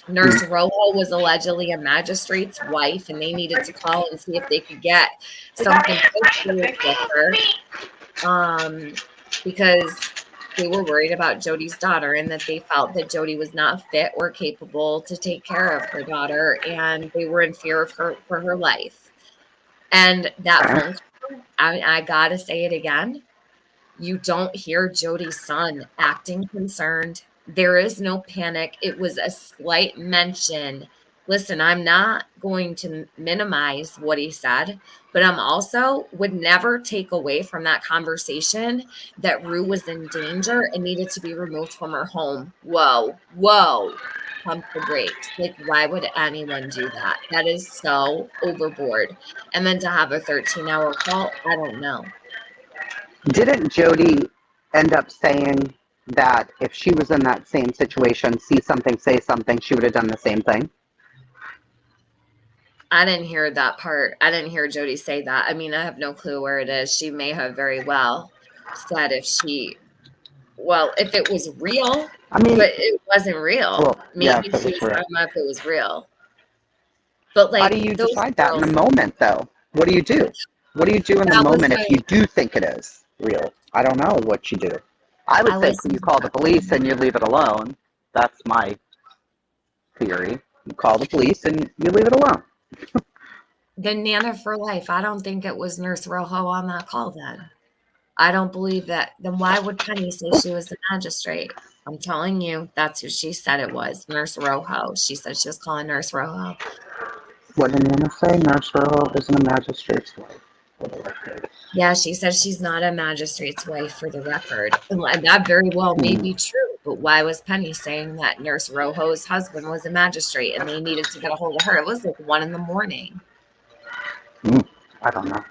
Nurse Rojo was allegedly a magistrate's wife, and they needed to call and see if they could get something paperwork with her, because they were worried about Jody's daughter and that they felt that Jody was not fit or capable to take care of her daughter, and they were in fear of her for her life. And that phone call, I gotta say it again, you don't hear Jody's son acting concerned. There is no panic. It was a slight mention. Listen, I'm not going to minimize what he said, but I'm also would never take away from that conversation that Rue was in danger and needed to be removed from her home. Whoa, whoa. Pump the brakes. Like, why would anyone do that? That is so overboard. And then to have a 13-hour call, I don't know. Didn't Jody end up saying that if she was in that same situation, see something, say something, she would have done the same thing? I didn't hear that part. I didn't hear Jody say that. I mean, I have no clue where it is. She may have very well said if it was real, I mean, but it wasn't real. well, yeah, Maybe if it she was was real. talking about if it was real. But How do like you those decide that in girls, the moment, though? What do you do? What do you do in the that was moment my, if you do think it is real? I don't know what you do. I would I say listened you to call the that. police and you leave it alone. That's my theory. You call the police and you leave it alone. The Nana for life. I don't think it was Nurse Rojo on that call then. I don't believe that. Then why would Penny say she was the magistrate? I'm telling you, that's who she said it was, Nurse Rojo. She said she was calling Nurse Rojo. What did Nana say? Nurse Earl isn't a magistrate's wife. Yeah, she said she's not a magistrate's wife for the record. And that very well may be true, but why was Penny saying that Nurse Rojo's husband was a magistrate and they needed to get a hold of her? It was like 1 a.m. I don't know.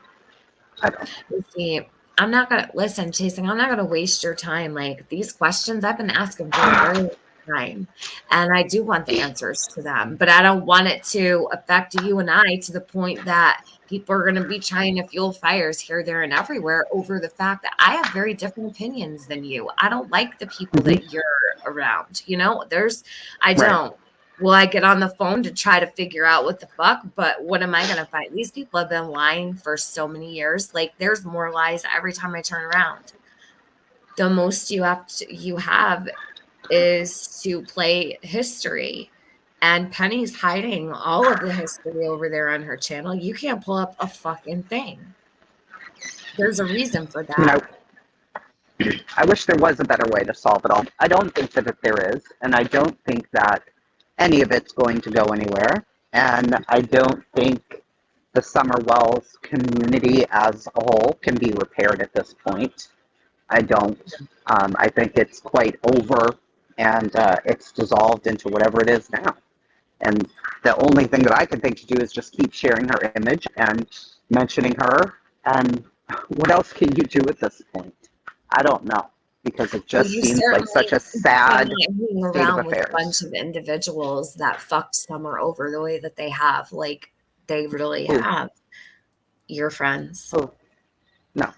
I don't. You see, I'm not gonna listen, Chasing. I'm not gonna waste your time. Like these questions I've been asking for a very long time, and I do want the answers to them, but I don't want it to affect you and I to the point that people are gonna be trying to fuel fires here, there, and everywhere over the fact that I have very different opinions than you. I don't like the people Mhm. that you're around. I Right. don't. Will I get on the phone to try to figure out what the fuck? But what am I going to find? These people have been lying for so many years. Like there's more lies every time I turn around. The most you have is to play history. And Penny's hiding all of the history over there on her channel. You can't pull up a fucking thing. There's a reason for I mean, that. I wish there was a better way to solve it all. I don't think that there is, and I don't think that any of it's going to go anywhere. And I don't think the Summer Wells community as a whole can be repaired at this point. I don't. I think it's quite over, and it's dissolved into whatever it is now. And the only thing that I can think to do is just keep sharing her image and mentioning her. And what else can you do at this point? I don't know, because it Well, just you seems like such certainly a sad can't hang state of around with a bunch affairs. of individuals that fucked Summer over the way that they have. Like they really Who? have. Your friends. Who? No.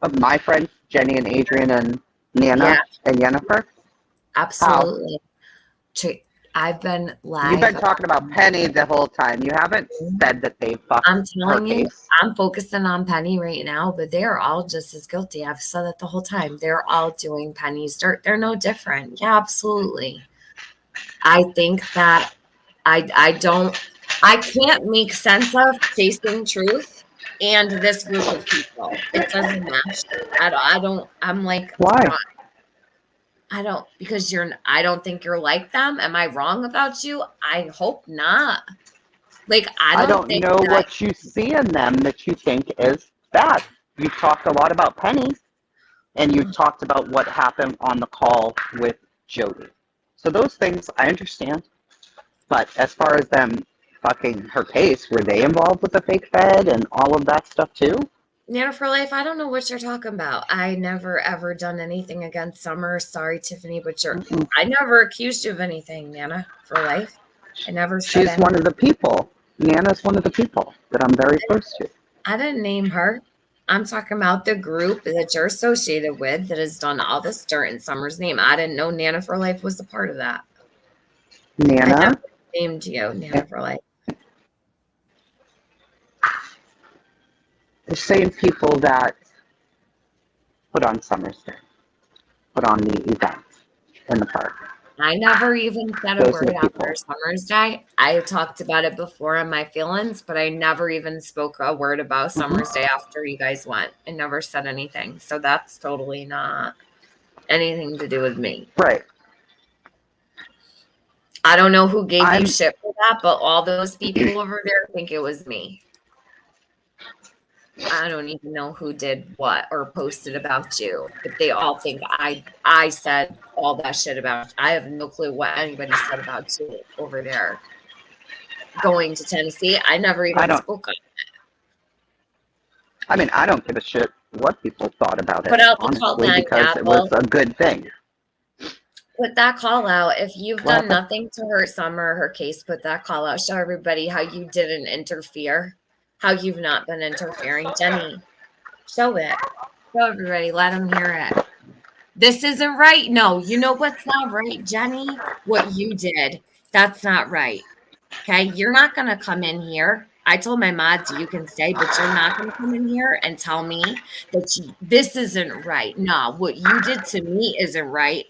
Of my friends, Jenny and Adrian and Yeah, Nana and Jennifer? How? absolutely. I've been You've live been about talking about Penny the whole time. You haven't them. said that they fucked I'm her telling you, case. I'm focusing on Penny right now, but they're all just as guilty. I've said that the whole time. They're all doing Penny's dirt. They're no different. Yeah, absolutely. I think that I can't make sense of chasing truth and this group of people. It doesn't match. I'm like, Why? I don't, because I don't think you're like them. Am I wrong about you? I hope not. Like, I I don't don't think know that, what you see in them that you think is bad. You talked a lot about Penny, and you talked about what happened on the call with Jody. So those things I understand. But as far as them fucking her case, were they involved with the fake fed and all of that stuff too? Nana for Life, I don't know what you're talking about. I never ever done anything against Summer. Sorry, Tiffany, but Mm-mm. I never accused you of anything, Nana for Life. I never said She's one anything. of the people. Nana's one of the people that I'm very close to. I didn't name her. I'm talking about the group that you're associated with that has done all this dirt in Summer's name. I didn't know Nana for Life was a part of that. I never Nana, named you Nana for Life. the same people that put on Summer's Day, put on the event in the park. I never even said a Those are word the after people. Summer's Day. I talked about it before in my feelings, but I never even spoke a word about Mm-hmm. Summer's Day after you guys went. I never said anything. So that's totally not anything to do with me. Right. I don't know who gave you I'm shit for that, but all those people over there think it was me. I don't even know who did what or posted about you, but they all think I said all that shit about you. I have no clue what anybody said about you over there going to Tennessee. I never I even don't spoke on. I mean I don't give a shit what people thought about it, Put out the call honestly, line, because it was Apple. a good thing. Put that call out. If you've What done happened? nothing to hurt Summer or her case, put that call out. Show everybody how you didn't interfere, how you've not been interfering. Jenny, show it. Show everybody. Let them hear it. This isn't right. No, you know what's not right, Jenny? What you did. That's not right. Okay. You're not going to come in here. I told my mods you can stay, but you're not going to come in here and tell me that this isn't right. No, what you did to me isn't right.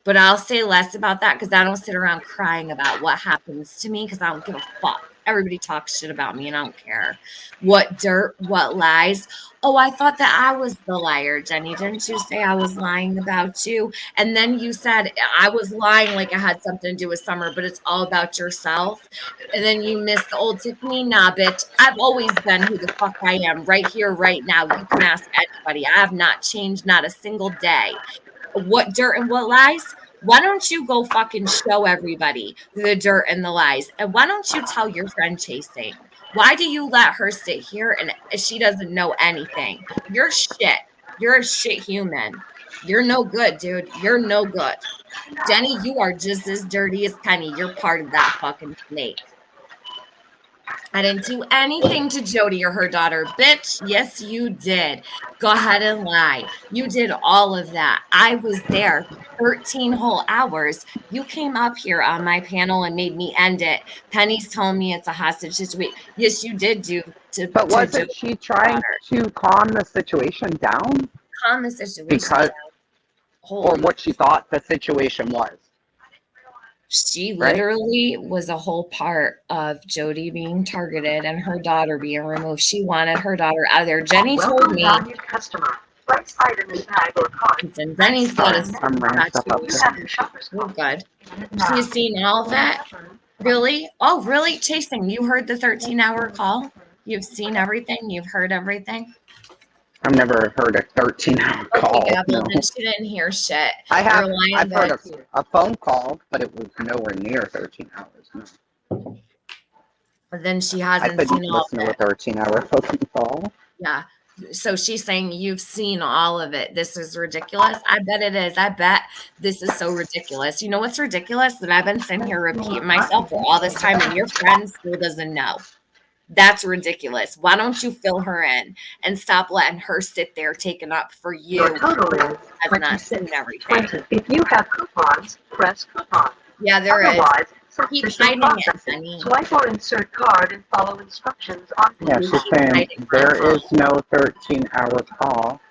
But I'll say less about that because I don't sit around crying about what happens to me because I don't give a fuck. Everybody talks shit about me and I don't care. What dirt, what lies. Oh, I thought that I was the liar, Jenny. Didn't you say I was lying about you? And then you said I was lying like it had something to do with Summer, but it's all about yourself. And then you missed the old Tiffany. Nah, bitch. I've always been who the fuck I am right here, right now. You can ask anybody. I have not changed not a single day. What dirt and what lies? Why don't you go fucking show everybody the dirt and the lies? And why don't you tell your friend Chasing? Why do you let her sit here and she doesn't know anything? You're shit. You're a shit human. You're no good, dude. You're no good. Jenny, you are just as dirty as Penny. You're part of that fucking snake. I didn't do anything to Jody or her daughter. Bitch, yes, you did. Go ahead and lie. You did all of that. I was there 13 whole hours. You came up here on my panel and made me end it. Penny's telling me it's a hostage situation. Yes, you did do But to wasn't Jody's she trying daughter. to calm the situation down Calm the situation because, down. or Holy. what she thought the situation was, She right? literally was a whole part of Jody being targeted and her daughter being removed. She wanted her daughter out of there. Jenny told me, Valued customer. Right item in bag or cart. listen, Jenny's got a I'm running stuff up tattoos. here. Have your shopper's We're cart. good. She's seen all of it. Really? Oh, really? Chasing, you heard the 13-hour call? You've seen everything? You've heard everything? I've never heard a 13-hour Okay, call. Gavel, No, then she didn't hear shit. I You're have. lying I've heard back. a phone call, but it was nowhere near 13 hours. No. But then she I hasn't couldn't seen all listen of to a it. 13-hour phone call. Yeah. So she's saying you've seen all of it. This is ridiculous. I bet it is. I bet this is so ridiculous. You know what's ridiculous? That I've been sitting here repeating myself for all this time and your friend still doesn't know. That's ridiculous. Why don't you fill her in and stop letting her sit there taking up for you? Your total is Has not seen everything. 26.20. If you have coupons, press coupon. Yeah, there is. Otherwise, Keep sufficient hiding it, processing. Penny. Swipe or insert card and follow instructions on Yeah, You she's keep saying hiding there that. is no 13-hour call.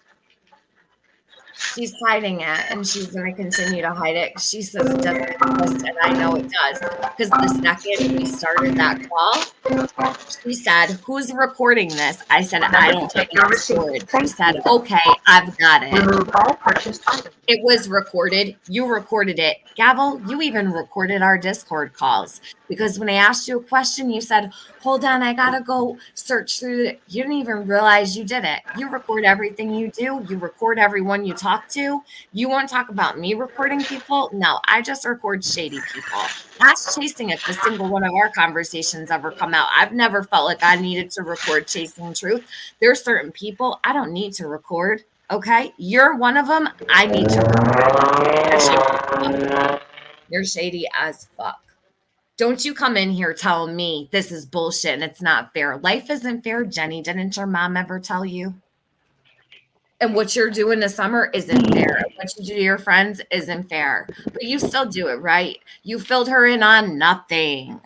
She's hiding it and she's going to continue to hide it. She says it doesn't exist, and I know it does. Because the second we started that call, she said, "Who's recording this?" I said, "I don't have Check your enough receipt. storage." She Thank said, you. "Okay, I've got it." Remove all purchased items. It was recorded. You recorded it. Gavel, you even recorded our Discord calls because when I asked you a question, you said, "Hold on, I got to go search through it." You didn't even realize you did it. You record everything you do. You record everyone you talk to. You won't talk about me recording people. No, I just record shady people. Ask Chasing if a single one of our conversations ever come out. I've never felt like I needed to record Chasing Truth. There's certain people I don't need to record. Okay, you're one of them. I need to. You're shady as fuck. Don't you come in here telling me this is bullshit and it's not fair. Life isn't fair, Jenny. Didn't your mom ever tell you? And what you're doing this summer isn't fair. What you do to your friends isn't fair. But you still do it, right? You filled her in on nothing.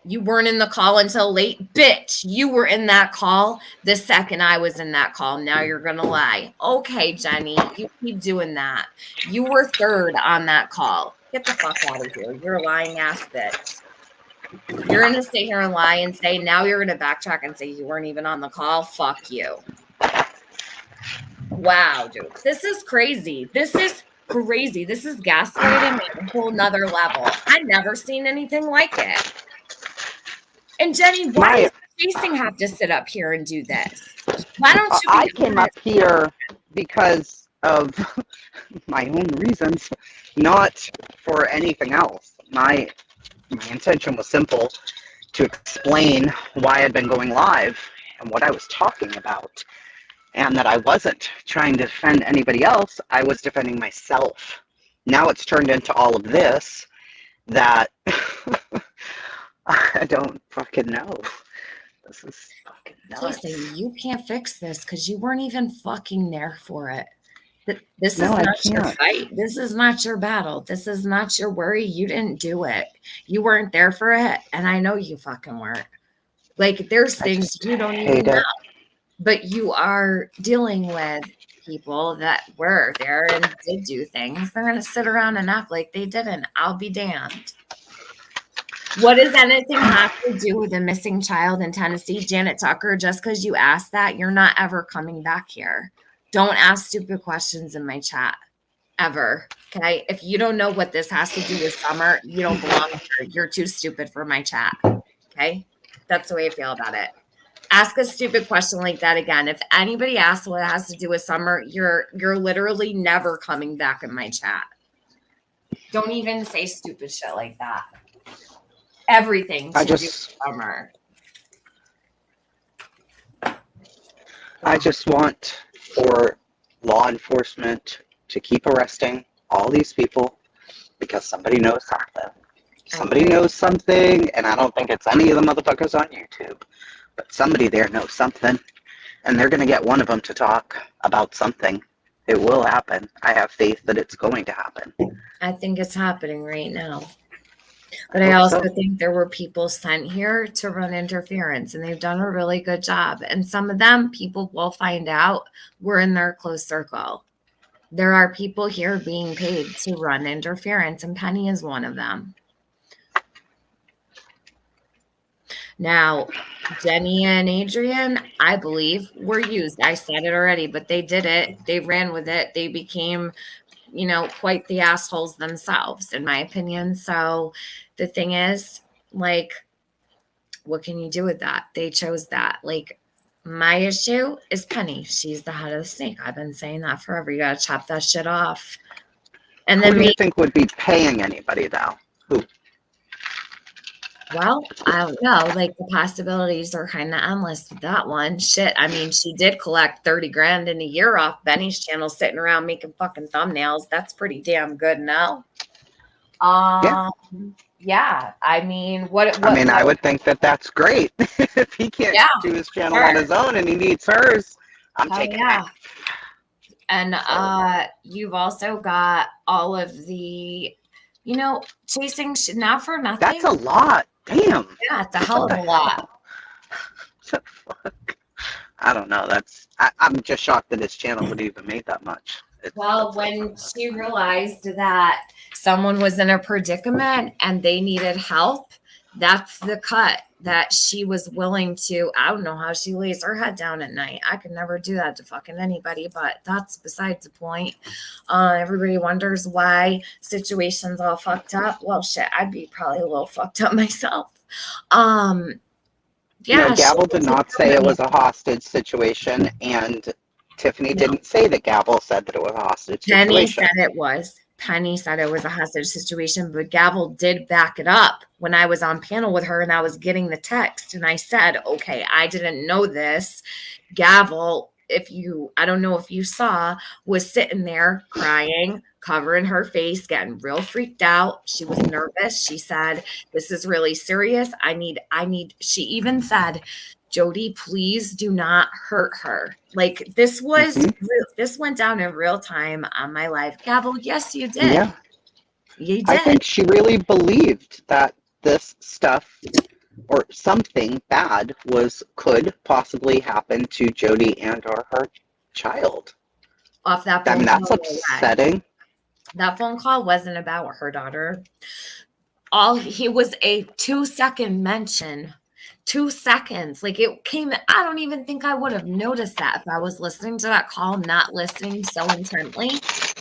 You weren't in the call until late. Bitch, you were in that call the second I was in that call. Now you're going to lie. Okay, Jenny, you keep doing that. You were third on that call. Get the fuck out of here. You're a lying ass bitch. You're going to sit here and lie and say, now you're going to backtrack and say you weren't even on the call. Fuck you. Wow, dude. This is crazy. This is crazy. This is gaslighting at a whole nother level. I've never seen anything like it. And Jenny, why does Chasing have to sit up here and do this? Why don't you? I came up here because of my own reasons, not for anything else. My intention was simple, to explain why I'd been going live and what I was talking about, and that I wasn't trying to defend anybody else. I was defending myself. Now it's turned into all of this that I don't fucking know. This is fucking nuts. Chasing, you can't fix this because you weren't even fucking there for it. This is No, I not your can't. fight. This is not your battle. This is not your worry. You didn't do it. You weren't there for it. And I know you fucking weren't. Like, there's things you don't even know. But you are dealing with people that were there and did do things. They're going to sit around and act like they didn't. I'll be damned. What does anything have to do with a missing child in Tennessee? Janet Tucker, just because you asked that, you're not ever coming back here. Don't ask stupid questions in my chat. Ever. Okay? If you don't know what this has to do with summer, you don't belong here. You're too stupid for my chat. Okay? That's the way I feel about it. Ask a stupid question like that again. If anybody asks what it has to do with summer, you're literally never coming back in my chat. Don't even say stupid shit like that. Everything to do with summer. I just want for law enforcement to keep arresting all these people because somebody knows something. Somebody knows something, and I don't think it's any of the motherfuckers on YouTube, but somebody there knows something, and they're going to get one of them to talk about something. It will happen. I have faith that it's going to happen. I think it's happening right now. But I also think there were people sent here to run interference, and they've done a really good job. And some of them, people will find out, were in their close circle. There are people here being paid to run interference, and Penny is one of them. Now, Jenny and Adrian, I believe, were used. I said it already, but they did it. They ran with it. They became, quite the assholes themselves, in my opinion. So the thing is, like, what can you do with that? They chose that. Like, my issue is Penny. She's the head of the snake. I've been saying that forever. You got to chop that shit off. And then who do you think would be paying anybody, though? Who? Well, I don't know. Like, the possibilities are kind of endless with that one. Shit. I mean, she did collect 30 grand in a year off Benny's channel, sitting around making fucking thumbnails. That's pretty damn good now. Yeah. I mean, I would think that that's great. If he can't do his channel on his own and he needs hers, I'm taking it. And you've also got all of the, chasing not for nothing. That's a lot. Damn. Yeah, it's a hell of a lot. What the fuck? I don't know. I'm just shocked that his channel would even make that much. When she realized that someone was in a predicament and they needed help, that's the cut that she was willing to. I don't know how she lays her head down at night. I could never do that to fucking anybody, but that's besides the point. Everybody wonders why situations all fucked up. Well, shit, I'd be probably a little fucked up myself. Gavel did not say it was a hostage situation, and Tiffany didn't say that Gavel said that it was a hostage situation. Penny said it was. Penny said it was a hostage situation, but Gavel did back it up when I was on panel with her and I was getting the text. And I said, okay, I didn't know this. Gavel, I don't know if you saw, was sitting there crying, covering her face, getting real freaked out. She was nervous. She said, this is really serious. She even said, Jody, please do not hurt her. Like, this this went down in real time on my live. Gavel, yes, you did. Yeah. You did. I think she really believed that this stuff or something bad could possibly happen to Jody and or her child. Off that phone call. That's upsetting. That phone call wasn't about her daughter. He was a 2-second mention. 2 seconds. Like, it came, I don't even think I would have noticed that if I was listening to that call, not listening so intently.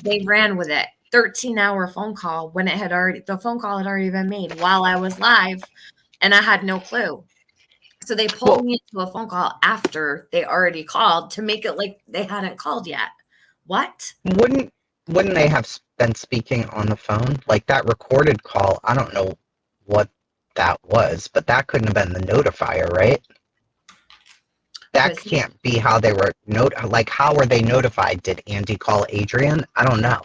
They ran with it. 13-hour phone call when the phone call had already been made while I was live, and I had no clue. So they pulled me into a phone call after they already called to make it like they hadn't called yet. What? Wouldn't they have been speaking on the phone? Like, that recorded call, I don't know what that was, but that couldn't have been the notifier, right? That can't be how they were how were they notified? Did Andy call Adrian? I don't know.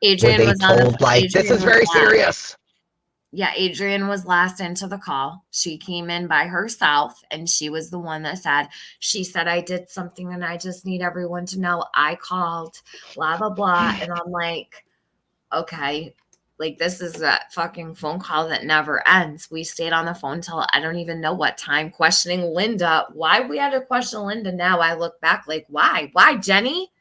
Adrian was told, this is very serious. Yeah, Adrian was last into the call. She came in by herself, and she was the one that said, I did something and I just need everyone to know I called, blah, blah, blah. And I'm like, okay, like, this is a fucking phone call that never ends. We stayed on the phone till I don't even know what time, questioning Linda. Why we had to question Linda now, I look back like, why? Why, Jenny?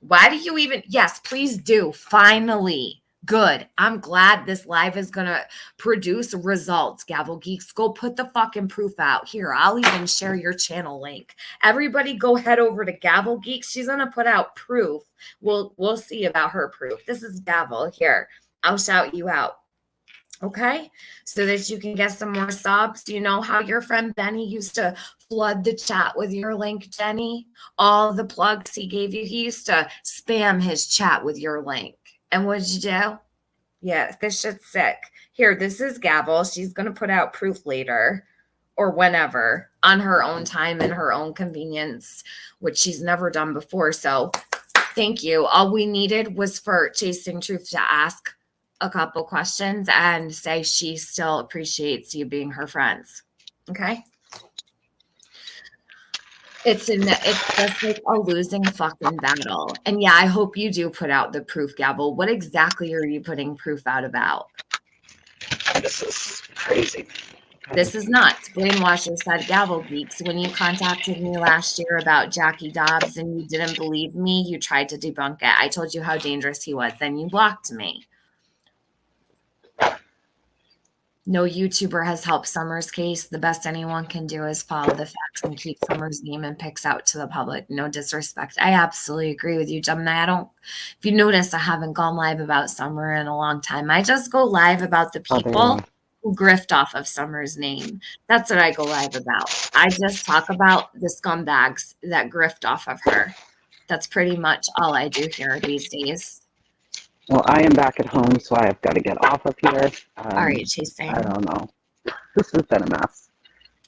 Why do you even? Yes, please do. Finally. Good. I'm glad this live is going to produce results, Gavel Geeks. Go put the fucking proof out. Here, I'll even share your channel link. Everybody go head over to Gavel Geeks. She's going to put out proof. We'll see about her proof. This is Gavel. Here, I'll shout you out. Okay? So that you can get some more subs. Do you know how your friend Benny used to flood the chat with your link, Jenny? All the plugs he gave you, he used to spam his chat with your link. And what did you do? Yeah, this shit's sick. Here, this is Gavel. She's going to put out proof later. or whenever on her own time and her own convenience, which she's never done before. So thank you. All we needed was for Chasing Truth to ask a couple questions and say she still appreciates you being her friends. Okay. It's just like a losing fucking battle. And yeah, I hope you do put out the proof, Gavel. What exactly are you putting proof out about? This is crazy. This is nuts. Brainwasher said, Gavel Geeks, when you contacted me last year about Jackie Dobbs and you didn't believe me, you tried to debunk it. I told you how dangerous he was, then you blocked me. No YouTuber has helped Summer's case. The best anyone can do is follow the facts and keep Summer's name and pics out to the public. No disrespect. I absolutely agree with you, Gemini. If you notice, I haven't gone live about Summer in a long time. I just go live about the people who grift off of Summer's name. That's what I go live about. I just talk about the scumbags that grift off of her. That's pretty much all I do here these days. Well, I am back at home, so I have got to get off of here. All right, Chasing. I don't know. This has been a mess.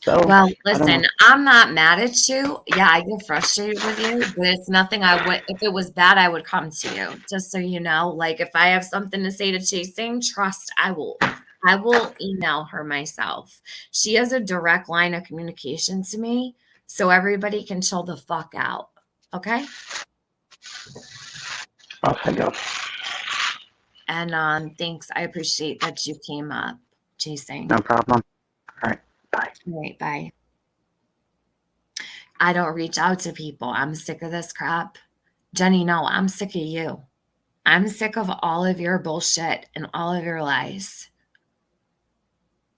So, well, listen, I'm not mad at you. Yeah, I get frustrated with you, but it's nothing I would, if it was bad, I would come to you. Just so you know, like if I have something to say to Chasing, trust, I will email her myself. She has a direct line of communication to me, so everybody can chill the fuck out. Okay? Off I go. And thanks. I appreciate that you came up, Chasing. No problem. All right. Bye. All right. Bye. I don't reach out to people. I'm sick of this crap. Jenny, no, I'm sick of you. I'm sick of all of your bullshit and all of your lies.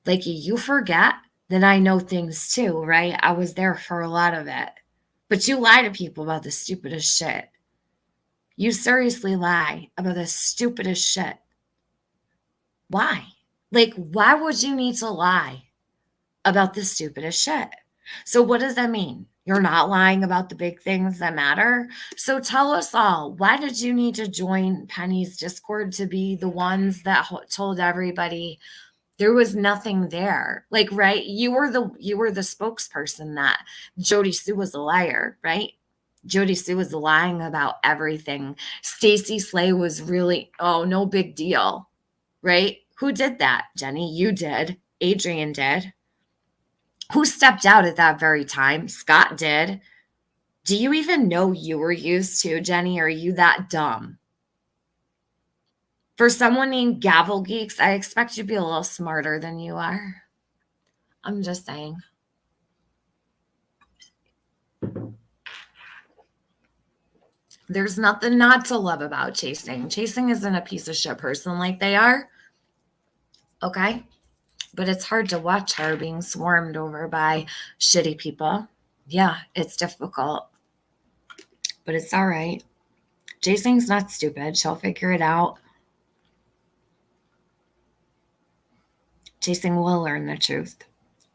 Like, you forget that I know things too, right? I was there for a lot of it. But you lie to people about the stupidest shit. You seriously lie about the stupidest shit. Why? Like, why would you need to lie about the stupidest shit? So what does that mean? You're not lying about the big things that matter? So tell us all, why did you need to join Penny's Discord to be the ones that told everybody there was nothing there? Like, right? You were the spokesperson that Jody Sue was a liar, right? Jody Sue was lying about everything. Stacy Slay was really, oh, no big deal, right? Who did that, Jenny? You did. Adrian did. Who stepped out at that very time? Scott did. Do you even know you were used to, Jenny? Are you that dumb? For someone named Gavel Geeks, I expect you to be a little smarter than you are. I'm just saying. There's nothing not to love about Chasing. Chasing isn't a piece of shit person like they are. Okay? But it's hard to watch her being swarmed over by shitty people. Yeah, it's difficult. But it's all right. Chasing's not stupid. She'll figure it out. Chasing will learn the truth.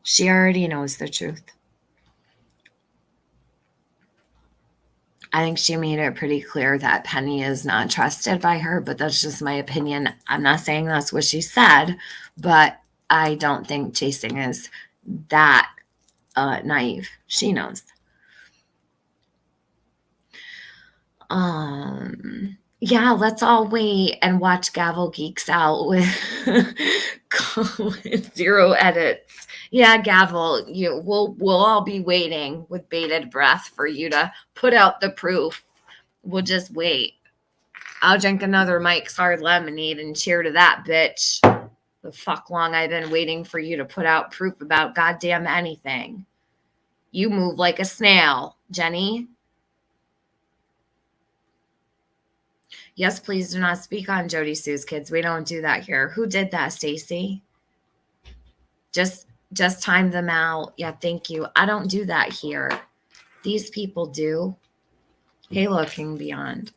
She already knows the truth. I think she made it pretty clear that Penny is not trusted by her, but that's just my opinion. I'm not saying that's what she said, but I don't think Chasing is that naive. She knows. Yeah, let's all wait and watch Gavel Geeks out with 0 edits. Yeah, Gavel, we'll all be waiting with bated breath for you to put out the proof. We'll just wait. I'll drink another Mike's Hard Lemonade and cheer to that, bitch. The fuck long I've been waiting for you to put out proof about goddamn anything. You move like a snail, Jenny. Yes, please do not speak on Jody Sue's kids. We don't do that here. Who did that, Stacy? Just time them out. Yeah, thank you. I don't do that here. These people do. Halo King Beyond.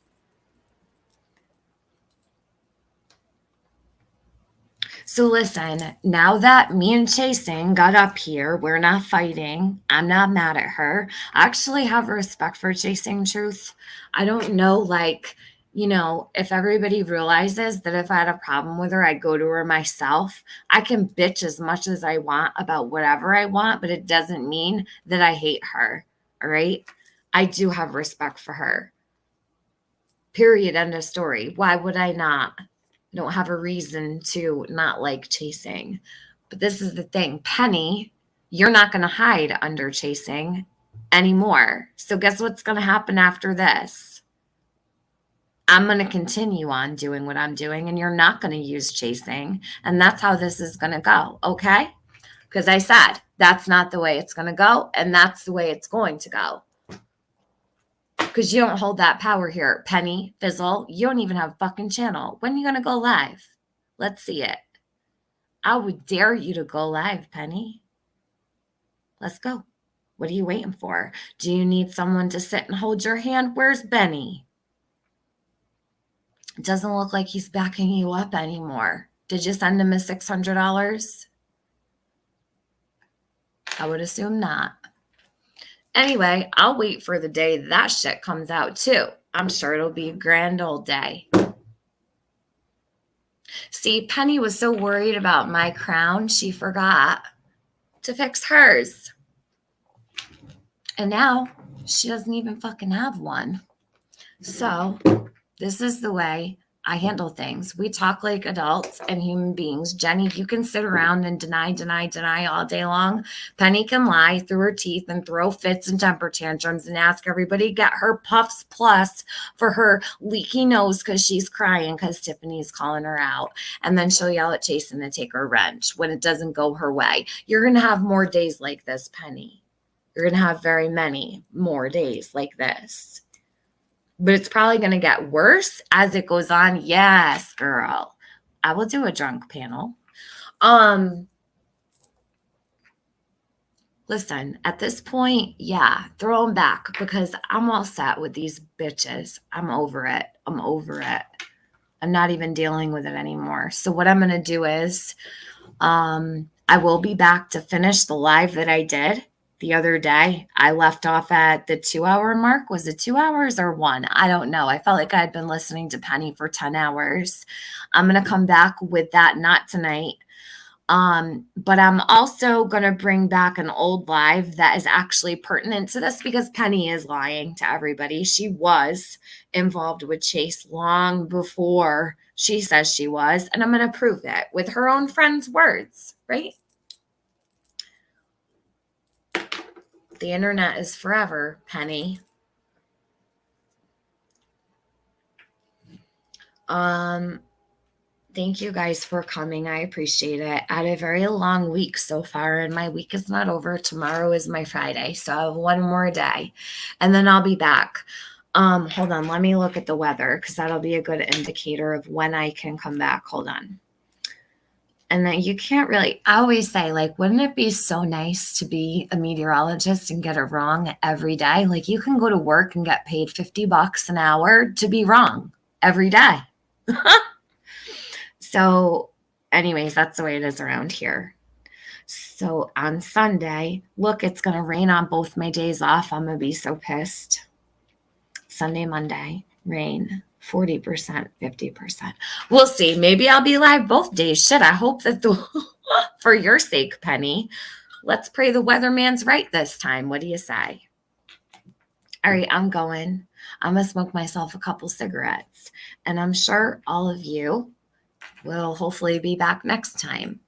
So listen, now that me and Chasing got up here, we're not fighting. I'm not mad at her. I actually have respect for Chasing Truth. I don't know, like, you know, if everybody realizes that if I had a problem with her, I'd go to her myself. I can bitch as much as I want about whatever I want, but it doesn't mean that I hate her. All right. I do have respect for her. Period. End of story. Why would I not? I don't have a reason to not like chasing. But this is the thing, Penny, you're not going to hide under chasing anymore. So guess what's going to happen after this? I'm going to continue on doing what I'm doing, and you're not going to use chasing. And that's how this is going to go. Okay. Because I said that's not the way it's going to go. And that's the way it's going to go. Because you don't hold that power here. Penny, Fizzle, you don't even have a fucking channel. When are you going to go live? Let's see it. I would dare you to go live, Penny. Let's go. What are you waiting for? Do you need someone to sit and hold your hand? Where's Benny? It doesn't look like he's backing you up anymore. Did you send him his $600? I would assume not. Anyway, I'll wait for the day that shit comes out too. I'm sure it'll be a grand old day. See, Penny was so worried about my crown, she forgot to fix hers. And now she doesn't even fucking have one. So this is the way I handle things. We talk like adults and human beings. Jenny, you can sit around and deny all day long. Penny can lie through her teeth and throw fits and temper tantrums and ask everybody to get her puffs plus for her leaky nose because she's crying because Tiffany's calling her out. And then she'll yell at Jason to take her wrench when it doesn't go her way. You're going to have more days like this, Penny. You're going to have very many more days like this. But it's probably going to get worse as it goes on. Yes, girl. I will do a drunk panel. Listen, at this point, yeah, throw them back because I'm all set with these bitches. I'm over it. I'm not even dealing with it anymore. So what I'm going to do is I will be back to finish the live that I did the other day. I left off at the 2-hour mark. Was it 2 hours or 1? I don't know. I felt like I had been listening to Penny for 10 hours. I'm going to come back with that, not tonight. But I'm also going to bring back an old live that is actually pertinent to this because Penny is lying to everybody. She was involved with Chase long before she says she was. And I'm going to prove it with her own friend's words, right? The internet is forever, Penny. Thank you guys for coming. I appreciate it. I had a very long week so far, and my week is not over. Tomorrow is my Friday, so I have one more day, and then I'll be back. Hold on. Let me look at the weather because that'll be a good indicator of when I can come back. Hold on. And then you can't really, I always say, like, wouldn't it be so nice to be a meteorologist and get it wrong every day? Like, you can go to work and get paid $50 an hour to be wrong every day. So, anyways, that's the way it is around here. So, on Sunday, look, it's going to rain on both my days off. I'm going to be so pissed. Sunday, Monday, rain. 40%, 50%. We'll see. Maybe I'll be live both days. Shit, I hope that for your sake, Penny, let's pray the weatherman's right this time. What do you say? All right, I'm going. I'm going to smoke myself a couple cigarettes. And I'm sure all of you will hopefully be back next time.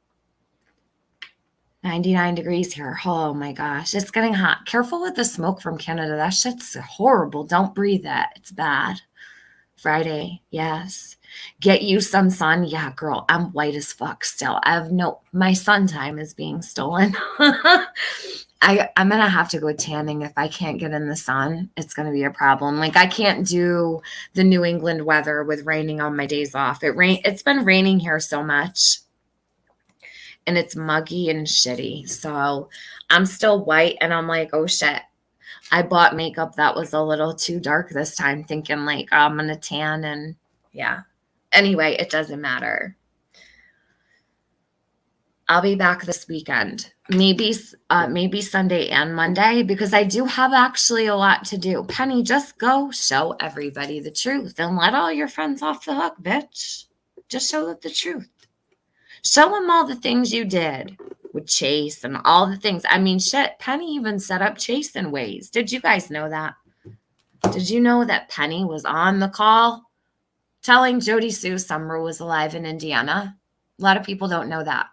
99 degrees here. Oh my gosh, it's getting hot. Careful with the smoke from Canada. That shit's horrible. Don't breathe it. It's bad. Friday, yes. Get you some sun. Yeah, girl, I'm white as fuck still. My sun time is being stolen. I'm going to have to go tanning if I can't get in the sun. It's going to be a problem. Like, I can't do the New England weather with raining on my days off. It's been raining here so much. And it's muggy and shitty. So I'm still white and I'm like, oh shit. I bought makeup that was a little too dark this time, thinking like, oh, I'm going to tan and yeah. Anyway, it doesn't matter. I'll be back this weekend. Maybe Sunday and Monday, because I do have actually a lot to do. Penny, just go show everybody the truth and let all your friends off the hook, bitch. Just show them the truth. Show them all the things you did with Chase and all the things. I mean, shit, Penny even set up Chase in ways. Did you guys know that? Did you know that Penny was on the call telling Jody Sue Summer was alive in Indiana? A lot of people don't know that.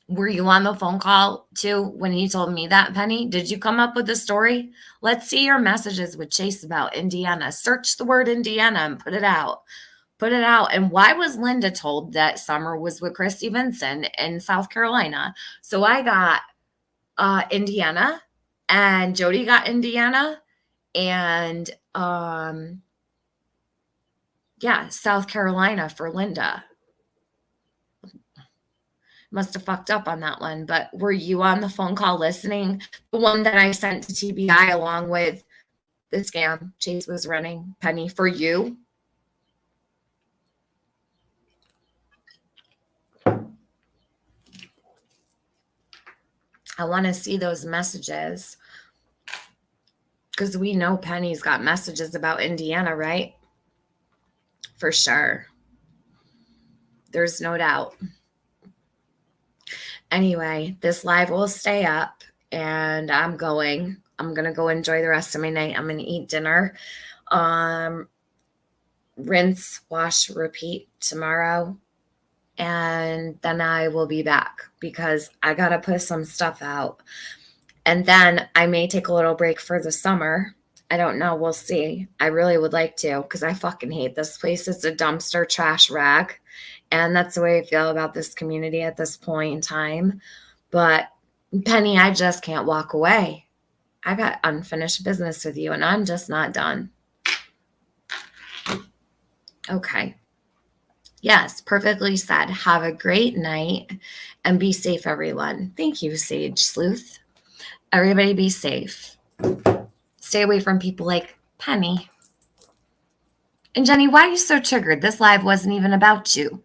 Were you on the phone call too when he told me that, Penny? Did you come up with the story? Let's see your messages with Chase about Indiana. Search the word Indiana and put it out. Put it out. And why was Linda told that Summer was with Christy Vinson in South Carolina? So I got Indiana, and Jody got Indiana, and South Carolina for Linda. Must have fucked up on that one, but were you on the phone call listening? The one that I sent to TBI along with the scam Chase was running, Penny, for you? I want to see those messages, because we know Penny's got messages about Indiana, right? For sure. There's no doubt. Anyway, this live will stay up, and I'm going to go enjoy the rest of my night. I'm going to eat dinner. Rinse, wash, repeat tomorrow. And then I will be back because I got to put some stuff out. And then I may take a little break for the summer. I don't know. We'll see. I really would like to, because I fucking hate this place. It's a dumpster trash rag. And that's the way I feel about this community at this point in time. But Penny, I just can't walk away. I got unfinished business with you, and I'm just not done. Okay. Yes, perfectly said. Have a great night and be safe, everyone. Thank you, Sage Sleuth. Everybody be safe. Stay away from people like Penny. And Jenny, why are you so triggered? This live wasn't even about you.